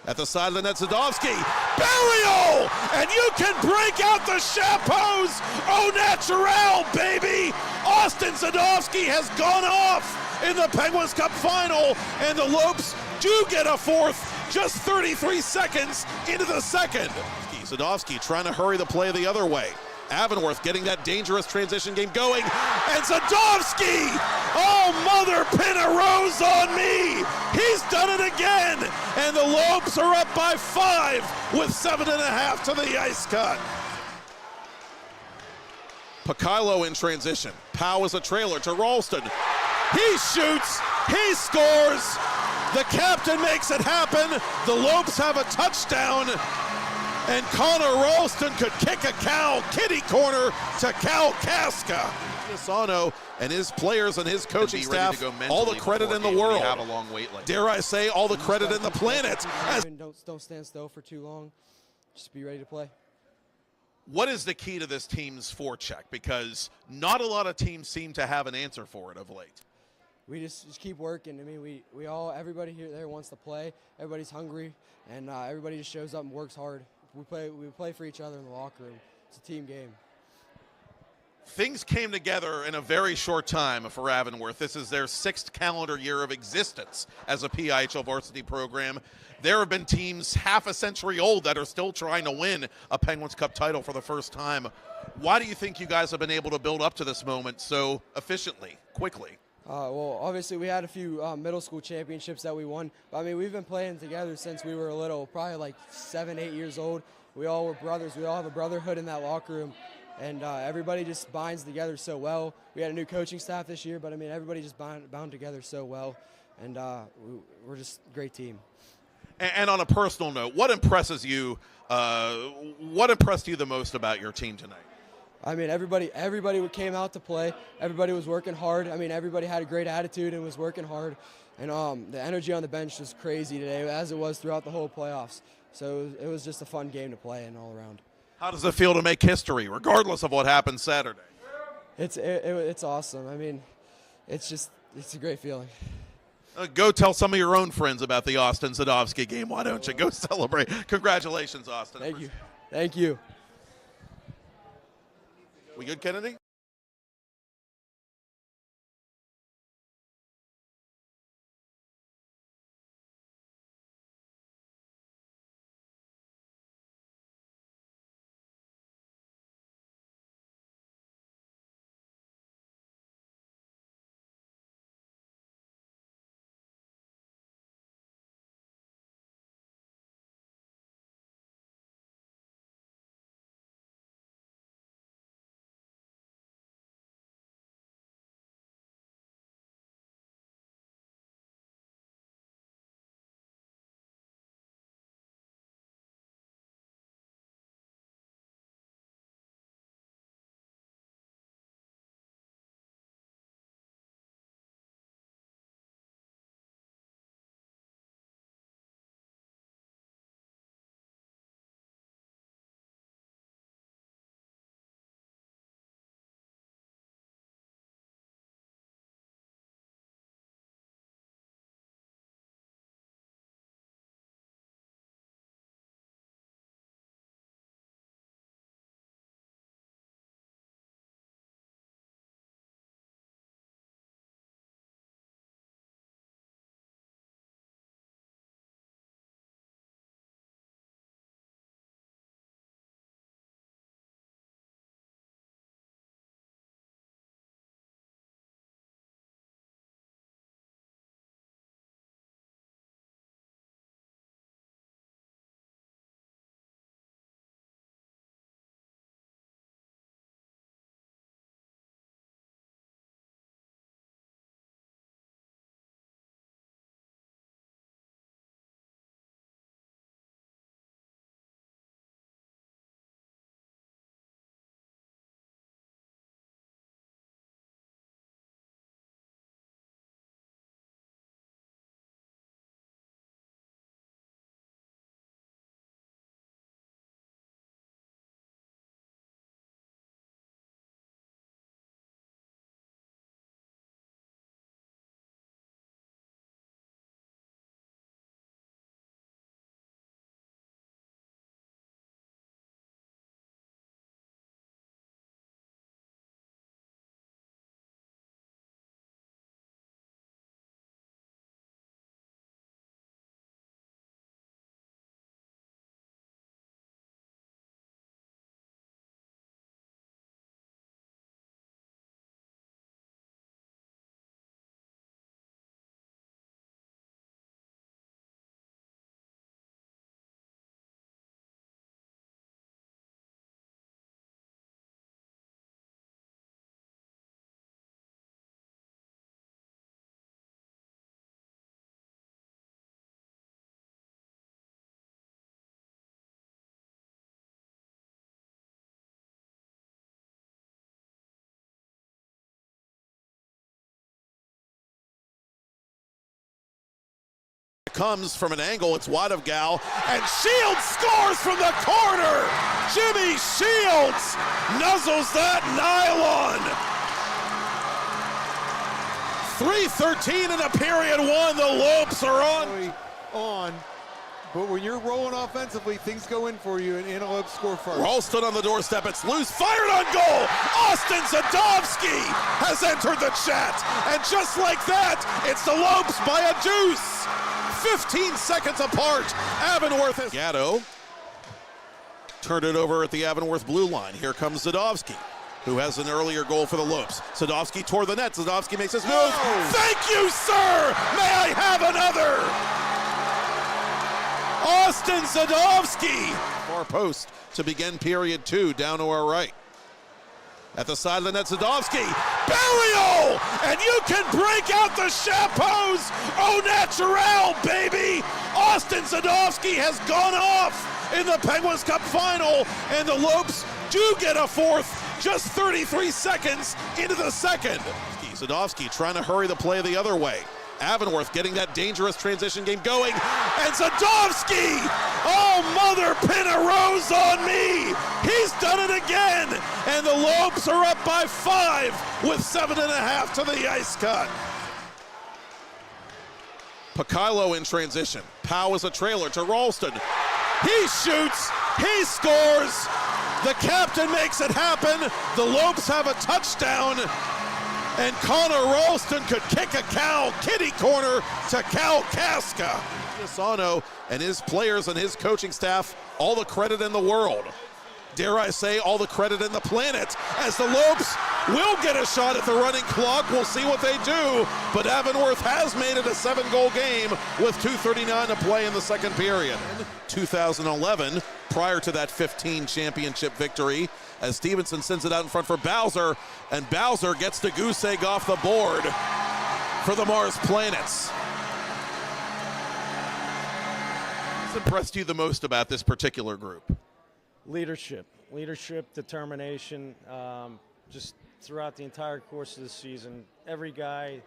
At the side of the net, Zadovsky. Burial! And you can break out the chapeaus. Au naturel, baby. Austin Zadovsky has gone off in the Penguins Cup final, and the Lopes do get a fourth just 33 seconds into the second. Zadovsky trying to hurry the play the other way. Avonworth getting that dangerous transition game going, and Zadovsky! Oh, mother pin a rose on me! He's done it again, and the Lopes are up by 5 with 7.5 to the ice cut. Pakilo in transition. Powell is a trailer to Ralston. He shoots, he scores, the captain makes it happen, the Lopes have a touchdown, and Connor Ralston could kick a cow kitty corner to Cal Casca. Giasano and his players and his coaching staff, all the credit in the world. Dare I say, all the credit in the planet. Don't stand still for too long. Just be ready to play. What is the key to this team's forecheck? Because not a lot of teams seem to have an answer for it of late. We just keep working. I mean, everybody here there wants to play. Everybody's hungry, and everybody just shows up and works hard. We play for each other in the locker room. It's a team game. Things came together in a very short time for Avonworth. This is their 6th calendar year of existence as a PIHL varsity program. There have been teams half a century old that are still trying to win a Penguins Cup title for the first time. Why do you think you guys have been able to build up to this moment so efficiently, quickly? Well, obviously we had a few middle school championships that we won. But, I mean, we've been playing together since we were little, probably like 7, 8 years old. We all were brothers. We all have a brotherhood in that locker room. And everybody just binds together so well. We had a new coaching staff this year, but, I mean, everybody just bound together so well. And we're just a great team. And on a personal note, what impresses you? What impressed you the most about your team tonight? I mean, everybody came out to play. Everybody was working hard. I mean, everybody had a great attitude and was working hard. And the energy on the bench was crazy today, as it was throughout the whole playoffs. So it was just a fun game to play in all around. How does it feel to make history, regardless of what happens Saturday? It's awesome. I mean, it's a great feeling. Go tell some of your own friends about the Austin Zadovsky game. Why don't you go celebrate? Congratulations, Austin. Thank you. Thank you. We good, Kennedy? Comes from an angle, it's wide of Gal, and Shields scores from the corner! Jimmy Shields nuzzles that nylon! 3:13 in the period one, the Lopes are on. But when you're rolling offensively, things go in for you, and Antelope score first. Ralston on the doorstep, it's loose, fired on goal! Austin Zadovsky has entered the chat, and just like that, it's the Lopes by a deuce! 15 seconds apart. Avonworth has Gatto turned it over at the Avonworth blue line. Here comes Zadovsky, who has an earlier goal for the Lopes. Zadovsky toward the net. Zadovsky makes his move. Oh. Thank you, sir. May I have another? Austin Zadovsky. Far post to begin period two, down to our right. At the side of the net, Zadovsky. Burial! And you can break out the chapeaus au naturel, baby! Austin Zadovsky has gone off in the Penguins Cup final, and the Lopes do get a fourth just 33 seconds into the second. Zadovsky trying to hurry the play the other way. Avonworth getting that dangerous transition game going, and Zadovsky! Oh, mother pin a rose on me! He's done it again, and the Lopes are up by 5 with 7.5 to the ice cut. Pakilo in transition. Powell is a trailer to Ralston. He shoots, he scores, the captain makes it happen, the Lopes have a touchdown, and Connor Ralston could kick a cow kitty corner to Cal Casca. Giussano and his players and his coaching staff, all the credit in the world. Dare I say, all the credit in the planet, as the Lopes will get a shot at the running clock. We'll see what they do, but Avonworth has made it a 7-goal game with 2:39 to play in the second period. 2011, prior to that 15 championship victory, as Stevenson sends it out in front for Bowser, and Bowser gets the goose egg off the board for the Mars Planets. What's impressed you the most about this particular group? Leadership, determination, just throughout the entire course of the season. Every guy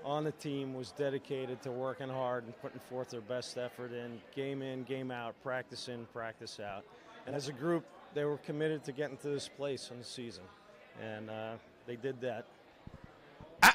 on the team was dedicated to working hard and putting forth their best effort in, game out, practice in, practice out. And as a group, they were committed to getting to this place in the season, and they did that.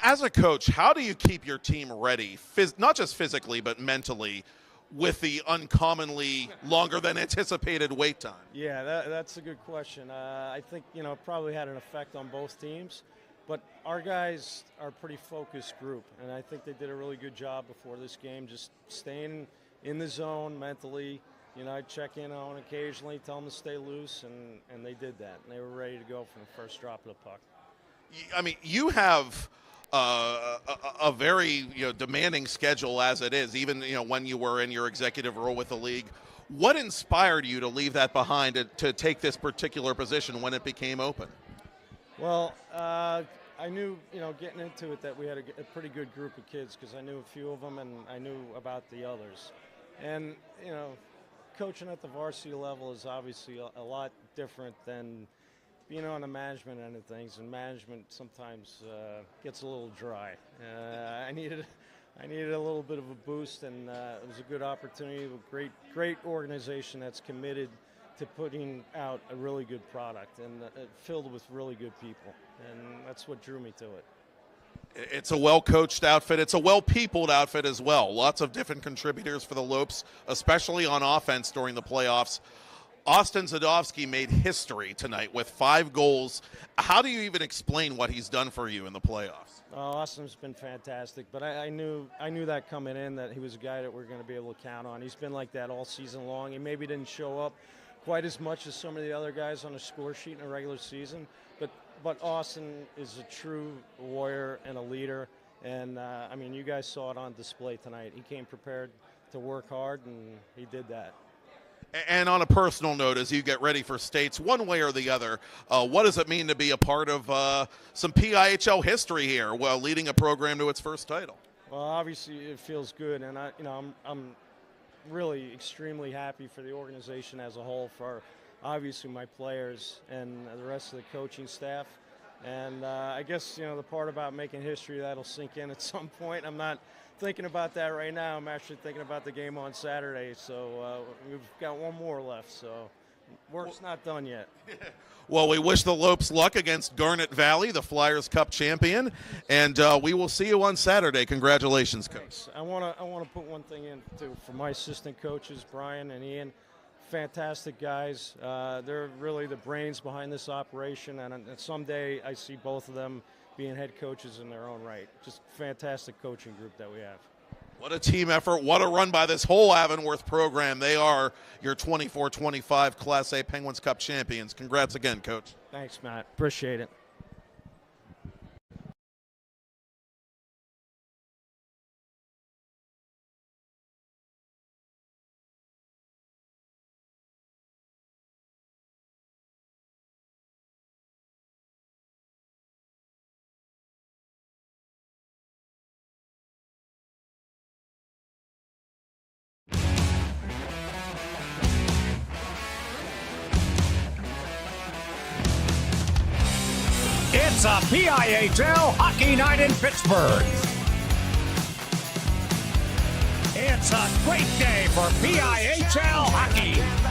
As a coach, how do you keep your team ready, not just physically, but mentally, with the uncommonly longer than anticipated wait time? Yeah, that's a good question. I think, it probably had an effect on both teams, but our guys are a pretty focused group, and I think they did a really good job before this game, just staying in the zone mentally. I'd check in on occasionally, tell them to stay loose, and they did that, and they were ready to go from the first drop of the puck. I mean, you have a very demanding schedule as it is, even when you were in your executive role with the league. What inspired you to leave that behind to take this particular position when it became open? Well, I knew, getting into it, that we had a pretty good group of kids, because I knew a few of them and I knew about the others. And, coaching at the varsity level is obviously a lot different than being on the management end of things, and management sometimes gets a little dry. I needed a little bit of a boost, and it was a good opportunity with great organization that's committed to putting out a really good product, and filled with really good people, and that's what drew me to it. It's a well-coached outfit. It's a well-peopled outfit as well. Lots of different contributors for the Lopes, especially on offense during the playoffs. Austin Zadovsky made history tonight with 5 goals. How do you even explain what he's done for you in the playoffs? Austin's been fantastic, but I knew that coming in, that he was a guy that we're going to be able to count on. He's been like that all season long. He maybe didn't show up quite as much as some of the other guys on the score sheet in a regular season, but Austin is a true warrior and a leader, and I mean, you guys saw it on display tonight. He came prepared to work hard, and he did that. And on a personal note, as you get ready for states, one way or the other, what does it mean to be a part of some PIHL history here, while leading a program to its first title? Well, obviously it feels good, and I'm really extremely happy for the organization as a whole, for obviously my players and the rest of the coaching staff. And I guess, the part about making history, that'll sink in at some point. I'm not thinking about that right now. I'm actually thinking about the game on Saturday. So we've got one more left, so work's not done yet. Well, we wish the Lopes luck against Garnet Valley, the Flyers Cup champion, and we will see you on Saturday. Congratulations, Coach. Thanks. I want to put one thing in, too, for my assistant coaches, Brian and Ian. Fantastic guys. They're really the brains behind this operation, and someday I see both of them being head coaches in their own right. Just fantastic coaching group that we have. What a team effort. What a run by this whole Avonworth program. They are your 24-25 Class A Penguins Cup champions. Congrats again, Coach. Thanks, Matt. Appreciate it. PIHL Hockey Night in Pittsburgh. It's a great day for PIHL hockey.